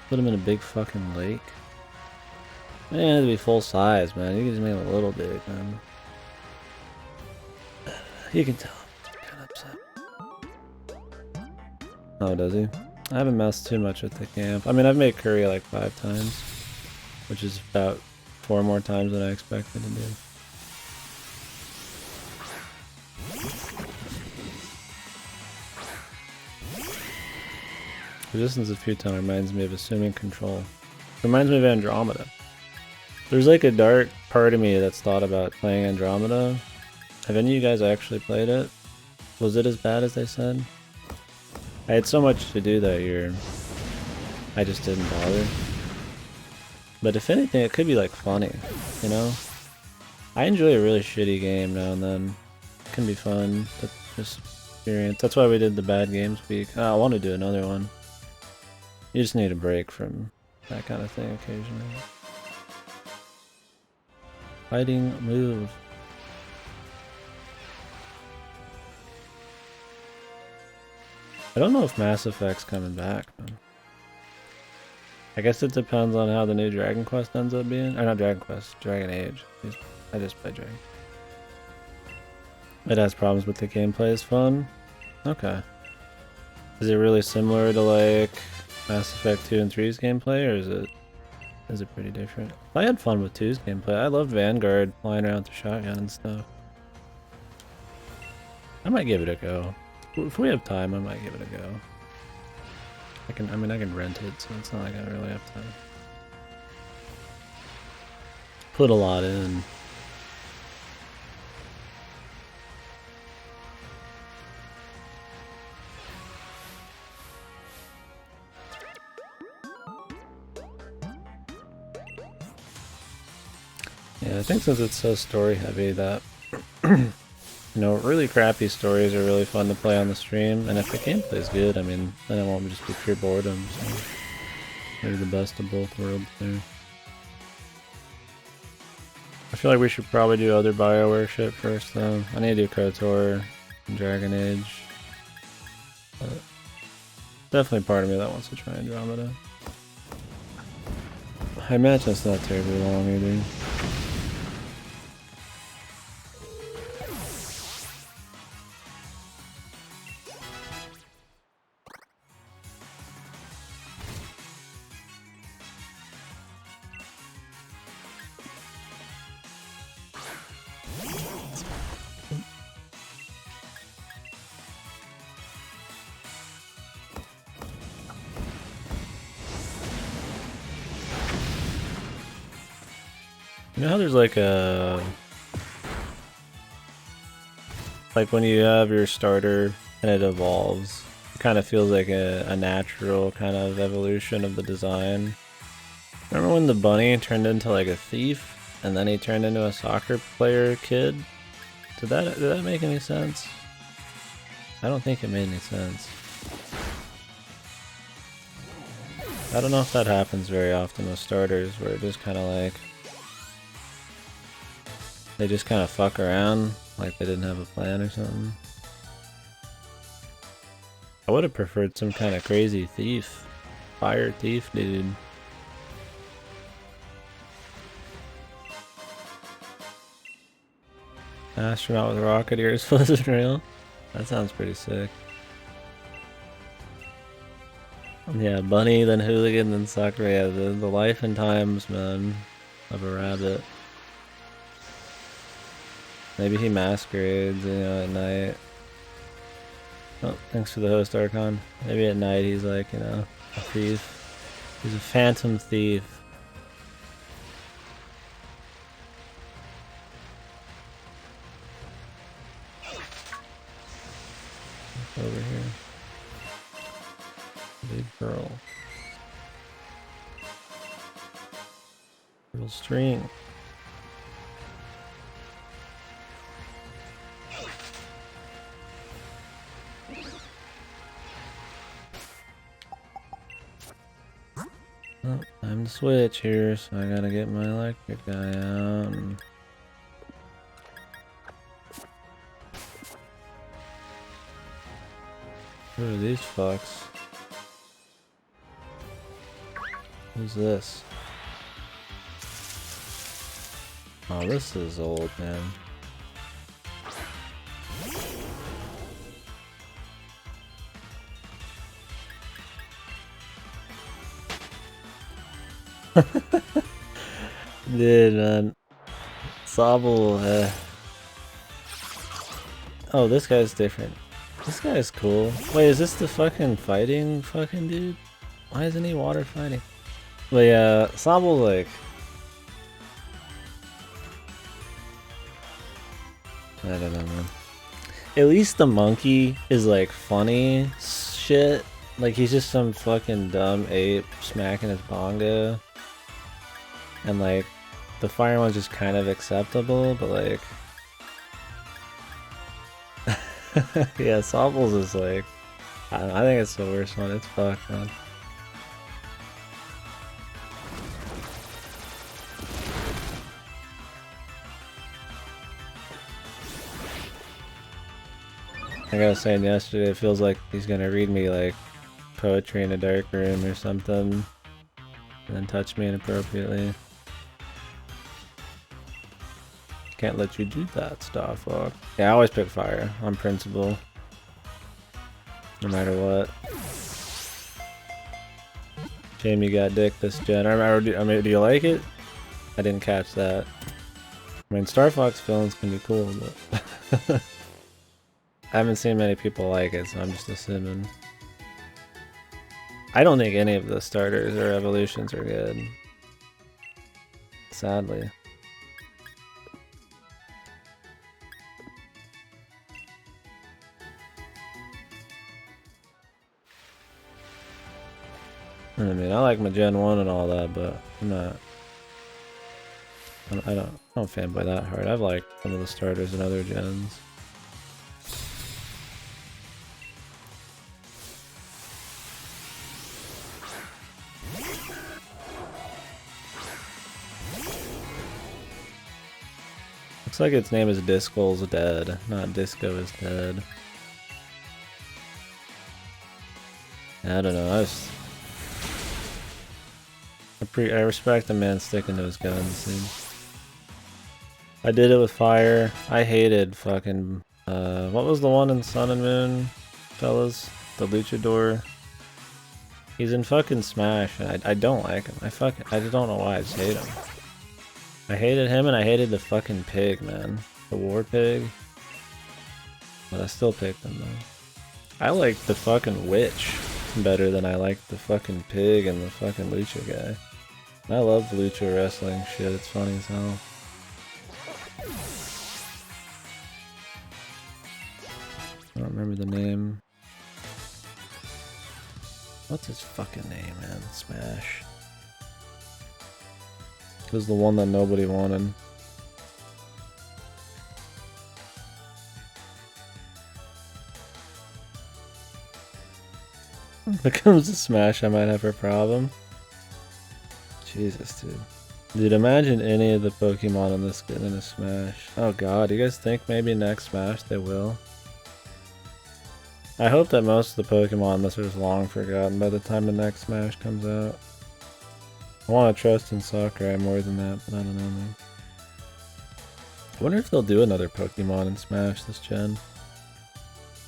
Speaker 1: Put them in a big fucking lake. It doesn't have to be full size, man. You can just make it a little big, man. You can tell I'm kind of upset. Oh, does he? I haven't messed too much with the camp. I mean, I've made curry like 5 times, which is about 4 more times than I expected to do. Resistance of Futon reminds me of assuming control. Reminds me of Andromeda. There's like a dark part of me that's thought about playing Andromeda. Have any of you guys actually played it? Was it as bad as they said? I had so much to do that year. I just didn't bother. But if anything, it could be like funny, you know? I enjoy a really shitty game now and then. It can be fun to just experience. That's why we did the bad games week. I want to do another one. You just need a break from that kind of thing occasionally. Fighting move. I don't know if Mass Effect's coming back, man. I guess it depends on how the new Dragon Quest ends up being. Or not Dragon Quest, Dragon Age. I just play Dragon. It has problems with the gameplay is fun. Okay. Is it really similar to like Mass Effect 2 and 3's gameplay, or is it pretty different? I had fun with 2's gameplay. I loved Vanguard flying around with the shotgun and stuff. I might give it a go. If we have time, I might give it a go. I can rent it, so it's not like I really have to put a lot in. Yeah, I think since it's so story heavy that you know, really crappy stories are really fun to play on the stream, and if the gameplay is good, I mean, then it won't just be pure boredom, so maybe the best of both worlds there. I feel like we should probably do other BioWare shit first, though. I need to do KOTOR and Dragon Age. But definitely part of me that wants to try Andromeda. I imagine it's not terribly long either. You know how there's like a... Like when you have your starter and it evolves, it kind of feels like a natural kind of evolution of the design. Remember when the bunny turned into like a thief and then he turned into a soccer player kid? Did that make any sense? I don't think it made any sense. I don't know if that happens very often with starters, where it just kind of like... They just kind of fuck around, like they didn't have a plan or something. I would have preferred some kind of crazy thief. Fire thief, dude. Astronaut with rocket ears wasn't real? That sounds pretty sick. Yeah, bunny, then hooligan, then soccer. Yeah, the life and times, man, of a rabbit. Maybe he masquerades, you know, at night. Oh, thanks for the host, Archon. Maybe at night he's like, you know, a thief. He's a phantom thief. Over here. Big girl. Little string. Oh, time to switch here, so I gotta get my electric guy out. And... Who are these fucks? Who's this? Oh, this is old, man. Dude, man. Sobble, Oh, this guy's different. This guy's cool. Wait, is this the fucking fighting fucking dude? Why isn't he water fighting? But yeah, Sobble, like... I don't know, man. At least the monkey is like funny shit. Like he's just some fucking dumb ape smacking his bongo. And like, the fire one's just kind of acceptable, but like... yeah, Sobble's is like... I don't know, I think it's the worst one. It's fucked, man. Like I was saying yesterday, it feels like he's gonna read me like poetry in a dark room or something, and then touch me inappropriately. Can't let you do that stuff, fuck. Yeah, I always pick fire, on principle. No matter what. Shame you got dick this gen. I mean, do you like it? I didn't catch that. I mean, Star Fox villains can be cool, but... I haven't seen many people like it, so I'm just assuming. I don't think any of the starters or evolutions are good. Sadly. I mean, I like my Gen 1 and all that, but I'm not... I don't fanboy that hard. I've liked some of the starters in other gens. Looks like its name is Disco's Dead, not Disco is Dead. I don't know, I respect the man sticking to his guns, dude. I did it with fire. I hated fucking, what was the one in Sun and Moon, fellas? The luchador. He's in fucking Smash, and I don't like him. I just don't know why, I just hate him. I hated him, and I hated the fucking pig, man. The war pig. But I still picked him, though. I like the fucking witch better than I like the fucking pig and the fucking lucha guy. I love lucha wrestling shit, it's funny as hell. I don't remember the name. What's his fucking name, man? Smash. It was the one that nobody wanted. If it comes to Smash, I might have a problem. Jesus, dude. Dude, imagine any of the Pokemon in this getting into Smash. Oh god, you guys think maybe next Smash they will? I hope that most of the Pokemon in this are just long forgotten by the time the next Smash comes out. I want to trust in Sakurai more than that, but I don't know, man. I wonder if they'll do another Pokemon in Smash this gen.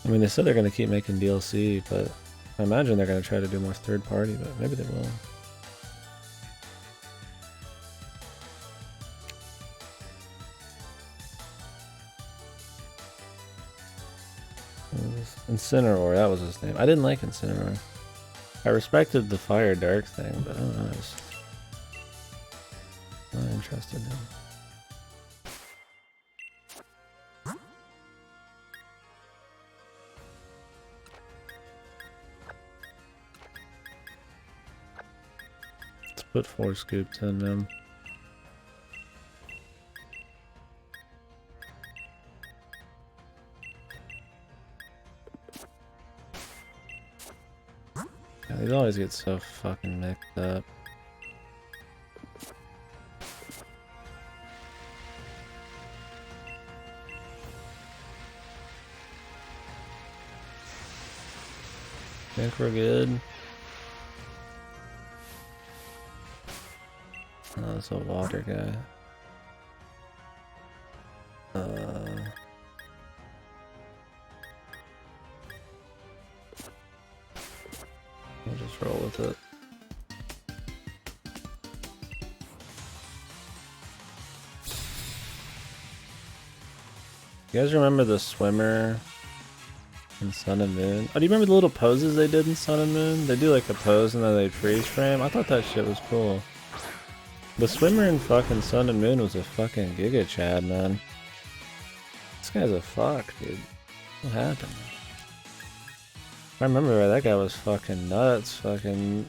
Speaker 1: I mean, they said they're going to keep making DLC, but I imagine they're going to try to do more third party, but maybe they will. Incineroar, that was his name. I didn't like Incineroar. I respected the fire dark thing, but I don't know, I was not interested in him. Let's put 4 scoops in them. These always get so fucking mixed up. Think we're good. Oh, that's a water guy. We'll just roll with it. You guys remember the swimmer in Sun and Moon? Oh, do you remember the little poses they did in Sun and Moon? They do like a pose and then they freeze frame. I thought that shit was cool. The swimmer in fucking Sun and Moon was a fucking Giga Chad, man. This guy's a fuck, dude. What happened? I remember that guy was fucking nuts. Fucking,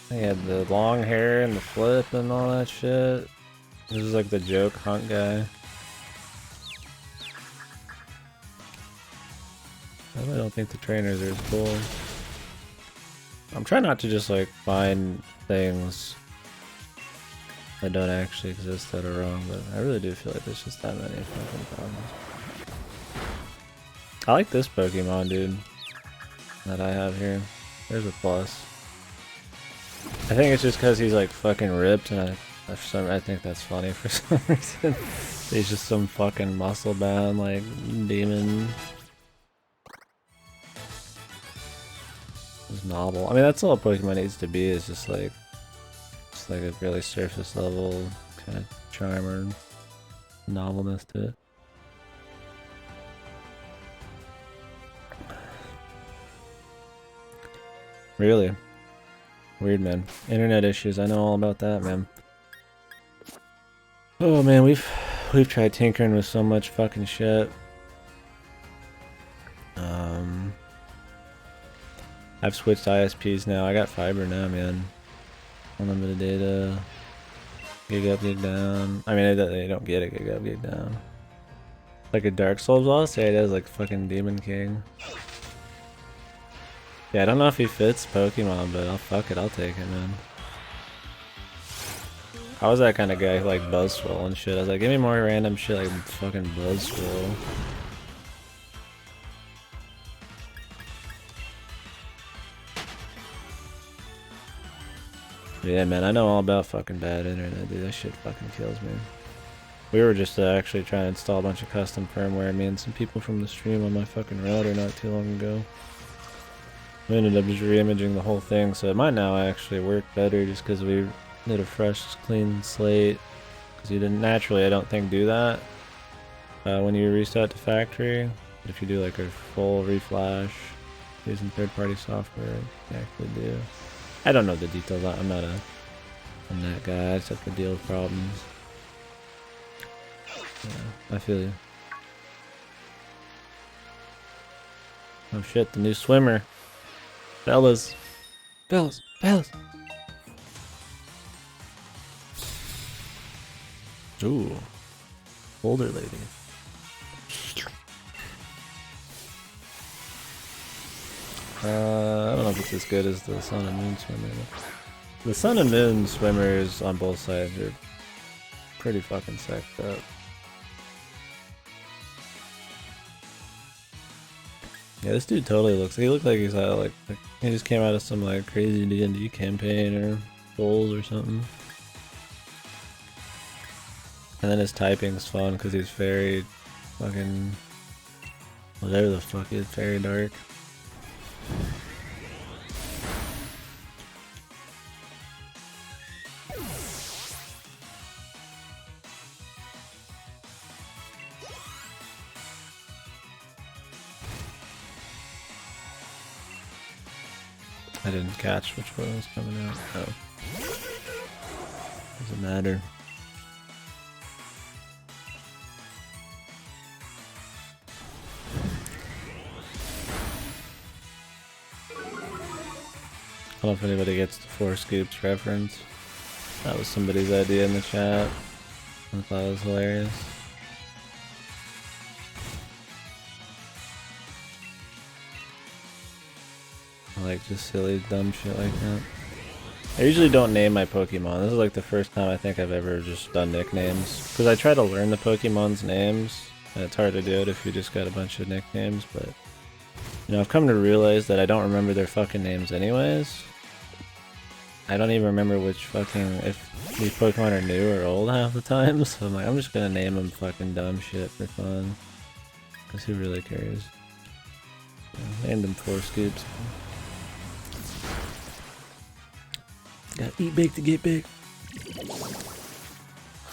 Speaker 1: he had the long hair and the flip and all that shit. This is like the joke hunt guy. I really don't think the trainers are as cool. I'm trying not to just like find things that don't actually exist that are wrong, but I really do feel like there's just that many fucking problems. I like this Pokemon, dude, that I have here. There's a plus. I think it's just because he's like fucking ripped, and I think that's funny for some reason. He's just some fucking muscle bound like demon. It's novel. I mean, that's all a Pokemon needs to be. Is just like a really surface level kind of charm or novelness to it. Really? Weird, man. Internet issues, I know all about that, man. Oh man, we've tried tinkering with so much fucking shit. I've switched ISPs now. I got fiber now, man. Unlimited data. Gig up, gig down. I mean, they don't get it, gig up, gig down. Like a Dark Souls boss? Yeah, it is like fucking Demon King. Yeah, I don't know if he fits Pokemon, but fuck it, I'll take it, man. I was that kind of guy who like Buzzswell and shit. I was like, give me more random shit like fucking Buzzswell. Yeah, man, I know all about fucking bad internet, dude. That shit fucking kills me. We were just actually trying to install a bunch of custom firmware, me and some people from the stream on my fucking router not too long ago. We ended up just re-imaging the whole thing, so it might now actually work better just because we did a fresh, clean slate. Because you didn't naturally, I don't think, do that when you restart the factory. But if you do like a full reflash using third-party software, you actually do. I don't know the details. I'm not a I'm that guy. I just have to deal with problems. Yeah, I feel you. Oh shit, the new swimmer. Fellas. Fellas. Fellas. Ooh. Older lady. I don't know if it's as good as the Sun and Moon swimmer. The Sun and Moon swimmers on both sides are pretty fucking sacked up. Yeah, this dude totally looks. He looked like he's out like he just came out of some like crazy D&D campaign or goals or something. And then his typing's fun because he's very fucking whatever the fuck is very dark. I didn't catch which one was coming out. Oh. Doesn't matter. I don't know if anybody gets the 4 scoops reference. That was somebody's idea in the chat. I thought it was hilarious. I like just silly, dumb shit like that. I usually don't name my Pokemon. This is like the first time I think I've ever just done nicknames. Because I try to learn the Pokemon's names, and it's hard to do it if you just got a bunch of nicknames, but... You know, I've come to realize that I don't remember their fucking names anyways. I don't even remember which fucking... if these Pokemon are new or old half the time, so I'm like, I'm just gonna name them fucking dumb shit for fun. Because who really cares? Yeah, named them 4 scoops. Gotta eat big to get big.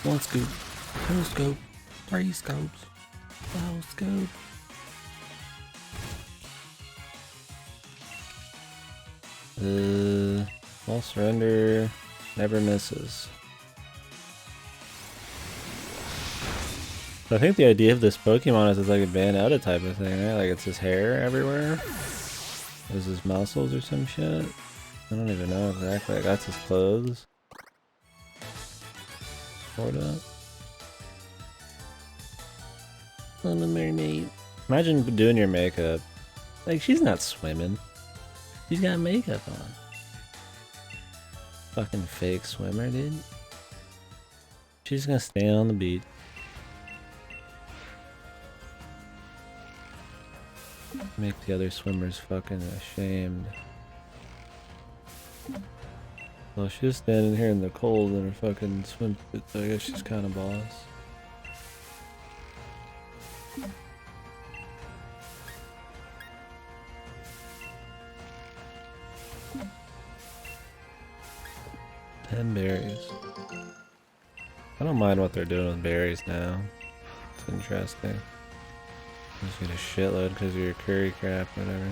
Speaker 1: 1 scoop, 2 scoop, 3 scoops, 4 scoop. All surrender never misses. So I think the idea of this Pokemon is it's like a Bayonetta type of thing, right? Like it's his hair everywhere. Is his muscles or some shit? I don't even know exactly. That's his clothes. Hold up. I'm a mermaid. Imagine doing your makeup. Like, she's not swimming. She's got makeup on. Fucking fake swimmer, dude. She's gonna stand on the beach. Make the other swimmers fucking ashamed. Well, she's standing here in the cold in her fucking swimsuit, so I guess she's kind of boss. Ten berries. I don't mind what they're doing with berries now. It's interesting. You just get a shitload because of your curry crap, whatever.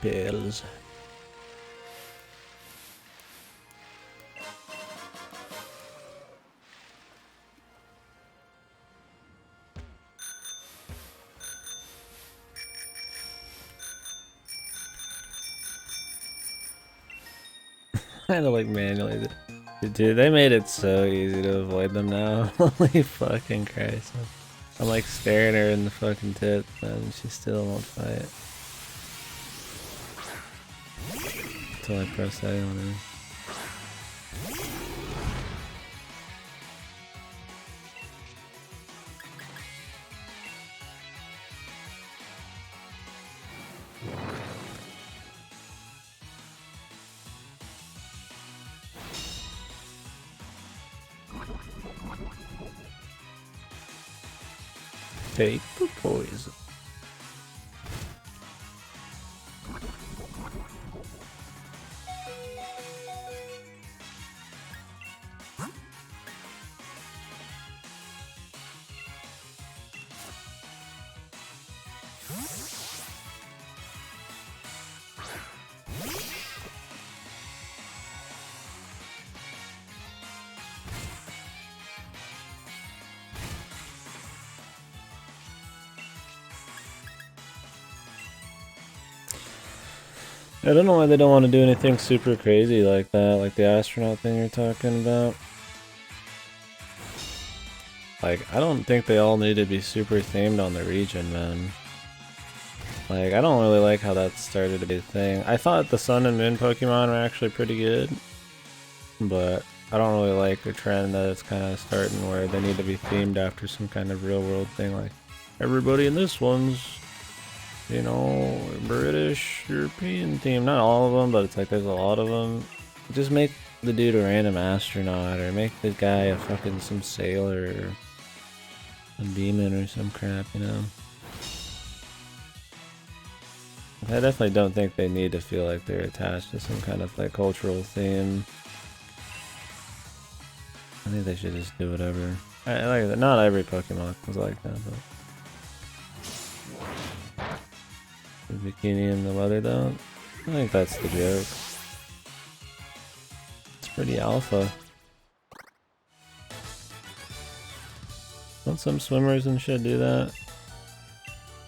Speaker 1: Pills. I had to like manually. Dude, they made it so easy to avoid them now. Holy fucking Christ. I'm like staring her in the fucking tits and she still won't fight. Until I press A on her. Take the poison. I don't know why they don't want to do anything super crazy like that, like the astronaut thing you're talking about. Like, I don't think they all need to be super themed on the region, man. Like, I don't really like how that started to be a thing. I thought the Sun and Moon Pokemon were actually pretty good, but I don't really like the trend that it's kind of starting where they need to be themed after some kind of real world thing, like everybody in this one's, you know, British, European theme. Not all of them, but it's like there's a lot of them. Just make the dude a random astronaut, or make the guy a fucking some sailor, or a demon or some crap, you know? I definitely don't think they need to feel like they're attached to some kind of like cultural theme. I think they should just do whatever. I like that. Not every Pokemon is like that, but the bikini and the leather don't. I think that's the joke. It's pretty alpha. Don't some swimmers and shit do that?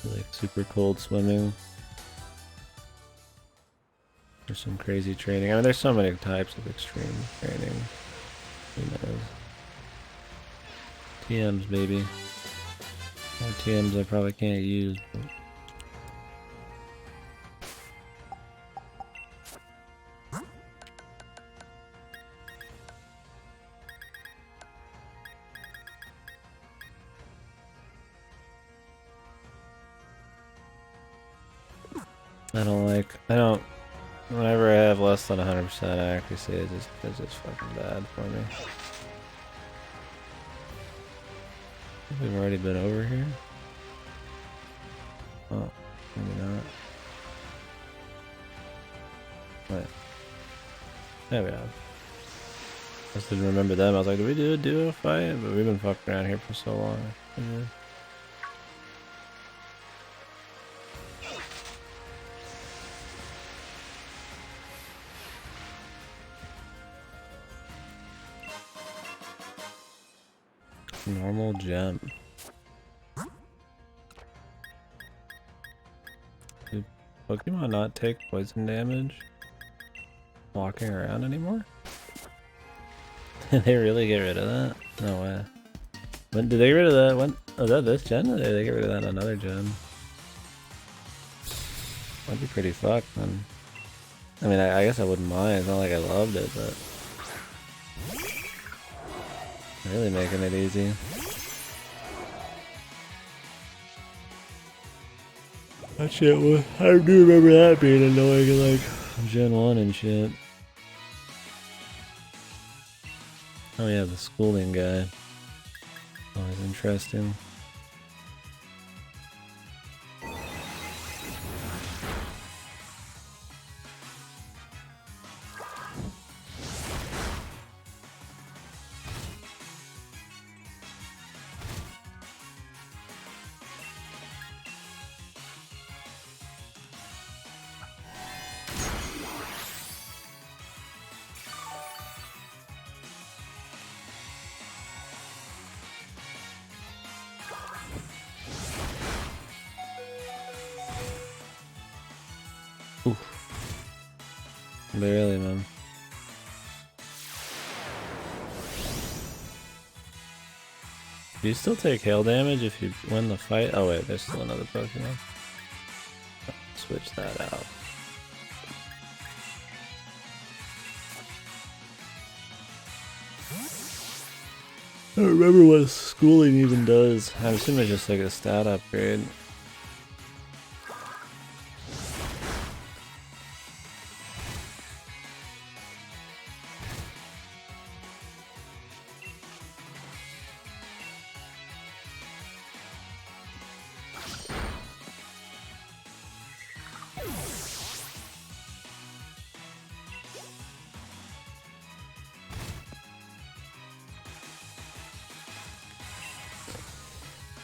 Speaker 1: Like super cold swimming. Or some crazy training. I mean, there's so many types of extreme training. Who knows? TMs, baby. More TMs I probably can't use. But... whenever I have less than 100% accuracy, it's just fucking bad for me. I think we've already been over here. Oh, maybe not. Wait. There we are. I just didn't remember them. I was like, did we do a duo fight? But we've been fucking around here for so long. Yeah. Normal gem. Do Pokemon not take poison damage walking around anymore? Did they really get rid of that? No way. When did they get rid of that? When? Oh, is that this gen? Or did they get rid of that in another gen? That'd be pretty fucked, man. I mean, I guess I wouldn't mind. It's not like I loved it, but... really making it easy. That shit was... I do remember that being annoying in like Gen 1 and shit. Oh yeah, the schooling guy. Always interesting. Barely, man. Do you still take hail damage if you win the fight? Oh wait, there's still another Pokemon. Switch that out. I don't remember what schooling even does. I'm assuming it's just like a stat upgrade.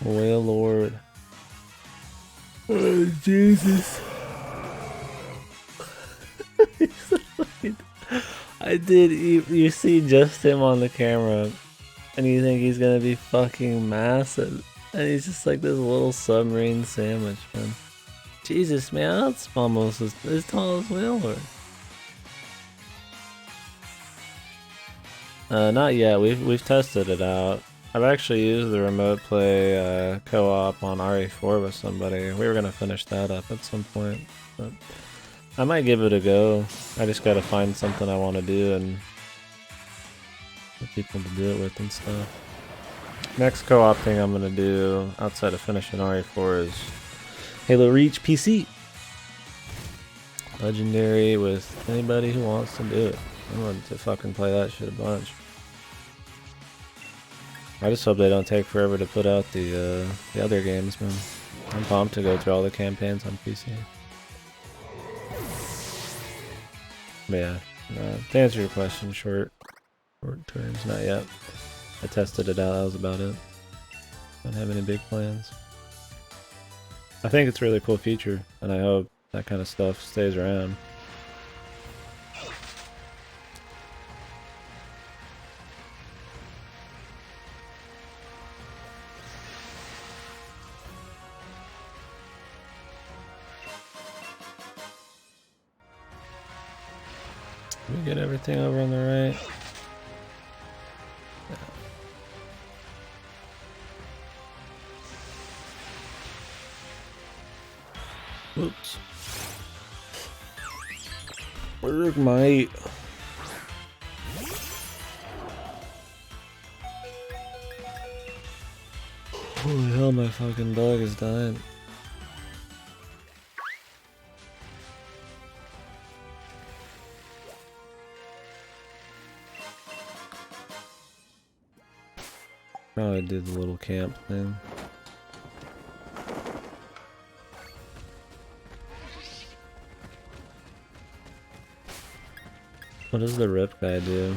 Speaker 1: Whale Lord. Oh, Jesus. I did. You see just him on the camera, and you think he's gonna be fucking massive, and he's just like this little submarine sandwich, man. Jesus, man, that's almost as tall as Whale Lord. Not yet. We've tested it out. I've actually used the remote play co-op on RE4 with somebody. We were gonna finish that up at some point, but I might give it a go. I just gotta find something I want to do and people to do it with and stuff. Next co-op thing I'm gonna do outside of finishing RE4 is Halo Reach PC. Legendary with anybody who wants to do it. I want to fucking play that shit a bunch. I just hope they don't take forever to put out the other games, man. I'm pumped to go through all the campaigns on PC. But yeah, to answer your question, short terms, not yet. I tested it out, that was about it. Don't have any big plans. I think it's a really cool feature, and I hope that kind of stuff stays around. Did we get everything over on the right? Yeah. Oops. Where's my... Holy hell, my fucking dog is dying. Probably did the little camp thing. What does the rip guy do?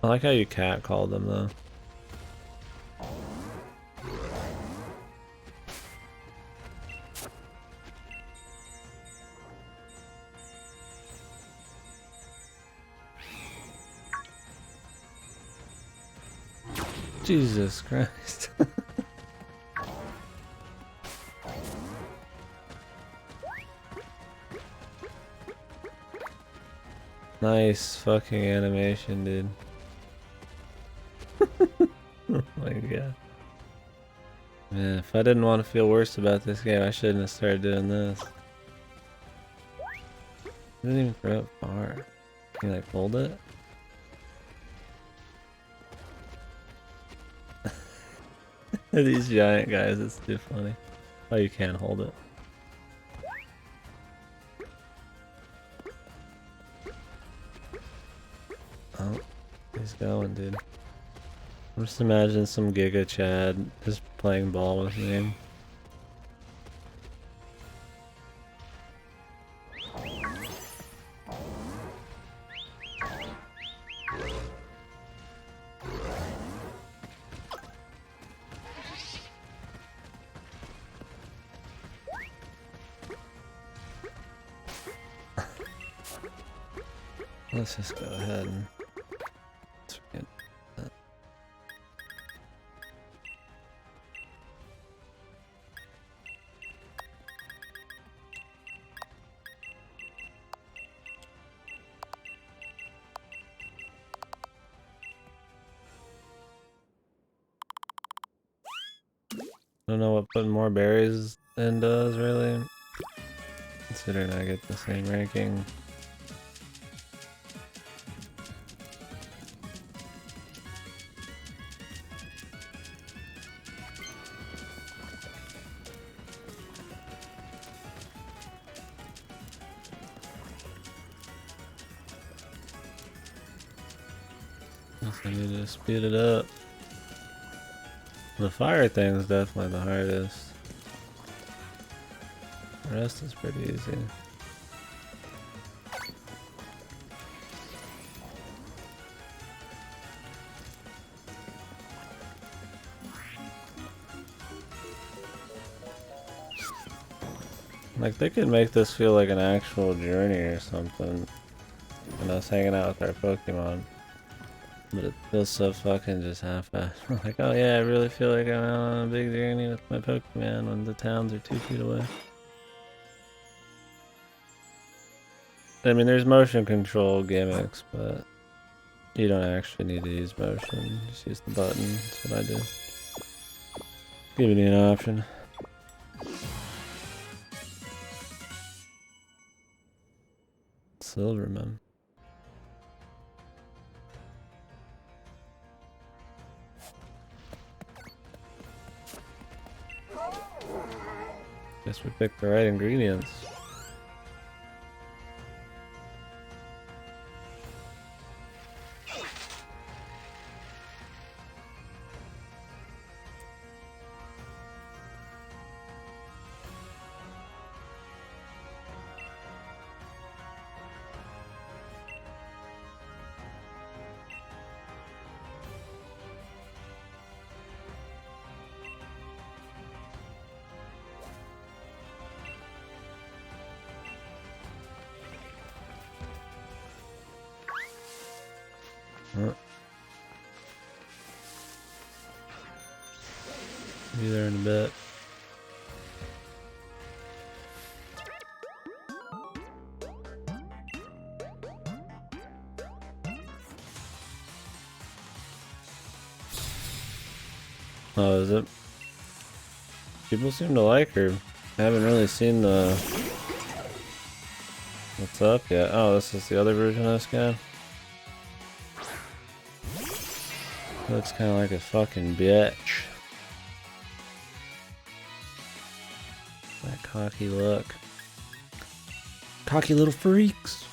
Speaker 1: I like how you cat called them though. Jesus Christ. Nice fucking animation, dude. Oh my god. Man, if I didn't want to feel worse about this game, I shouldn't have started doing this. I didn't even throw it far. Can you like hold it? These giant guys, it's too funny. Oh, you can't hold it. Oh, he's going, dude. I'm just imagining some Giga Chad just playing ball with me. Let's just go ahead and forget that. I don't know what putting more berries in does really, considering I get the same ranking. I need to speed it up. The fire thing is definitely the hardest. The rest is pretty easy.
Speaker 2: Like, they could make this feel like an actual journey or something. And us hanging out with our Pokemon. But it feels so fucking just half-assed. Like, oh yeah, I really feel like I'm out on a big journey with my Pokemon when the towns are 2 feet away. I mean, there's motion control gimmicks, but you don't actually need to use motion. Just use the button. That's what I do. Giving you an option. Silverman. Guess we picked the right ingredients. Be there in a bit. Oh, is it? People seem to like her. I haven't really seen the... What's up yet? Oh, this is the other version of this guy? Looks kind of like a fucking bitch. That cocky look. Cocky little freaks.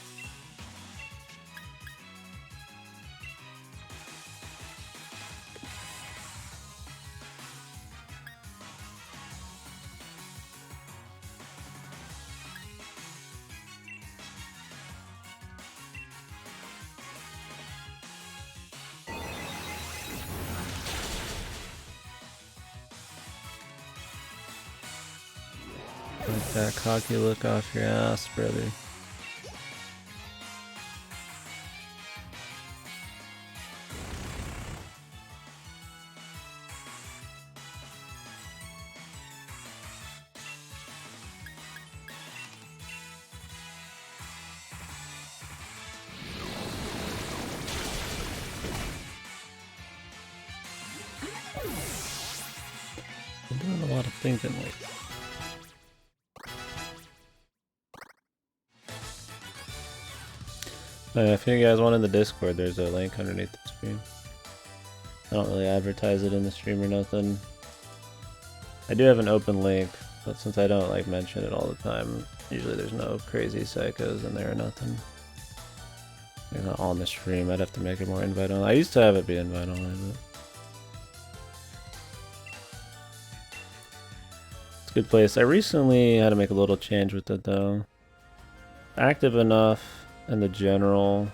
Speaker 2: Take that cocky look off your ass, brother. I'm doing a lot of thinking lately. If you guys want in the Discord, there's a link underneath the stream. I don't really advertise it in the stream or nothing. I do have an open link, but since I don't like mention it all the time, usually there's no crazy psychos in there or nothing. They're not on the stream. I'd have to make it more invite only. I used to have it be invite only, but it's a good place. I recently had to make a little change with it though. Active enough in the general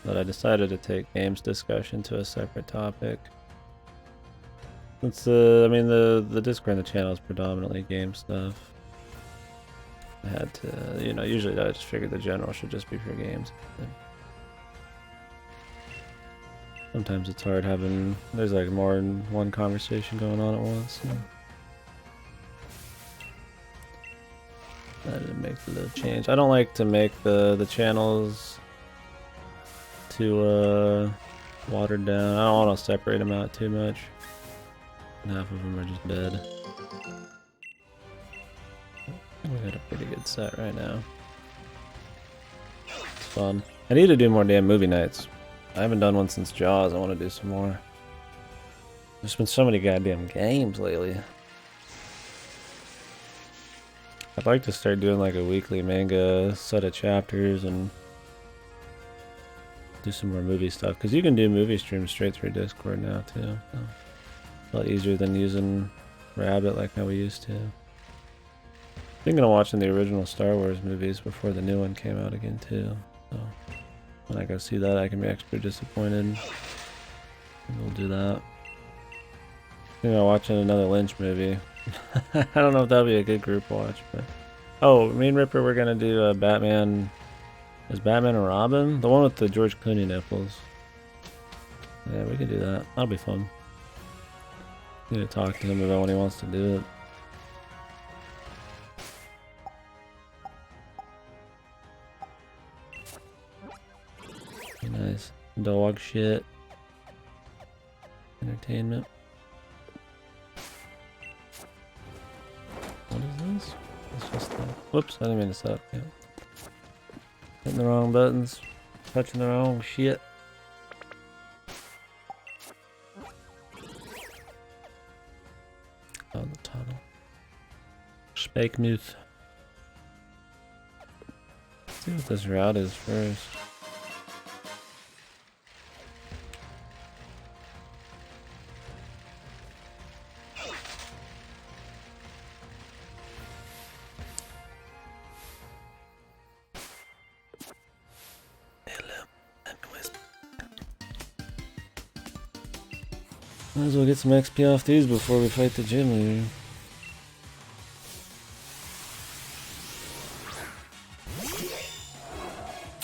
Speaker 2: that I decided to take games discussion to a separate topic. It's I mean the Discord and the channel is predominantly game stuff. I had to, you know, usually I just figured the general should just be for games. But sometimes it's hard having, there's like more than one conversation going on at once. So I didn't make the little change. I don't like to make the channels too watered down. I don't want to separate them out too much. And half of them are just dead. We got a pretty good set right now. It's fun. I need to do more damn movie nights. I haven't done one since Jaws. I want to do some more. There's been so many goddamn games lately. I'd like to start doing like a weekly manga set of chapters and do some more movie stuff. Because you can do movie streams straight through Discord now too. So a lot easier than using Rabbit like how we used to. Thinking of watching the original Star Wars movies before the new one came out again too. So when I go see that, I can be extra disappointed. And we'll do that. Thinking of watching another Lynch movie. I don't know if that'll be a good group watch, but Oh, me and Ripper, we're gonna do Batman. Is Batman and Robin? The one with the George Clooney nipples. Yeah, we could do that. That'll be fun. Need to talk to him about when he wants to do it. Nice. Dog shit. Entertainment. What is this? It's just the... Whoops, I didn't mean to stop. Yeah. Hitting the wrong buttons. Touching the wrong shit. Oh, the tunnel. Spake mouth. Let's see what this route is first. Might as well get some XP off these before we fight the gym leader.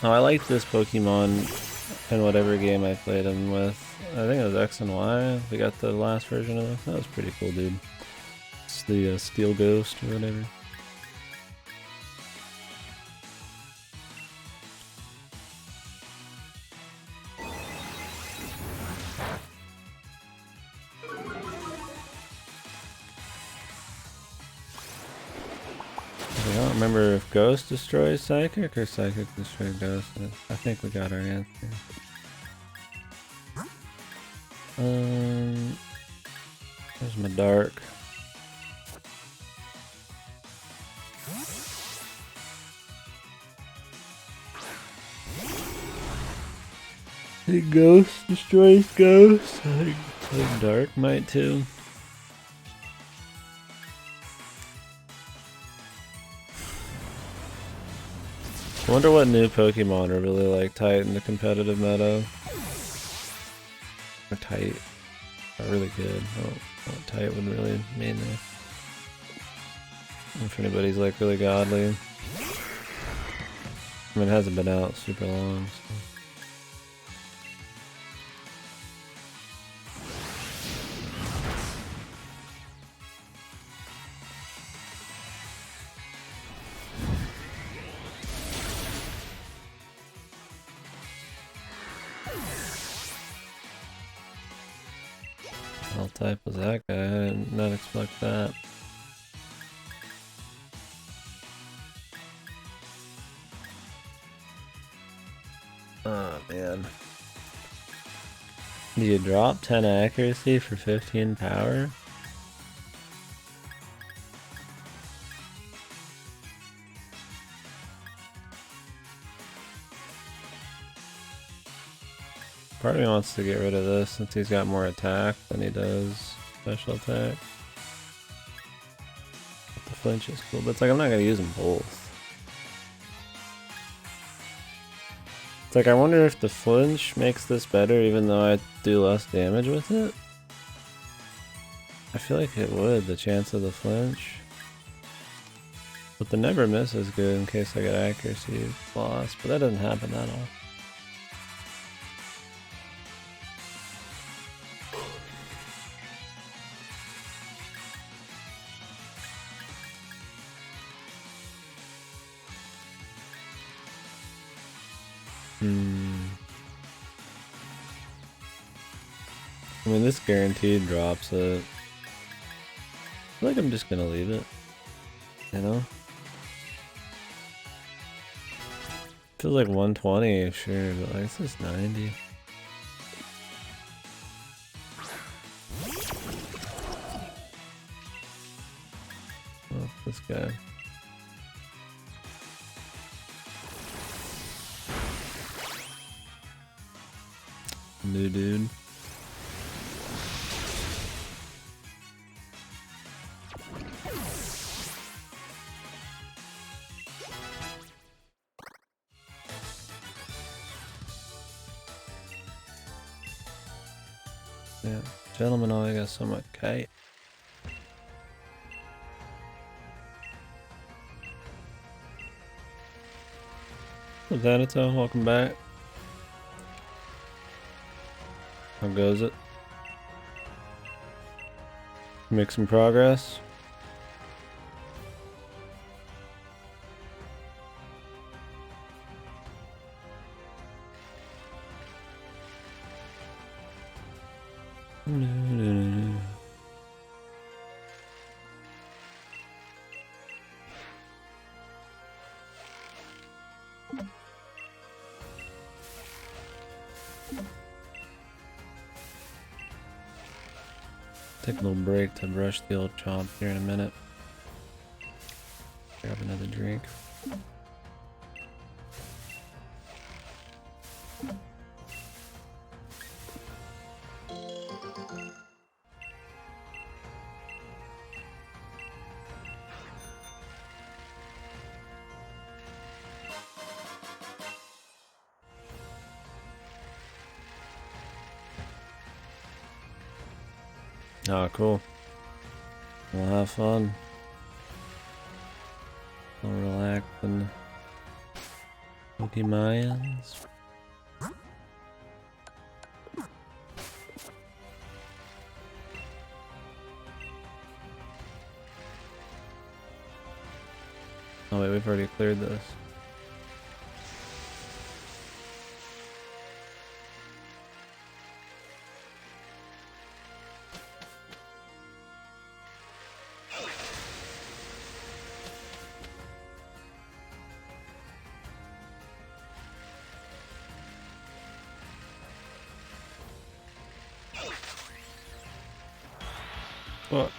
Speaker 2: Oh, I liked this Pokemon in whatever game I played him with. I think it was X and Y. We got the last version of this. That was pretty cool, dude. It's the Steel Ghost or whatever. I don't remember if Ghost destroys Psychic or Psychic destroys Ghost. I think we got our answer. There's my Dark. I think Ghost destroys Ghost. I think Dark might too. I wonder what new Pokemon are really like tight in the competitive meta. Or tight. Are really good. What tight would really mean there. If anybody's like really godly. I mean, it hasn't been out super long. So. What type was that guy? I did not expect that. Oh man. Do you drop 10 accuracy for 15 power? Part of me wants to get rid of this since he's got more attack than he does special attack. But the flinch is cool, but it's like I'm not gonna use them both. It's like I wonder if the flinch makes this better even though I do less damage with it. I feel like it would, the chance of the flinch. But the never miss is good in case I get accuracy loss, but that doesn't happen that often. I mean, this guaranteed drops it. I feel like I'm just gonna leave it. You know? Feels like 120, sure, but like, this is 90. Oh, this guy. New dude. Yeah, gentlemen, I got so much kite. Xanato, welcome back. How goes it? Make some progress. Take a little break to brush the old chomp here in a minute. Grab another drink. Oh, cool. We'll have fun. We'll relax and Pokemon's. Oh wait, we've already cleared this. What?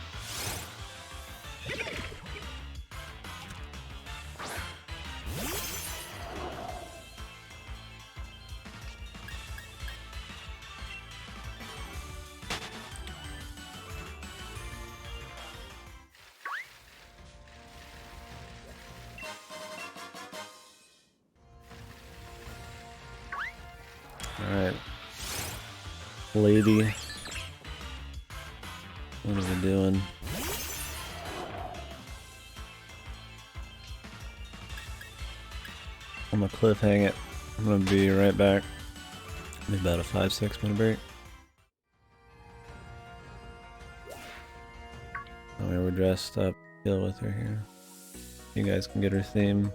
Speaker 2: Alright. Lady. What are we doing? I'm gonna cliffhang it. I'm gonna be right back. Maybe about a 5-6 minute break. Oh, we're dressed up. Deal with her here. You guys can get her theme.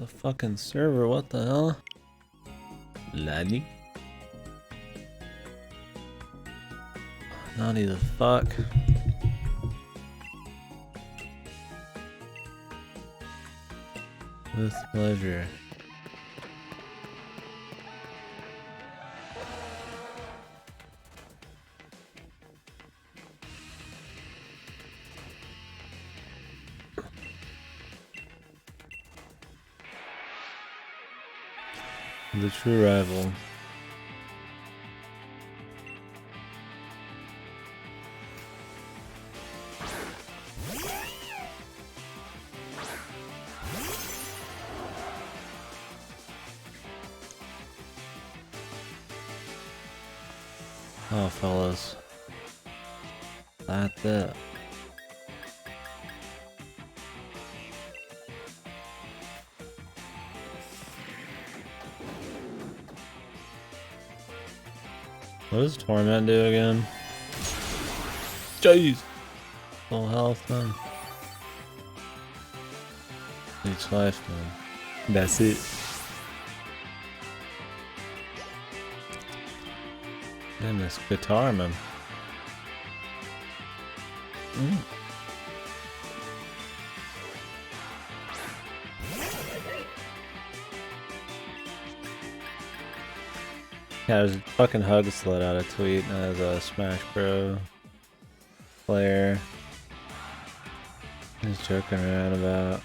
Speaker 2: The fucking server, what the hell? Laddie? Naughty the fuck. With pleasure. The true rival. Oh, fellas. That's it. What does Torment do again? Jeez! Full health, man. Each life, man. That's it. Damn, this guitar, man. Yeah, there's fucking Hugs let out a tweet as a Smash Bro player. He's joking around about.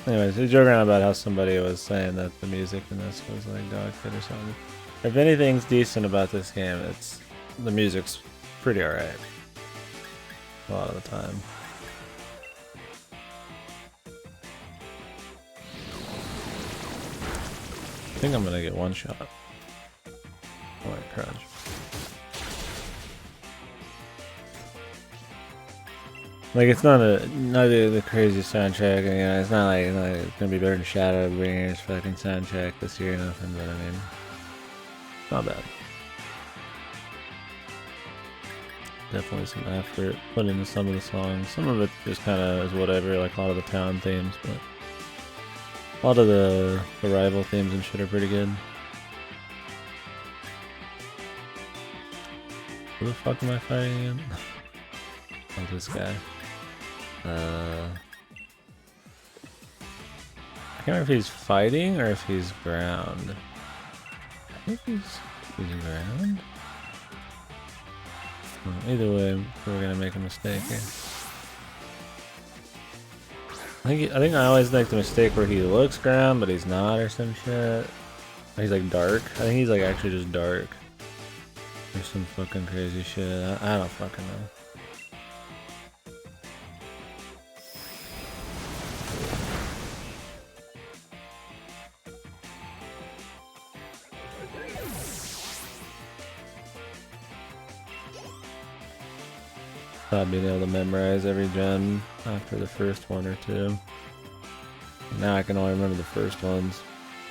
Speaker 2: Anyways, he's joking around about how somebody was saying that the music in this was like dog shit or something. If anything's decent about this game, it's the music's pretty alright. A lot of the time. I think I'm gonna get one shot. Oh, I crunch. Like, it's not the craziest soundtrack, you know, it's not like it's gonna be better than Shadowbringers fucking soundtrack this year or nothing, but I mean, not bad. Definitely some effort put into some of the songs. Some of it just kinda is whatever, like a lot of the town themes, but a lot of the rival themes and shit are pretty good. Who the fuck am I fighting again? Oh, this guy. I can't remember if he's fighting or if he's ground. I think he's ground. Well, either way, we're gonna make a mistake here. I think I always make the mistake where he looks ground, but he's not, or some shit. Or he's like dark. I think he's like actually just dark. Or some fucking crazy shit. I don't fucking know. Not being able to memorize every gen after the first one or two. Now I can only remember the first ones.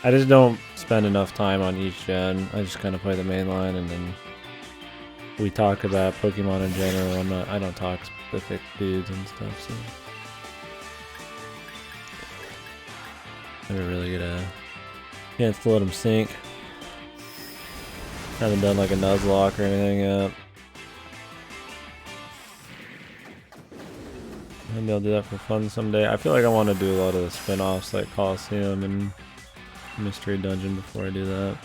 Speaker 2: I just don't spend enough time on each gen. I just kind of play the main line, and then we talk about Pokemon in general. I don't talk specific dudes and stuff, so never really get a chance to let them sink. Haven't done like a Nuzlocke or anything yet. Maybe I'll do that for fun someday. I feel like I want to do a lot of the spin-offs like Coliseum and Mystery Dungeon before I do that.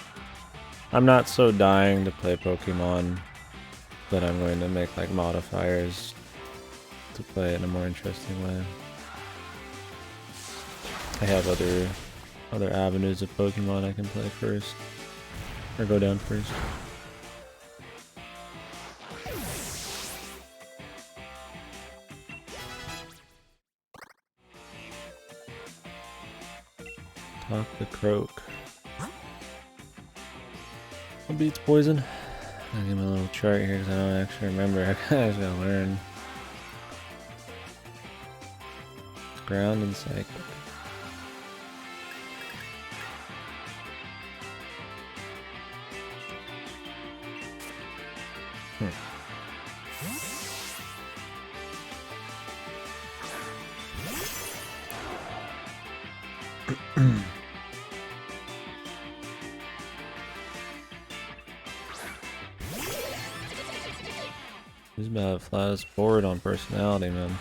Speaker 2: I'm not so dying to play Pokemon that I'm going to make like modifiers to play it in a more interesting way. I have other avenues of Pokemon I can play first, or go down first. Talk the Croak. What beats poison? I'll give him a little chart here because I don't actually remember. I just gotta learn. Ground and Psychic. He's about flattest forward on personality, man.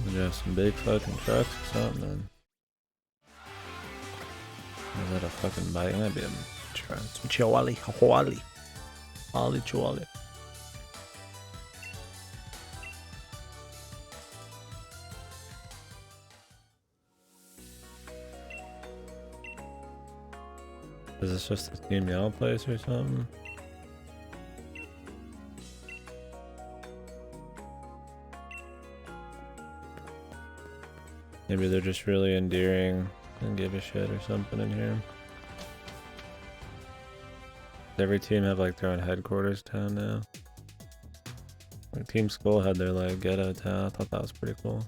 Speaker 2: You have some big fucking trucks or something, man. Is that a fucking bike? That'd be a truck.
Speaker 1: Chihuahua. Chihuahua. Ollie Chihuahua.
Speaker 2: Is this just a Team Yell place or something? Maybe they're just really endearing and give a shit or something in here. Does every team have like their own headquarters town now? Like Team Skull had their like ghetto town. I thought that was pretty cool.